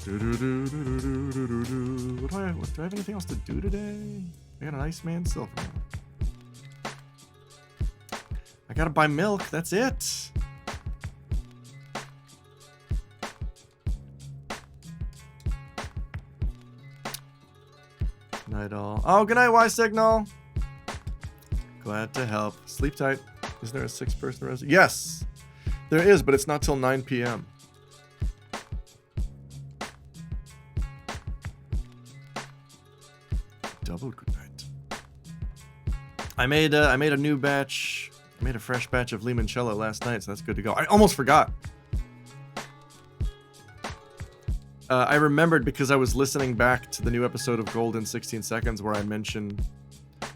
What do I have anything else to do today? I got an Iceman Silver. I gotta buy milk, that's it. Night all. Oh, good night, Y-Signal. Glad to help. Sleep tight. Is there a 6-person recipe? Yes, there is, but it's not till 9 p.m. Double good night. I made a new batch. I made a fresh batch of limoncello last night, so that's good to go. I almost forgot. I remembered because I was listening back to the new episode of Golden 16 Seconds where I mentioned,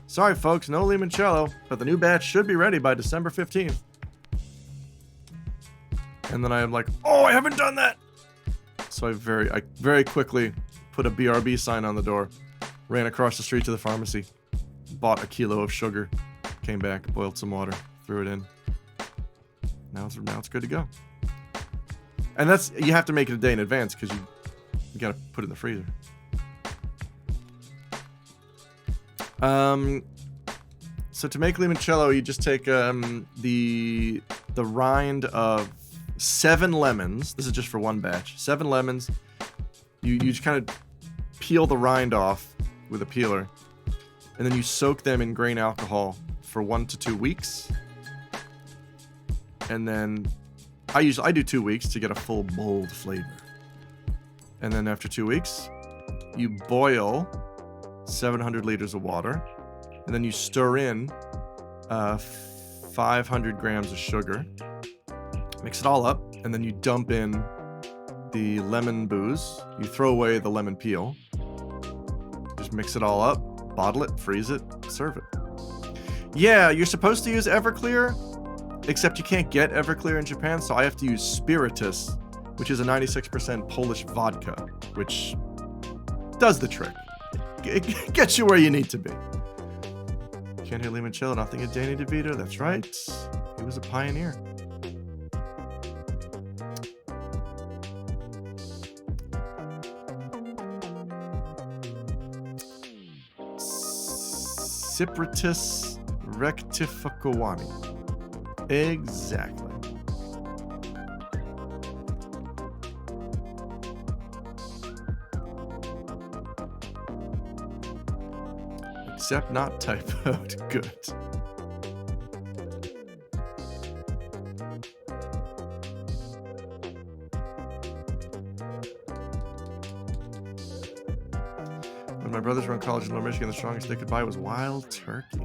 sorry folks, no limoncello, but the new batch should be ready by December 15th. And then I am like, oh, I haven't done that. So I very quickly put a BRB sign on the door, ran across the street to the pharmacy, bought a kilo of sugar, came back, boiled some water, threw it in. Now it's good to go. And that's, you have to make it a day in advance because you gotta put it in the freezer. So to make limoncello, you just take the rind of 7 lemons. This is just for one batch. 7 lemons. You just kind of peel the rind off with a peeler, and then you soak them in grain alcohol for 1 to 2 weeks. And then I do 2 weeks to get a full bold flavor. And then after 2 weeks, you boil 700 liters of water, and then you stir in 500 grams of sugar. Mix it all up, and then you dump in the lemon booze. You throw away the lemon peel. Just mix it all up, bottle it, freeze it, serve it. Yeah, you're supposed to use Everclear, except you can't get Everclear in Japan, so I have to use Spiritus, which is a 96% Polish vodka, which does the trick. It gets you where you need to be. Can't hear limoncello, nothing at Danny DeVito. That's right. He was a pioneer. Spiritus rectificowani. Exactly. Except not typoed. Good. When my brothers were in college in Lower Michigan, the strongest they could buy was wild turkey.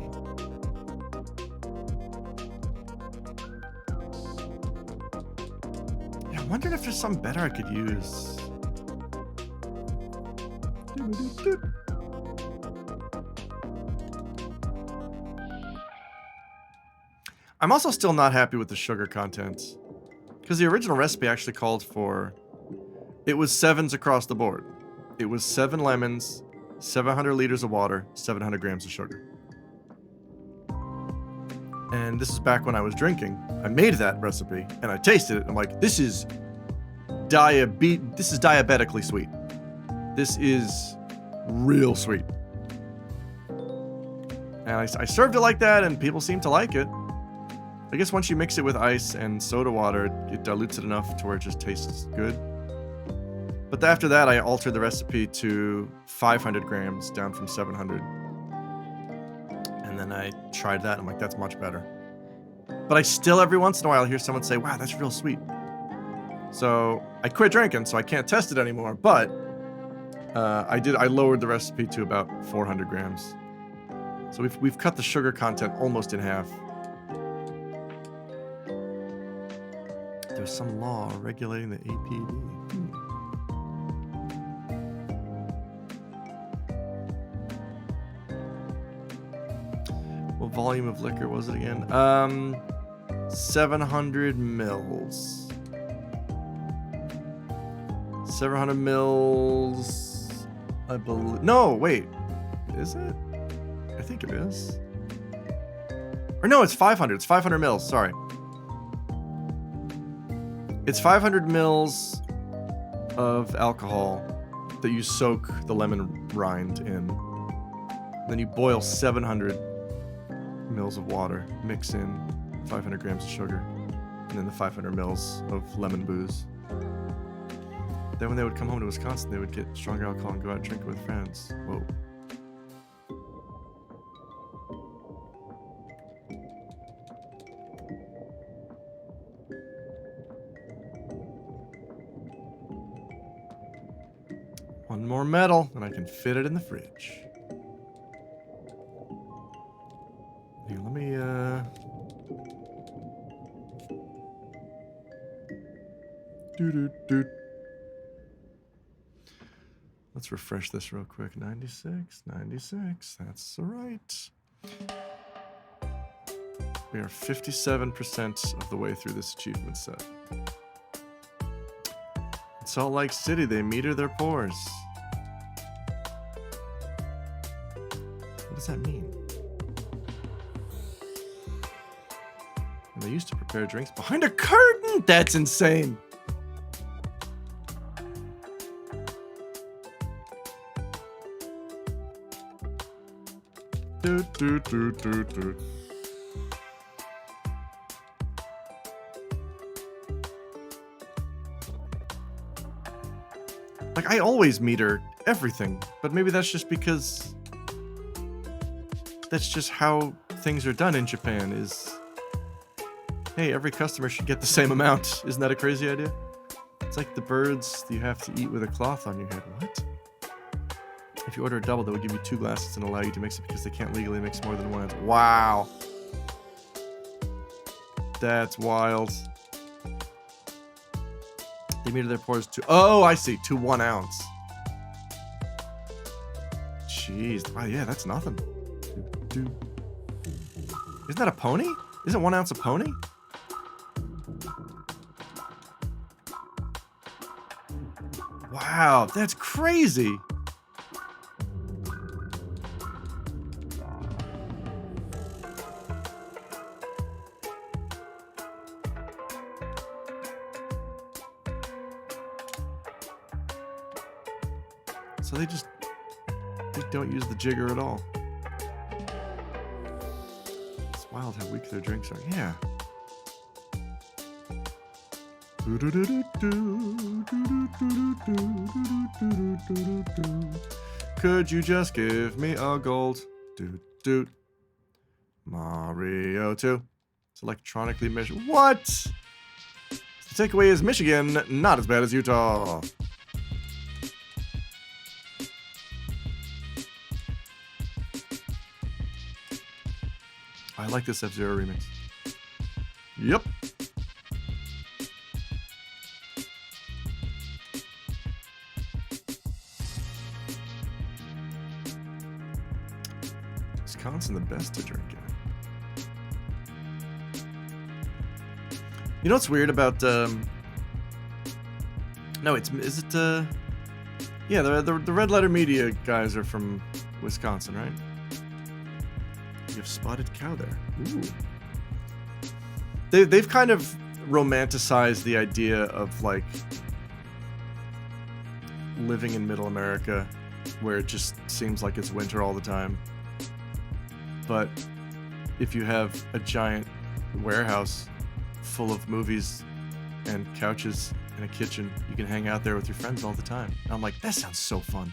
Yeah, I'm wondering if there's some better I could use. I'm also still not happy with the sugar content, because the original recipe actually called for, it was 7s across the board. It was 7 lemons, 700 liters of water, 700 grams of sugar. And this is back when I was drinking. I made that recipe and I tasted it. I'm like, this is diabetically sweet. This is real sweet. And I served it like that and people seem to like it. I guess once you mix it with ice and soda water, it dilutes it enough to where it just tastes good. But after that, I altered the recipe to 500 grams down from 700. And then I tried that, and I'm like, that's much better. But I still, every once in a while, hear someone say, wow, that's real sweet. So I quit drinking, so I can't test it anymore. But I lowered the recipe to about 400 grams. So we've cut the sugar content almost in half. There's some law regulating the APV. What volume of liquor was it again? 700 mils. 700 mils, I believe. No, wait. Is it? I think it is. Or no, it's 500. It's 500 mils. Sorry. It's 500 mils of alcohol that you soak the lemon rind in. Then you boil 700 mils of water, mix in 500 grams of sugar, and then the 500 mils of lemon booze. Then when they would come home to Wisconsin, they would get stronger alcohol and go out and drink it with friends. Whoa. One more metal, and I can fit it in the fridge. Here, let me, Let's refresh this real quick. 96, 96. That's right. We are 57% of the way through this achievement set. In Salt Lake City, they meter their pores. What does that mean? And they used to prepare drinks behind a curtain? That's insane. Like, I always meter everything, but maybe that's just because that's just how things are done in Japan is, hey, every customer should get the same amount. Isn't that a crazy idea? It's like the birds you have to eat with a cloth on your head. What? If you order a double, they will give you 2 glasses and allow you to mix it because they can't legally mix more than 1 ounce. Wow. That's wild. They meter their pores to... Oh, I see. To 1 ounce. Jeez. Wow, yeah, that's nothing. Isn't that a pony? Isn't 1 ounce a pony? Wow, that's crazy. So they don't use the jigger at all. It's wild how weak their drinks are. Yeah. Could you just give me a gold? Doot doot. Mario 2. It's electronically measured. What? The takeaway is Michigan, not as bad as Utah. I like this F-Zero remix. Yep. Wisconsin, the best to drink in. You know what's weird about no, is it yeah, the Red Letter Media guys are from Wisconsin, right? You have Spotted Cow there. Ooh. They've kind of romanticized the idea of like living in Middle America, where it just seems like it's winter all the time. But if you have a giant warehouse full of movies and couches in a kitchen. You can hang out there with your friends all the time. And I'm like, that sounds so fun.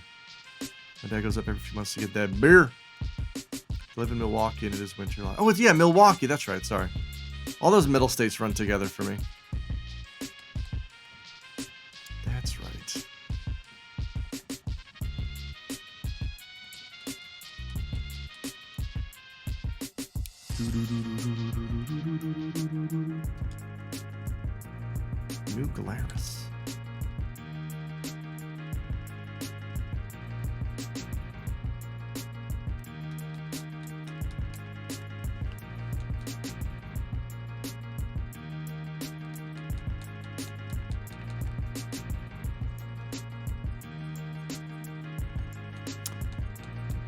My dad goes up every few months to get that beer. I live in Milwaukee and it is winter long. Oh, it's, yeah, Milwaukee. That's right. Sorry. All those middle states run together for me. That's right. New Glarus.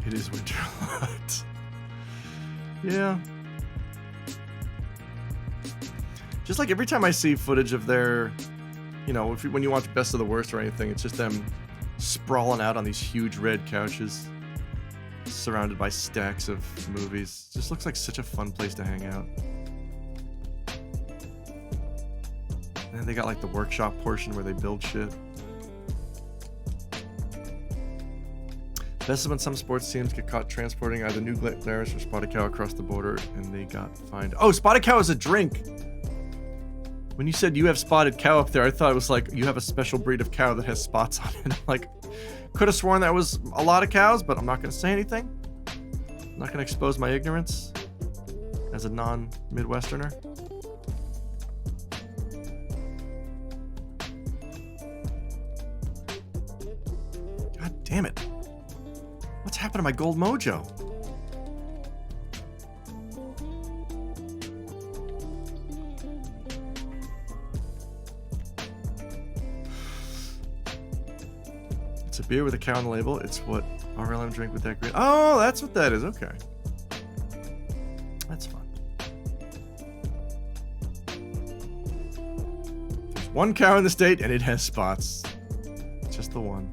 It is winter a lot. Yeah. Just like every time I see footage of their, you know, when you watch Best of the Worst or anything, it's just them sprawling out on these huge red couches, surrounded by stacks of movies. Just looks like such a fun place to hang out. And then they got like the workshop portion where they build shit. Best of when some sports teams get caught transporting either New Glarus or Spotted Cow across the border and they got fined. Oh, Spotted Cow is a drink! When you said you have Spotted Cow up there, I thought it was like you have a special breed of cow that has spots on it. I'm like, could have sworn that was a lot of cows, but I'm not going to say anything. I'm not going to expose my ignorance as a non-Midwesterner. God damn it. What's happened to my gold mojo? It's a beer with a cow on the label. It's what RLM drink with that green. Oh, that's what that is. Okay. That's fun. There's one cow in the state and it has spots. Just the one.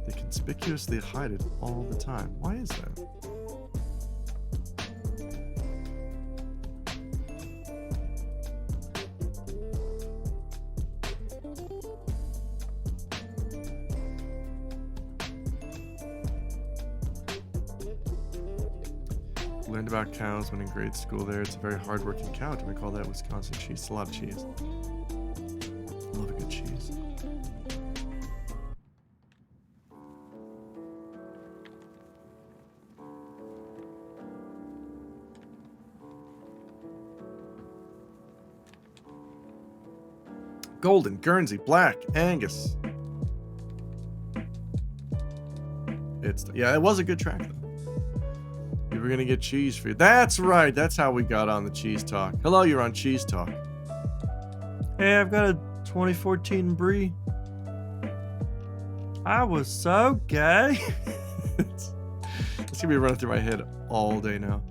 They conspicuously hide it all the time. Why is that? Learned about cows when in grade school there. It's a very hard-working cow. Do we call that Wisconsin cheese? It's a lot of cheese. Love a good cheese. Golden, Guernsey, Black, Angus. Yeah, it was a good track though. We were gonna get cheese for you. That's right. That's how we got on the cheese talk. Hello, you're on cheese talk. Hey, I've got a 2014 Brie. I was so gay. It's gonna be running through my head all day now.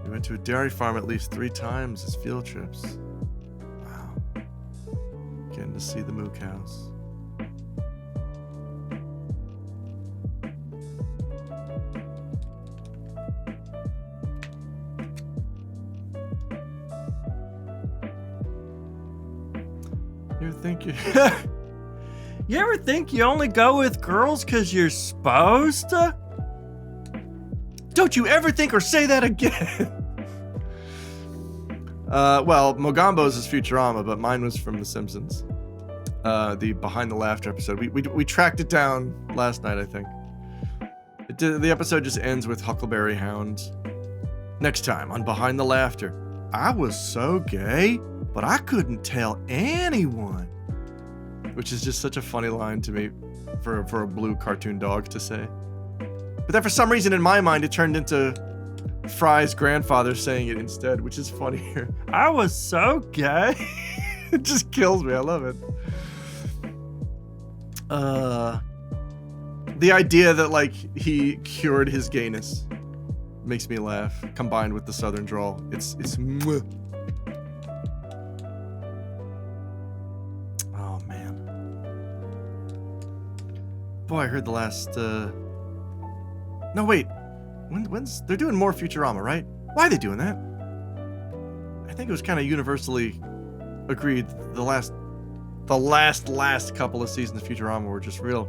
We went to a dairy farm at least 3 times as field trips. Wow. Getting to see the moo cows. You ever think you ever think you only go with girls because you're supposed to? Don't you ever think or say that again. Well, Mogambo's is Futurama, but mine was from The Simpsons. The Behind the Laughter episode. We tracked it down last night, I think. The episode just ends with Huckleberry Hound. Next time on Behind the Laughter. I was so gay, but I couldn't tell anyone. Which is just such a funny line to me for a blue cartoon dog to say. But then for some reason in my mind it turned into Fry's grandfather saying it instead, which is funnier. I was so gay. It just kills me. I love it. The idea that like he cured his gayness makes me laugh, combined with the southern drawl. It's mwah. Oh man. Boy, I heard the last No, wait. When's they're doing more Futurama, right? Why are they doing that? I think it was kind of universally agreed the last couple of seasons of Futurama were just real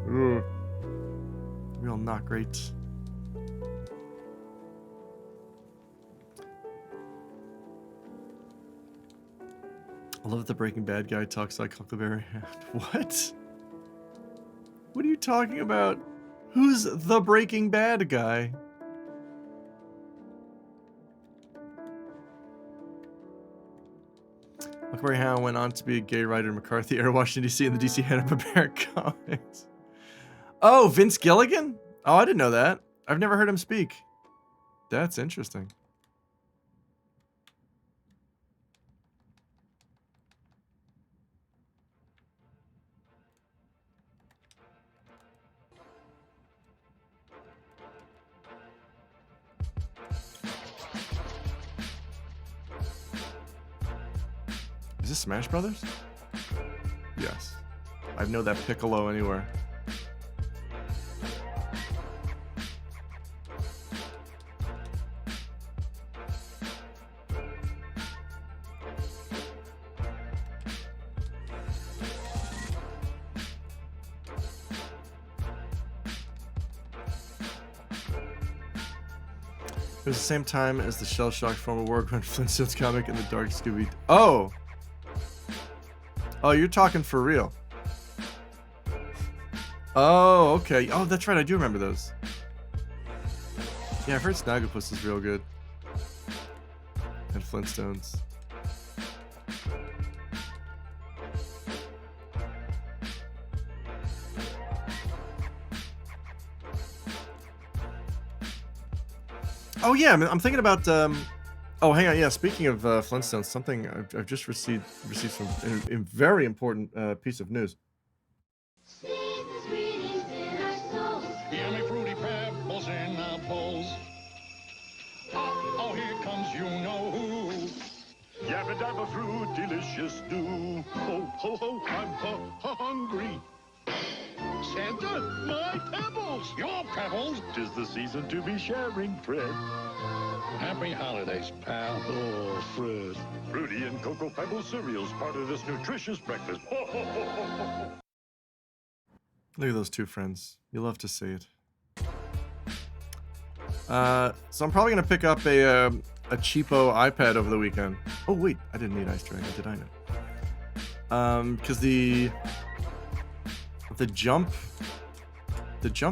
not great. I love that the Breaking Bad guy talks like Huckleberry. What? What are you talking about? Who's the Breaking Bad guy? Huckleberry Hound went on to be a gay writer in McCarthy era, Washington, D.C. in the DC Hanna-Barbera comics. Oh, Vince Gilligan? Oh, I didn't know that. I've never heard him speak. That's interesting. Is this Smash Brothers? Yes. I know that Piccolo anywhere. It was the same time as the shell-shocked former War Grunt Flintstones comic and the Dark Scooby. Oh! Oh, you're talking for real. Oh, okay. Oh, that's right. I do remember those. Yeah, I've heard Snagglepuss is real good. And Flintstones. Oh yeah, I'm thinking about. Oh, hang on. Yeah, speaking of Flintstones, something I've just received some a very important piece of news. Seasons greetings in our souls. Yummy fruity pebbles in our bowls. Oh, here comes you know who. Yabba dabba fruit, delicious do. Ho, ho, ho, I'm hungry. Santa, my pebbles! Your pebbles! 'Tis the season to be sharing, Fred. Happy holidays, pal. Oh, Fred. Fruity and Cocoa Pebbles cereals, part of this nutritious breakfast. Ho, ho, ho, ho, ho. Look at those two friends. You love to see it. So I'm probably gonna pick up a cheapo iPad over the weekend. Oh wait, I didn't need Ice Dragon, did I know? Because the Jump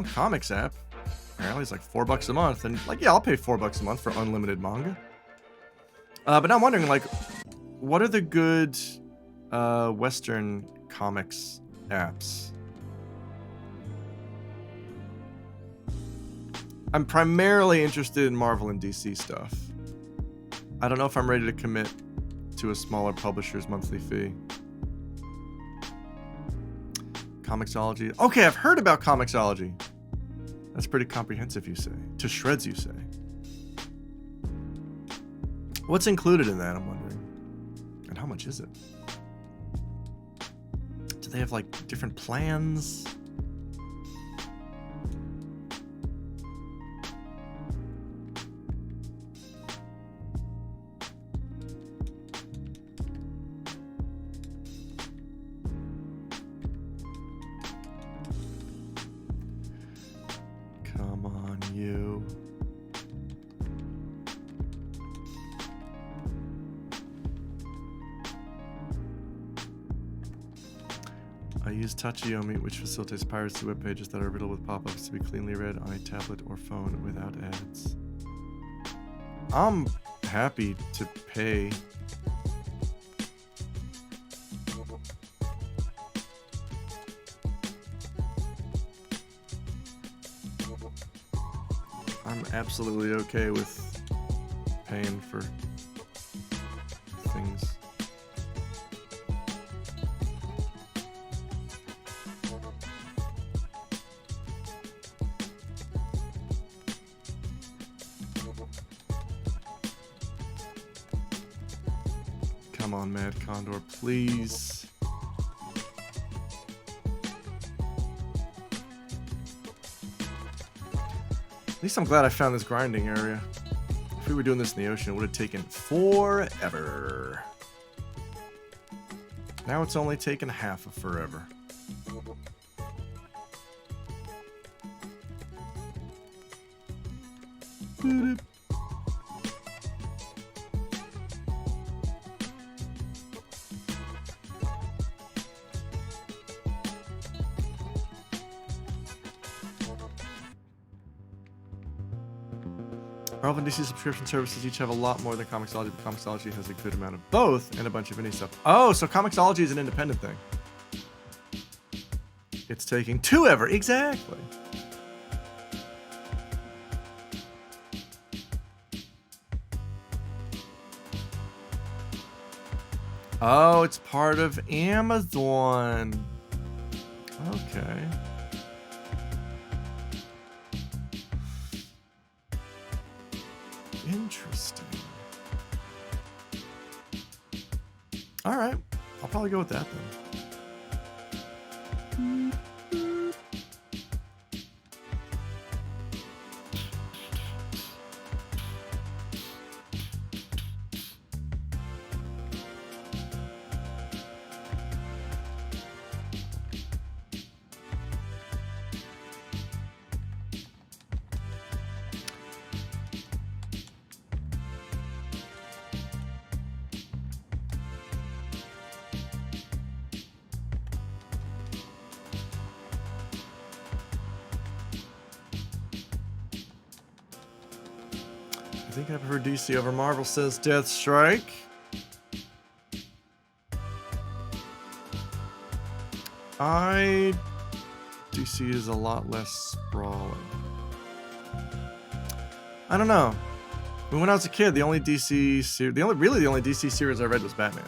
Comics app apparently is like $4 a month, and like, yeah, I'll pay $4 a month for unlimited manga. But now I'm wondering, like, what are the good Western comics apps? I'm primarily interested in Marvel and DC stuff. I don't know if I'm ready to commit to a smaller publisher's monthly fee. Comixology. Okay, I've heard about Comixology. That's pretty comprehensive, you say. To shreds, you say. What's included in that, I'm wondering? And how much is it? Do they have, like, different plans? Come on, you. I use Tachiyomi, which facilitates piracy web pages that are riddled with pop-ups to be cleanly read on a tablet or phone without ads. I'm happy to pay. I'm absolutely okay with paying for things. Come on, Mad Condor, please. least I'm glad I found this grinding area. If we were doing this in the ocean, it would have taken forever. Now it's only taken half of forever. Boop. Marvel and DC subscription services each have a lot more than Comixology, but Comixology has a good amount of both and a bunch of indie stuff. Oh, so Comixology is an independent thing. It's taking 2 ever. Exactly. Oh, it's part of Amazon. Okay. Interesting. All right. I'll probably go with that then. I think I prefer DC over Marvel, says Deathstrike. DC is a lot less sprawling. I don't know. When I was a kid, the only DC series I read was Batman,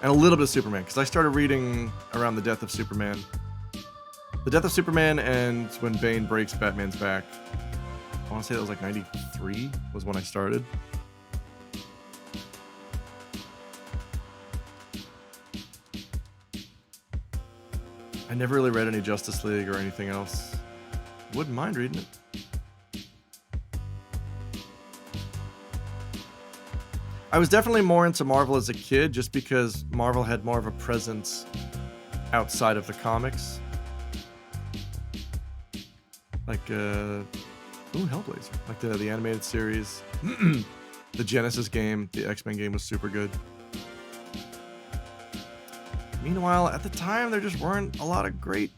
and a little bit of Superman, because I started reading around the death of Superman. The death of Superman and when Bane breaks Batman's back. I want to say that was like 93 was when I started. I never really read any Justice League or anything else. Wouldn't mind reading it. I was definitely more into Marvel as a kid just because Marvel had more of a presence outside of the comics. Like, Hellblazer. Like the animated series. The Genesis game, the X-Men game was super good. Meanwhile, at the time, there just weren't a lot of great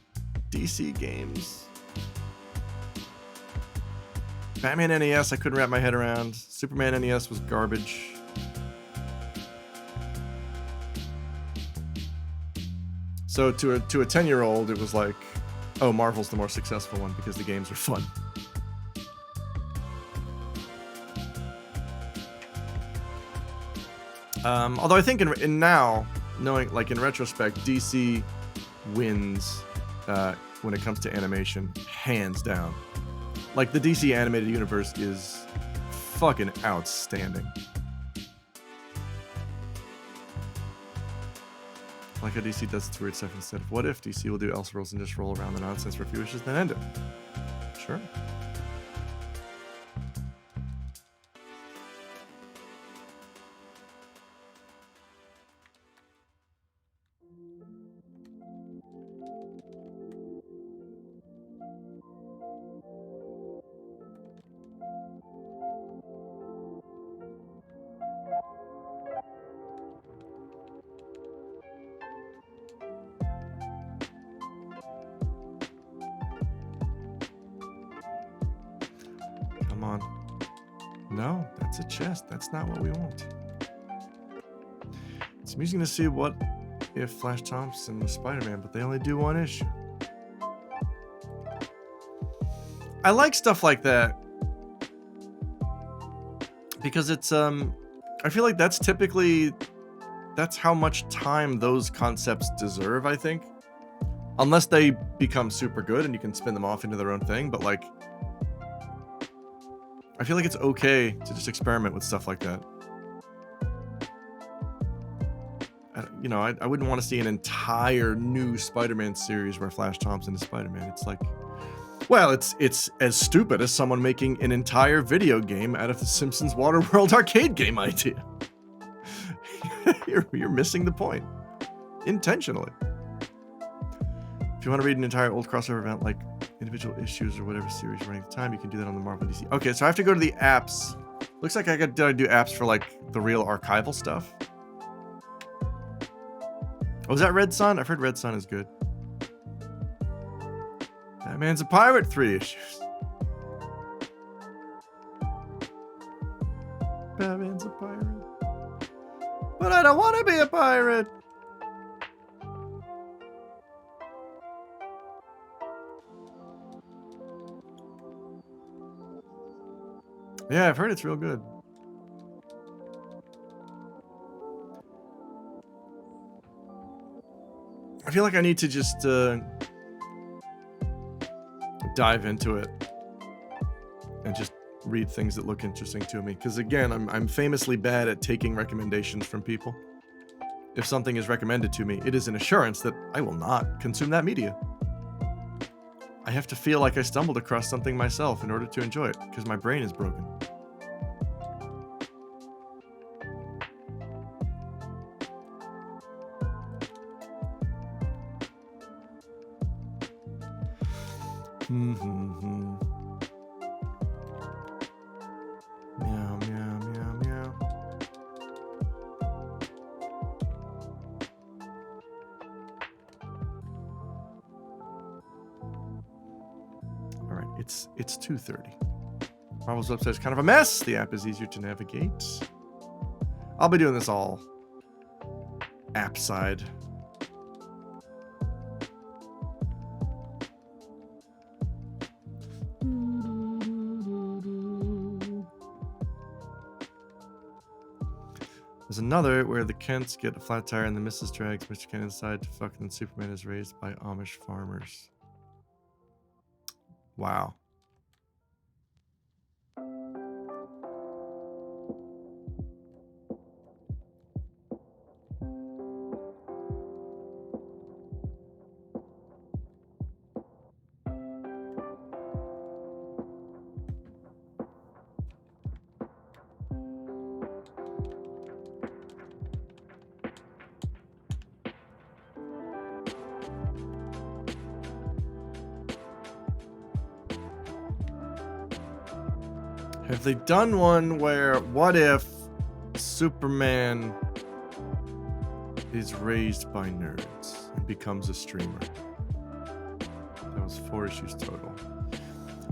DC games. Batman NES, I couldn't wrap my head around. Superman NES was garbage. So to a 10-year-old, it was like, oh, Marvel's the more successful one because the games are fun. Although I think in now, knowing, like, in retrospect, DC wins when it comes to animation, hands down. Like, the DC animated universe is fucking outstanding. Like how DC does its weird stuff instead of what if DC will do Elseworlds and just roll around the nonsense for a few wishes, then end it. Sure. Come on. No, that's a chest. That's not what we want. It's amusing to see what if Flash Thompson was Spider-Man, but they only do one issue. I like stuff like that because it's I feel like that's how much time those concepts deserve, I think. Unless they become super good and you can spin them off into their own thing, but like I feel like it's okay to just experiment with stuff like that. I wouldn't want to see an entire new Spider-Man series where Flash Thompson is Spider-Man. It's like, Well, it's as stupid as someone making an entire video game out of the Simpsons Waterworld arcade game idea. You're missing the point. Intentionally. If you want to read an entire old crossover event like individual issues or whatever series running at the time, you can do that on the Marvel DC. Okay, so I have to go to the apps. Looks like I gotta do apps for like the real archival stuff. Oh, is that Red Sun? I've heard Red Sun is good. Batman's a pirate, 3 issues. Batman's a pirate. But I don't want to be a pirate. Yeah, I've heard it's real good. I feel like I need to just dive into it and just read things that look interesting to me. Because again, I'm famously bad at taking recommendations from people. If something is recommended to me, it is an assurance that I will not consume that media. I have to feel like I stumbled across something myself in order to enjoy it, because my brain is broken. Meow, meow, meow, meow. All right, it's 2:30. Marvel's website is kind of a mess. The app is easier to navigate. I'll be doing this all app side. There's another where the Kents get a flat tire and the Mrs. drags Mr. Kent inside to fuck, and then Superman is raised by Amish farmers. Wow. Have they done one where, what if Superman is raised by nerds and becomes a streamer? That was 4 issues total.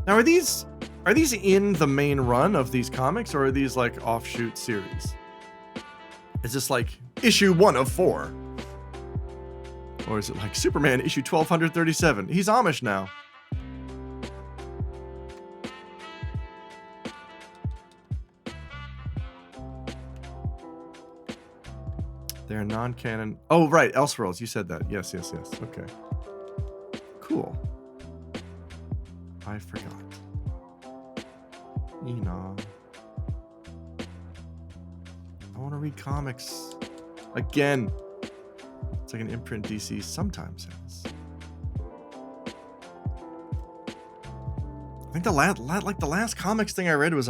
Now, are these in the main run of these comics, or are these like offshoot series? Is this like issue 1 of 4? Or is it like Superman issue 1237? He's Amish now. They're non-canon. Oh, right. Elseworlds. You said that. Yes. Okay. Cool. I forgot. Enon. I want to read comics. Again. It's like an imprint DC sometimes has. I think the last comics thing I read was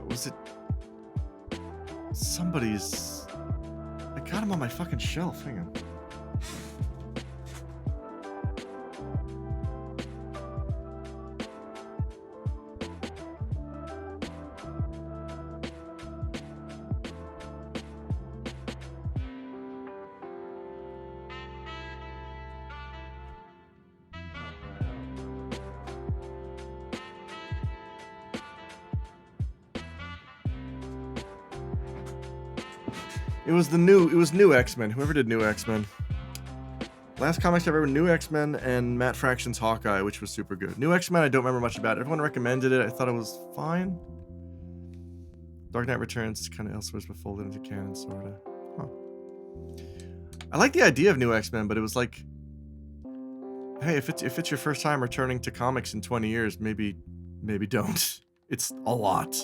was it somebody's. I got him on my fucking shelf. Hang on. It was new X-Men. Whoever did new X-Men. Last comics I read were New X-Men and Matt Fraction's Hawkeye, which was super good. New X-Men I don't remember much about. Everyone recommended it. I thought it was fine. Dark Knight Returns is kind of Elseworlds but folded into canon, sort of. Huh. I like the idea of New X-Men, but it was like, hey, if it's your first time returning to comics in 20 years, maybe don't. It's a lot.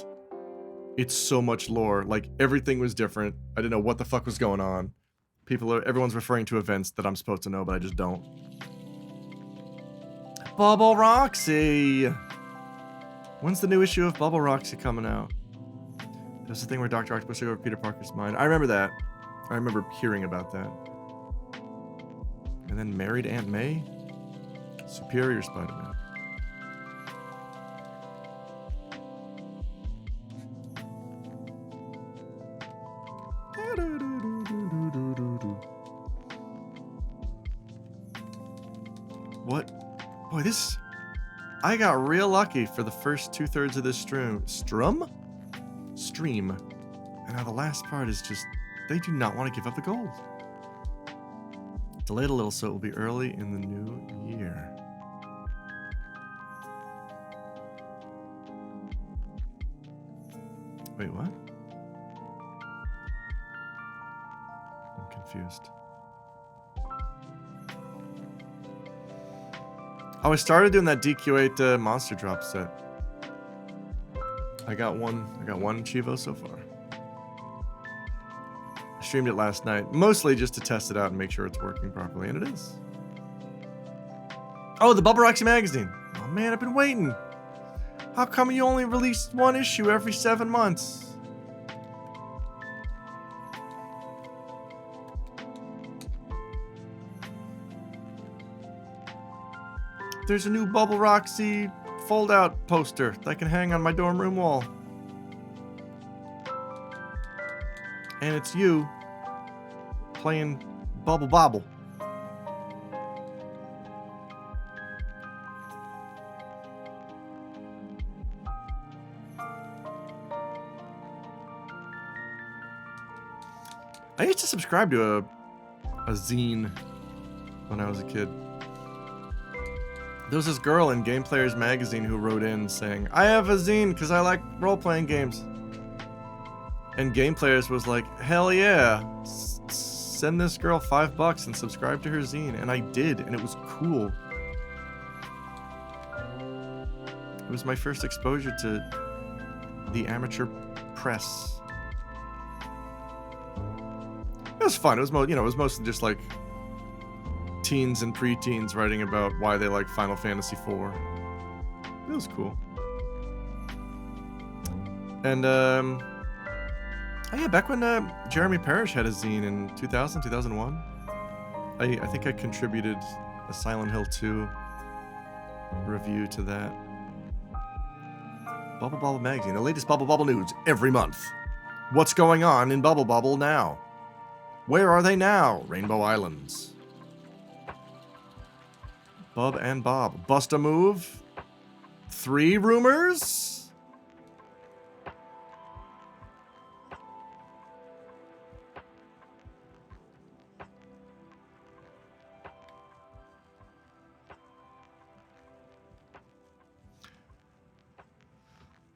It's so much lore. Like, everything was different. I didn't know what the fuck was going on. Everyone's referring to events that I'm supposed to know, but I just don't. Bubble Roxy. When's the new issue of Bubble Roxy coming out? There's the thing where Dr. Octopus took over Peter Parker's mind. I remember that. I remember hearing about that. And then married Aunt May? Superior Spider-Man. What? Boy, this... I got real lucky for the first 2/3 of this stream. Stream. And now the last part is just... They do not want to give up the gold. Delayed a little so it will be early in the new year. Wait, what? I'm confused. Oh, I started doing that DQ8 monster drop set. I got one Chivo so far. I streamed it last night, mostly just to test it out and make sure it's working properly, and it is. Oh, the Bubble Roxy magazine. Oh man, I've been waiting. How come you only release one issue every 7 months? There's a new Bubble Roxy fold-out poster that I can hang on my dorm room wall. And it's you playing Bubble Bobble. I used to subscribe to a zine when I was a kid. There was this girl in Game Players magazine who wrote in saying, I have a zine because I like role-playing games. And Game Players was like, hell yeah, send this girl $5 and subscribe to her zine. And I did, and it was cool. It was my first exposure to the amateur press. It was fun. It was, it was mostly just like teens and preteens writing about why they like Final Fantasy IV. It was cool. And oh yeah, back when Jeremy Parrish had a zine in 2000, 2001, I think I contributed a Silent Hill 2 review to that. Bubble Bobble magazine, the latest Bubble Bobble news every month. What's going on in Bubble Bobble now? Where are they now? Rainbow Islands. Bub and Bob. Bust a move? 3 rumors?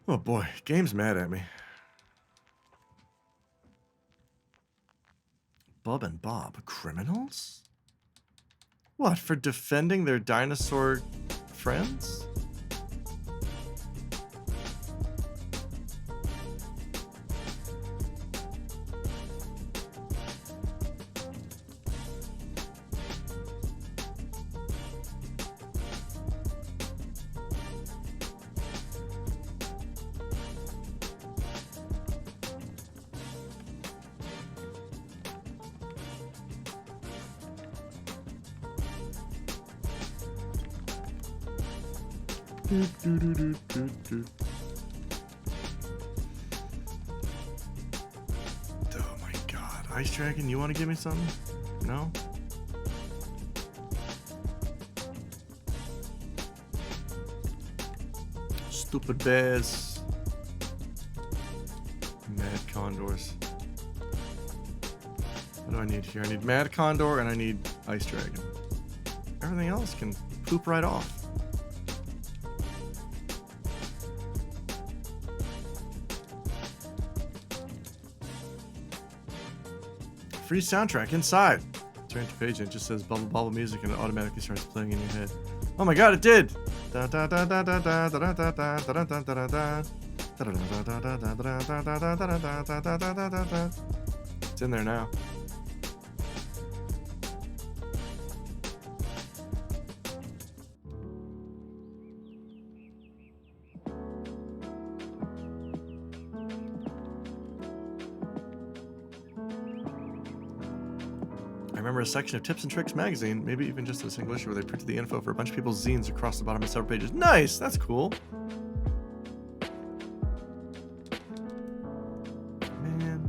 Oh boy, game's mad at me. Bub and Bob, criminals? What, for defending their dinosaur friends? Oh my god. Ice Dragon, you want to give me something? No? Stupid bears. Mad Condors. What do I need here? I need Mad Condor and I need Ice Dragon. Everything else can poop right off. Free soundtrack inside. Turn to page and it just says Bubble Bobble music and it automatically starts playing in your head. Oh my god, it did! It's in there now. remember a section of Tips and Tricks magazine, maybe even just a single issue, where they printed the info for a bunch of people's zines across the bottom of several pages. Nice! That's cool. Man.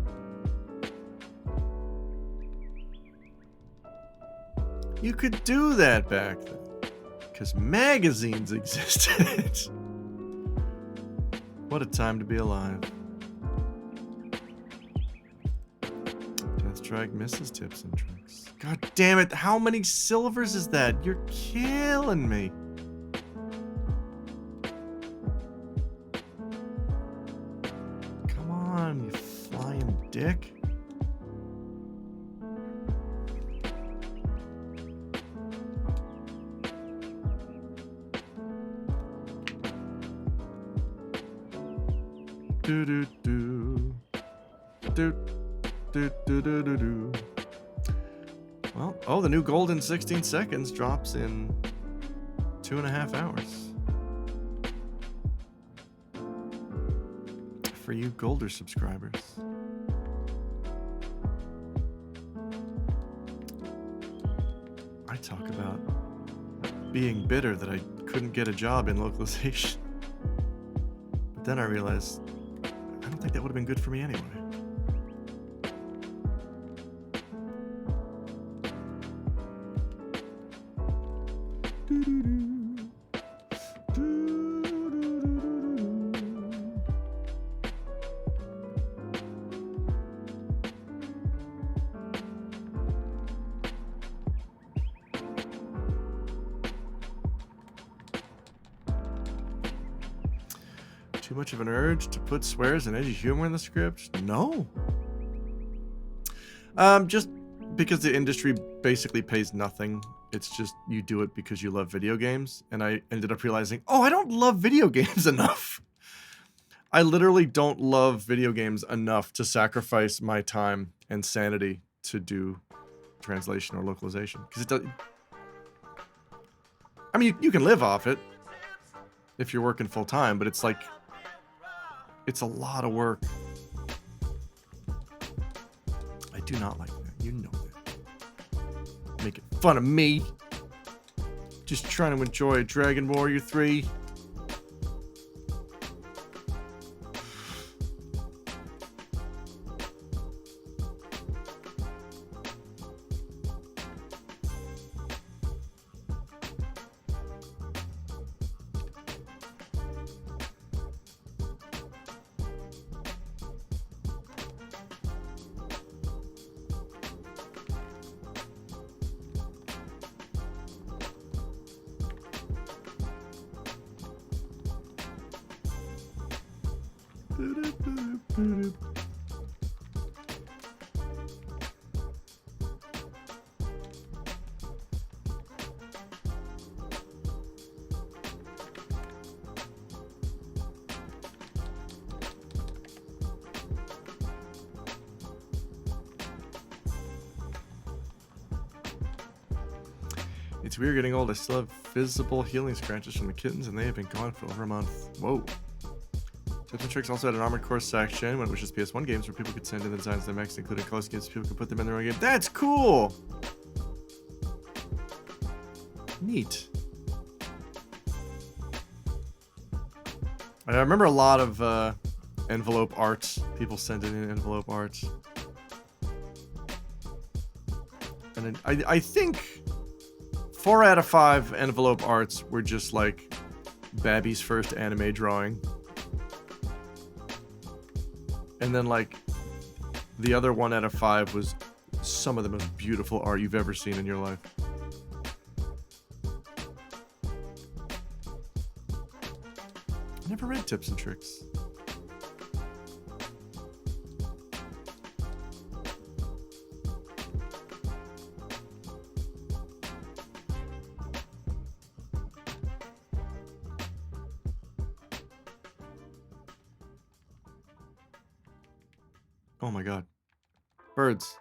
You could do that back then. Because magazines existed. What a time to be alive. Deathstrike misses Tips and Tricks. God damn it, how many silvers is that? You're killing me. Come on, you flying dick. Do do do. Do do do do do do. Well, oh, the new Golden 16 Seconds drops in 2.5 hours. For you Golder subscribers. I talk about being bitter that I couldn't get a job in localization. But then I realized I don't think that would have been good for me anyway. Too much of an urge to put swears and edgy humor in the script? No. Just because the industry basically pays nothing. It's just you do it because you love video games. And I ended up realizing, oh, I don't love video games enough. I literally don't love video games enough to sacrifice my time and sanity to do translation or localization. Because it does. I mean, you can live off it if you're working full time, but it's like, it's a lot of work. I do not like that. You know that. Making fun of me. Just trying to enjoy Dragon Warrior 3. It's weird getting old. I still have visible healing scratches from the kittens, and they have been gone for over a month. Whoa. Tips and Tricks also had an Armored Core section when it was just PS1 games where people could send in the designs of the mechs, including color schemes. People could put them in their own game. That's cool! Neat. I remember a lot of envelope art. People sending in envelope art. And then I think 4 out of 5 envelope arts were just like Babby's first anime drawing. And then like the other 1 out of 5 was some of the most beautiful art you've ever seen in your life. I never read Tips and Tricks. Oh my god. Birds.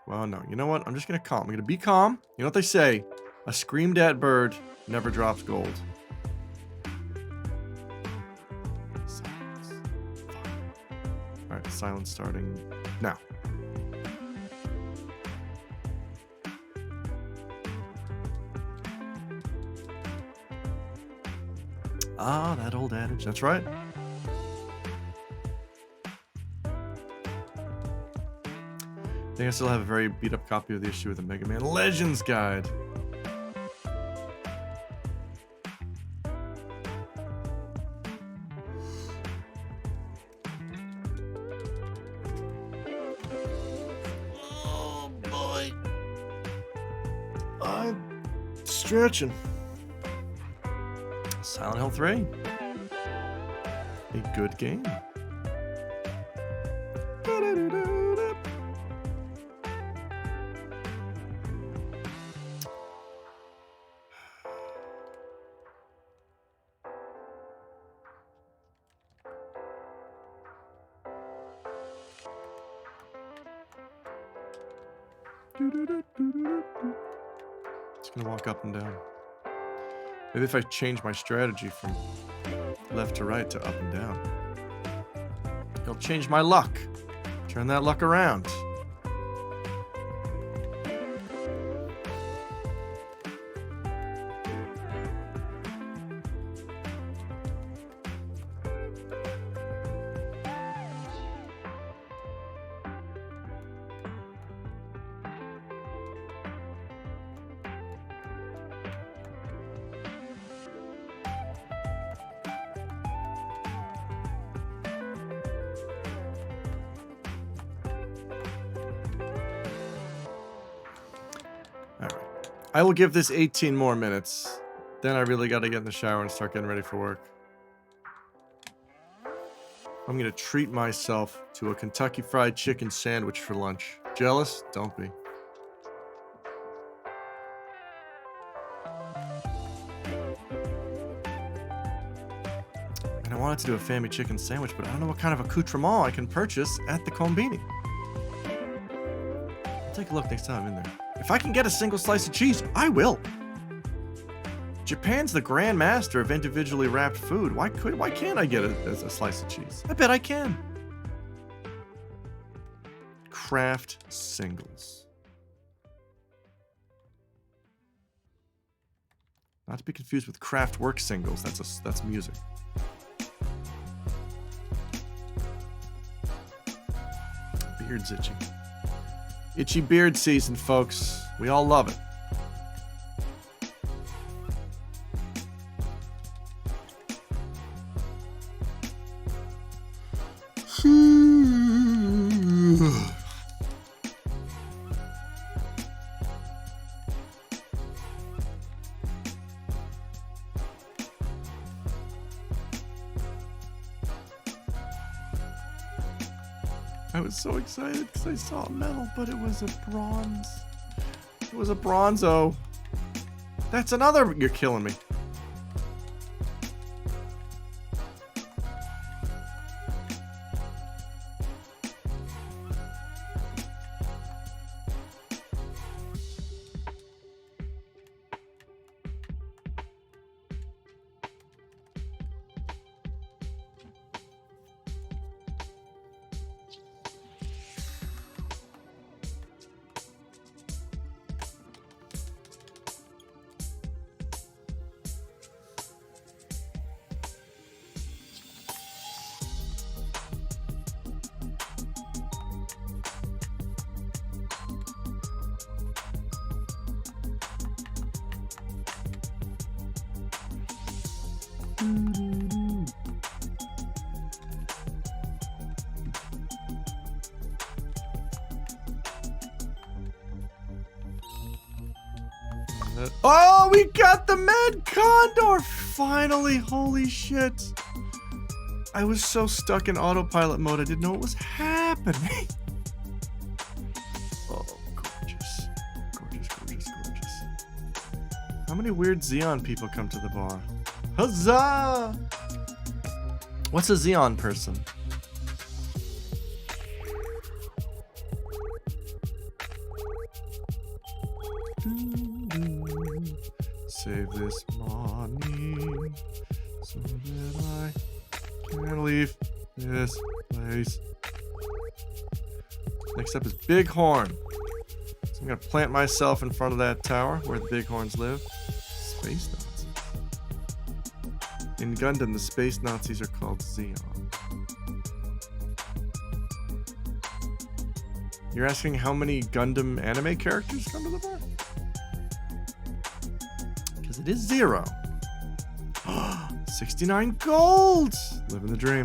Well, no. You know what? I'm just gonna calm. I'm gonna be calm. You know what they say? A screamed at bird never drops gold. Silence. Alright, silence starting now. Ah, that old adage. That's right. I think I still have a very beat up copy of the issue of the Mega Man Legends Guide. Oh boy. I'm stretching. Silent Hill 3. A good game. Just gonna walk up and down. Maybe if I change my strategy from left to right to up and down, it'll change my luck. Turn that luck around. I will give this 18 more minutes. Then I really got to get in the shower and start getting ready for work. I'm going to treat myself to a Kentucky Fried Chicken sandwich for lunch. Jealous? Don't be. And I wanted to do a family chicken sandwich, but I don't know what kind of accoutrement I can purchase at the Combini. I'll take a look next time I'm in there. If I can get a single slice of cheese, I will. Japan's the grand master of individually wrapped food. Why can't I get a slice of cheese? I bet I can. Kraft singles. Not to be confused with Kraftwerk singles. That's music. Beard's itchy. Itchy beard season, folks. We all love it. I was so excited because I saw a medal, but it was a bronze. It was a bronzo. That's another. You're killing me. Oh, we got the Mad Condor! Finally, holy shit. I was so stuck in autopilot mode, I didn't know what was happening. Oh, gorgeous. Gorgeous, gorgeous, gorgeous. How many weird Xeon people come to the bar? Huzzah! What's a Xeon person? Save this money so that I can leave this place. Next up is Bighorn. So I'm gonna plant myself in front of that tower where the Bighorns live. Space Nazis. In Gundam, the space Nazis are called Zeon. You're asking how many Gundam anime characters come to the bar? Because it is 0. 69 gold! Living the dream.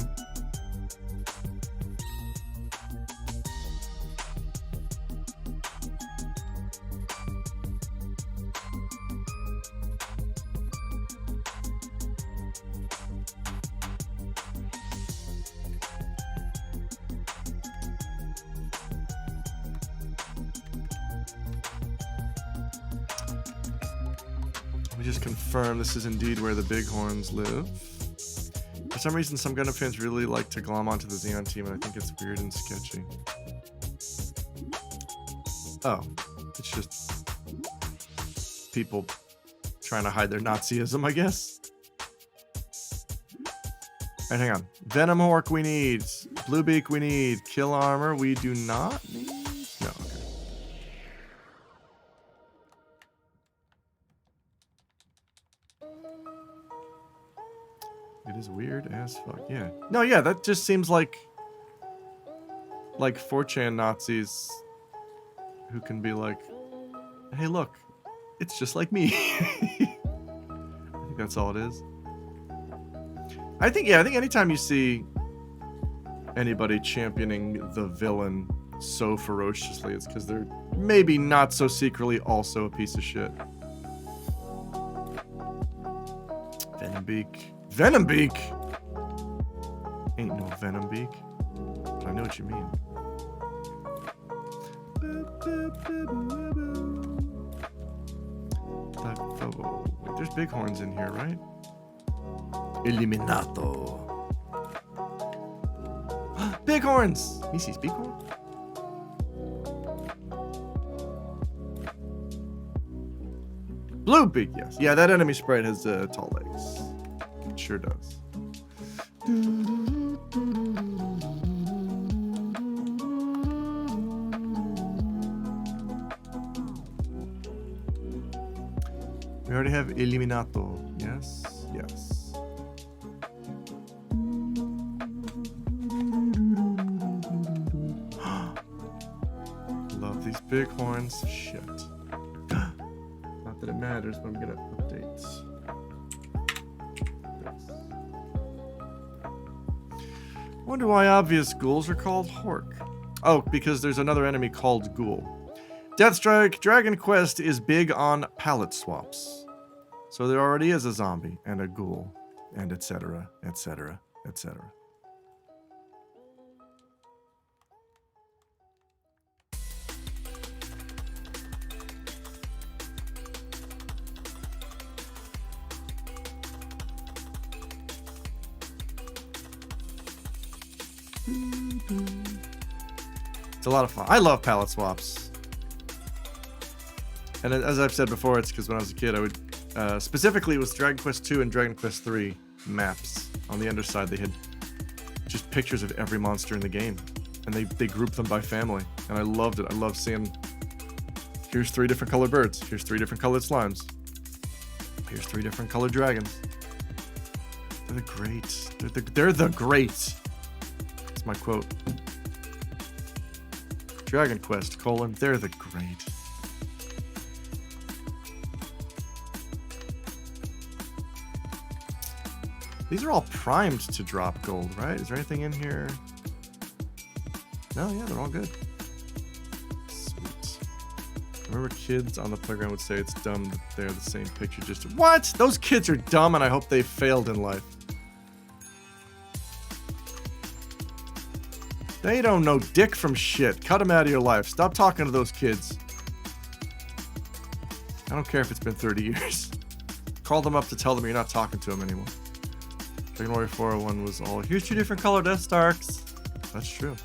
Just confirm this is indeed where the Bighorns live. For some reason, some Gundam fans really like to glom onto the Zeon team, and I think it's weird and sketchy. Oh, it's just people trying to hide their Nazism, I guess. Alright, hang on. Venom Hork we need. Bluebeak we need. Kill Armor we do not need. No, okay. It is weird as fuck. Yeah. No, yeah, that just seems like 4chan Nazis who can be like, hey, look, it's just like me. I think that's all it is. I think anytime you see anybody championing the villain so ferociously, it's because they're maybe not so secretly also a piece of shit. Venombeak. Venombeak! Ain't no Venombeak. But I know what you mean. Wait, there's Bighorns in here, right? Eliminato. Bighorns! Misi's Bighorn? Bluebeak, yes. Yeah, that enemy sprite has tall legs. It sure does. We already have Eliminato. Yes, yes. Love these Bighorns. Shit. Not that it matters, but I'm gonna update. Wonder why obvious ghouls are called Hork. Oh, because there's another enemy called Ghoul. Deathstrike, Dragon Quest is big on palette swaps. So there already is a zombie and a ghoul, and etc., etc., etc. It's a lot of fun. I love palette swaps. And as I've said before, it's because when I was a kid, I would specifically with Dragon Quest 2 and Dragon Quest 3 maps. On the underside, they had just pictures of every monster in the game, and they grouped them by family, and I loved it. I loved seeing, here's 3 different colored birds, here's 3 different colored slimes, here's 3 different colored dragons. They're the great. They're the great. That's my quote. Dragon Quest, they're the great. These are all primed to drop gold, right? Is there anything in here? No, yeah, they're all good. Sweet. I remember kids on the playground would say it's dumb that they're the same picture. Just what? Those kids are dumb, and I hope they failed in life. They don't know dick from shit. Cut them out of your life. Stop talking to those kids. I don't care if it's been 30 years. Call them up to tell them you're not talking to them anymore. Dragon Warrior 401 was all, here's 2 different color Death Starks. That's true.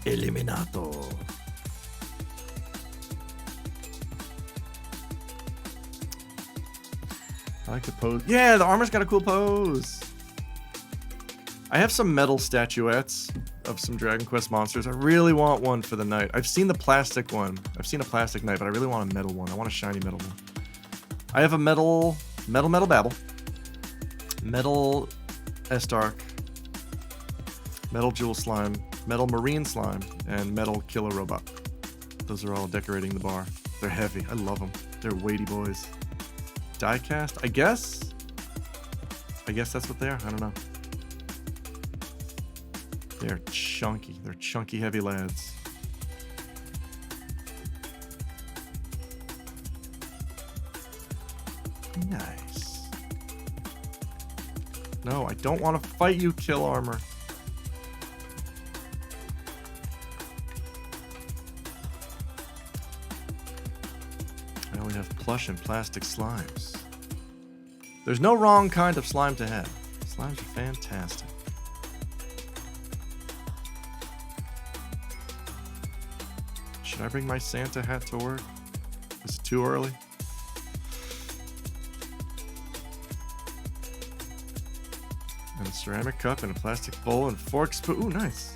Eliminato. I like the pose. Yeah, the armor's got a cool pose. I have some metal statuettes of some Dragon Quest monsters. I really want one for the knight. I've seen the plastic one. I've seen a plastic knight, but I really want a metal one. I want a shiny metal one. I have a metal Babel, metal Estark, metal Jewel Slime, metal Marine Slime, and metal Killer Robot. Those are all decorating the bar. They're heavy. I love them. They're weighty boys. Diecast? I guess that's what they are. I don't know. They're chunky. They're chunky, heavy lads. Nice. No, I don't want to fight you, Kill Armor. I only have plush and plastic slimes. There's no wrong kind of slime to have. Slimes are fantastic. Should I bring my Santa hat to work? Is it too early? And a ceramic cup and a plastic bowl and fork spoon. Ooh, nice.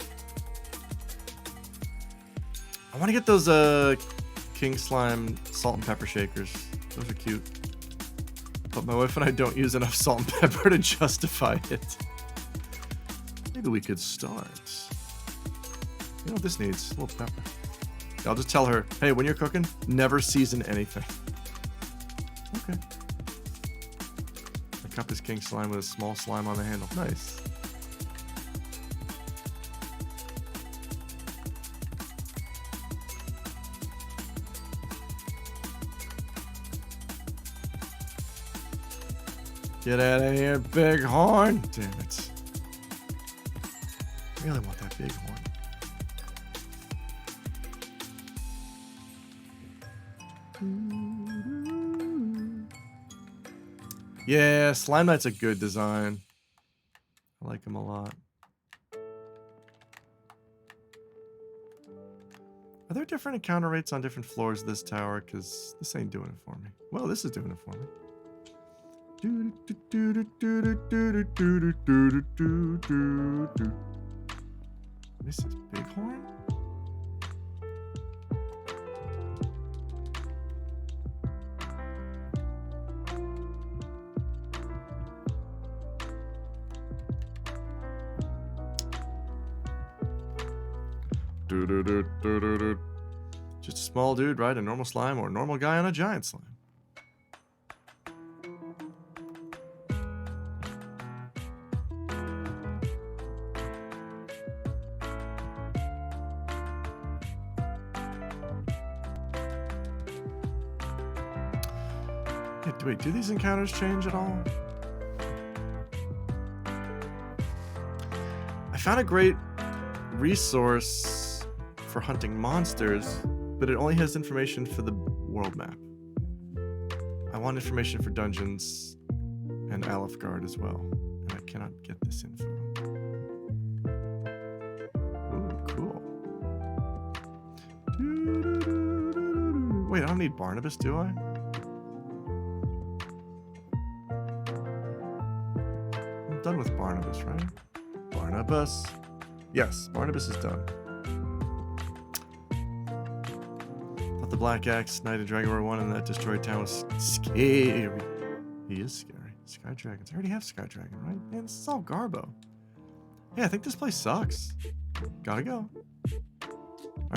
I want to get those King Slime salt and pepper shakers. Those are cute. But my wife and I don't use enough salt and pepper to justify it. Maybe we could start. You know what this needs? A little pepper. I'll just tell her, hey, when you're cooking, never season anything. Okay. The cup is King Slime with a small slime on the handle. Nice. Get out of here, big horn. Damn it. I really want that big horn. Yeah, Slime Knight's a good design. I like him a lot. Are there different encounter rates on different floors of this tower? Because this ain't doing it for me. Well, this is doing it for me. This is Bighorn? Just a small dude riding a normal slime or a normal guy on a giant slime. Wait, do these encounters change at all? I found a great resource for hunting monsters, but it only has information for the world map. I want information for dungeons and Alefgard as well, and I cannot get this info. Ooh, cool. Wait, I don't need Barnabas, do I? I'm done with Barnabas, right? Barnabas. Yes, Barnabas is done. Thought the Black Axe Knight of Dragonborn 1 and that destroyed town was scary. He is scary. Sky Dragons. I already have Sky Dragon, right? Man, this is all Garbo. Yeah, I think this place sucks. Gotta go.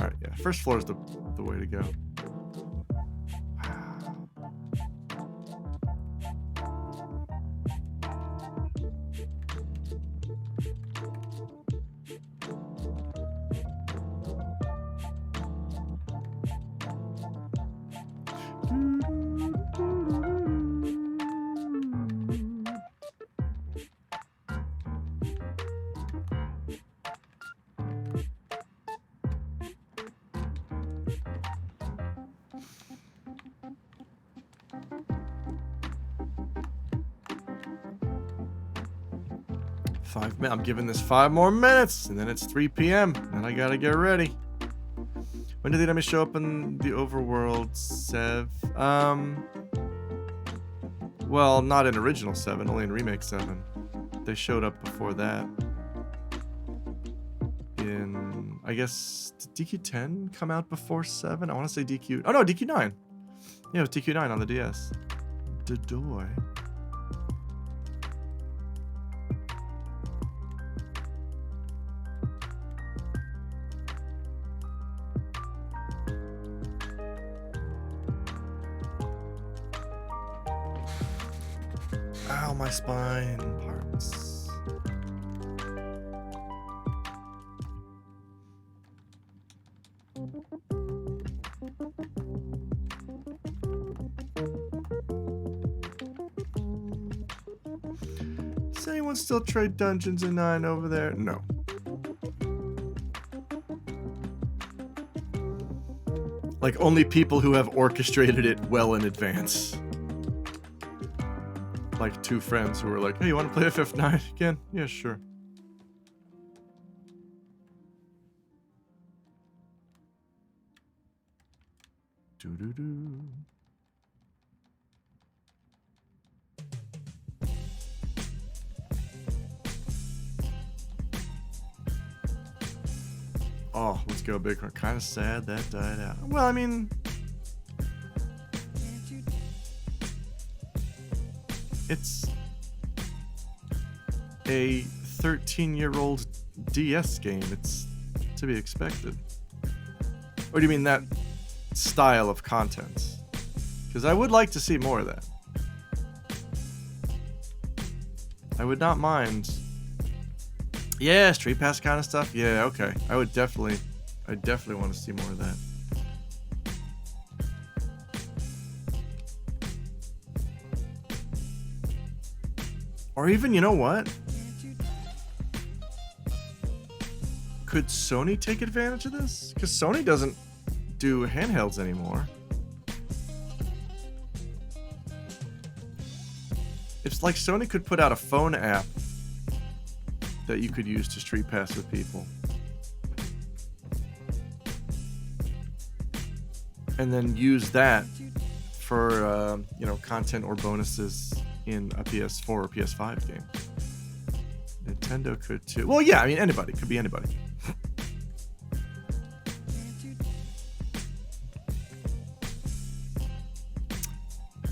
Alright, yeah. First floor is the way to go. Wow. I'm giving this 5 more minutes, and then it's 3 p.m. and I gotta get ready. When did the enemy show up in the overworld, Sev? Well, not in original 7, only in remake 7. They showed up before that. in, I guess, did DQ10 come out before 7? I want to say DQ... Oh, no, DQ9. Yeah, it was DQ9 on the DS. Dodoy. Ow, my spine parts. Does anyone still trade Dungeons and 9 over there? No. Like, only people who have orchestrated it well in advance. Like 2 friends who were like, hey, you want to play FF9 again? Yeah, sure. Doo-doo-doo. Oh, let's go Bighorn. Kind of sad that died out. Well, I mean... It's a 13-year-old DS game. It's to be expected. Or do you mean that style of content? Because I would like to see more of that. I would not mind. Yeah, Street Pass kind of stuff. Yeah, okay. I definitely want to see more of that. Or even, you know what? Could Sony take advantage of this? Because Sony doesn't do handhelds anymore. It's like Sony could put out a phone app that you could use to Street Pass with people. And then use that for, you know, content or bonuses in a PS4 or PS5 game. Nintendo could too. Well, yeah, I mean, anybody. Could be anybody.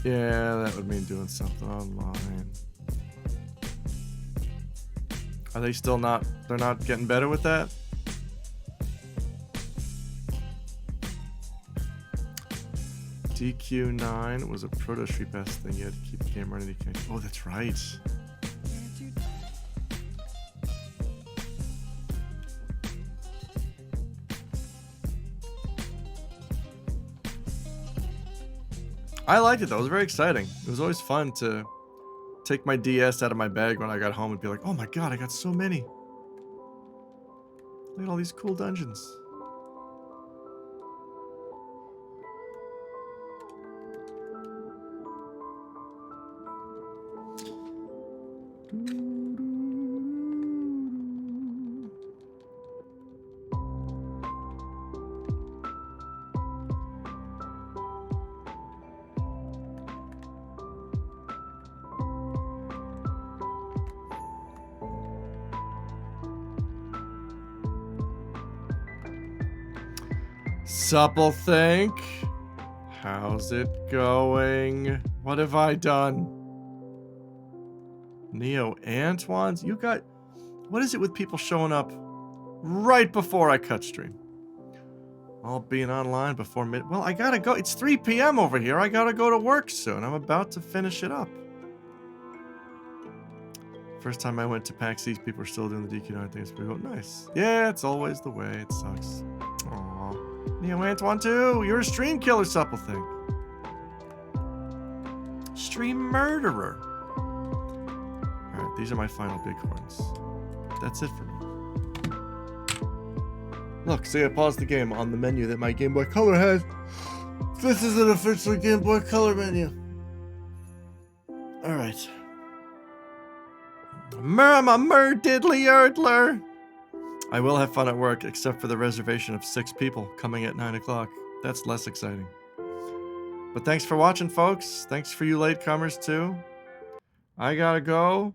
Yeah, that would mean doing something online. Are they still not... They're not getting better with that? DQ9 was a proto Street Pass thing. You had to keep the game running. Oh, that's right. I liked it though. It was very exciting. It was always fun to take my DS out of my bag when I got home and be like, oh my god, I got so many. Look at all these cool dungeons. Supple think. How's it going? What have I done? Neo Antoine's? You got... What is it with people showing up right before I cut stream? All being online before mid... Well, I gotta go. It's 3 p.m. over here. I gotta go to work soon. I'm about to finish it up. First time I went to PAX East, people were still doing the DQ9 thing. It's pretty cool. Nice. Yeah, it's always the way. It sucks. Aww. Neo Antoine too. You're a stream killer, Supple thing. Stream murderer. Alright, these are my final bighorns. That's it for me. Look, see, I paused the game on the menu that my Game Boy Color has. This is an official Game Boy Color menu. Alright. Mur diddly erdler. I will have fun at work, except for the reservation of 6 people coming at 9 o'clock. That's less exciting. But thanks for watching, folks. Thanks for you latecomers, too. I gotta go.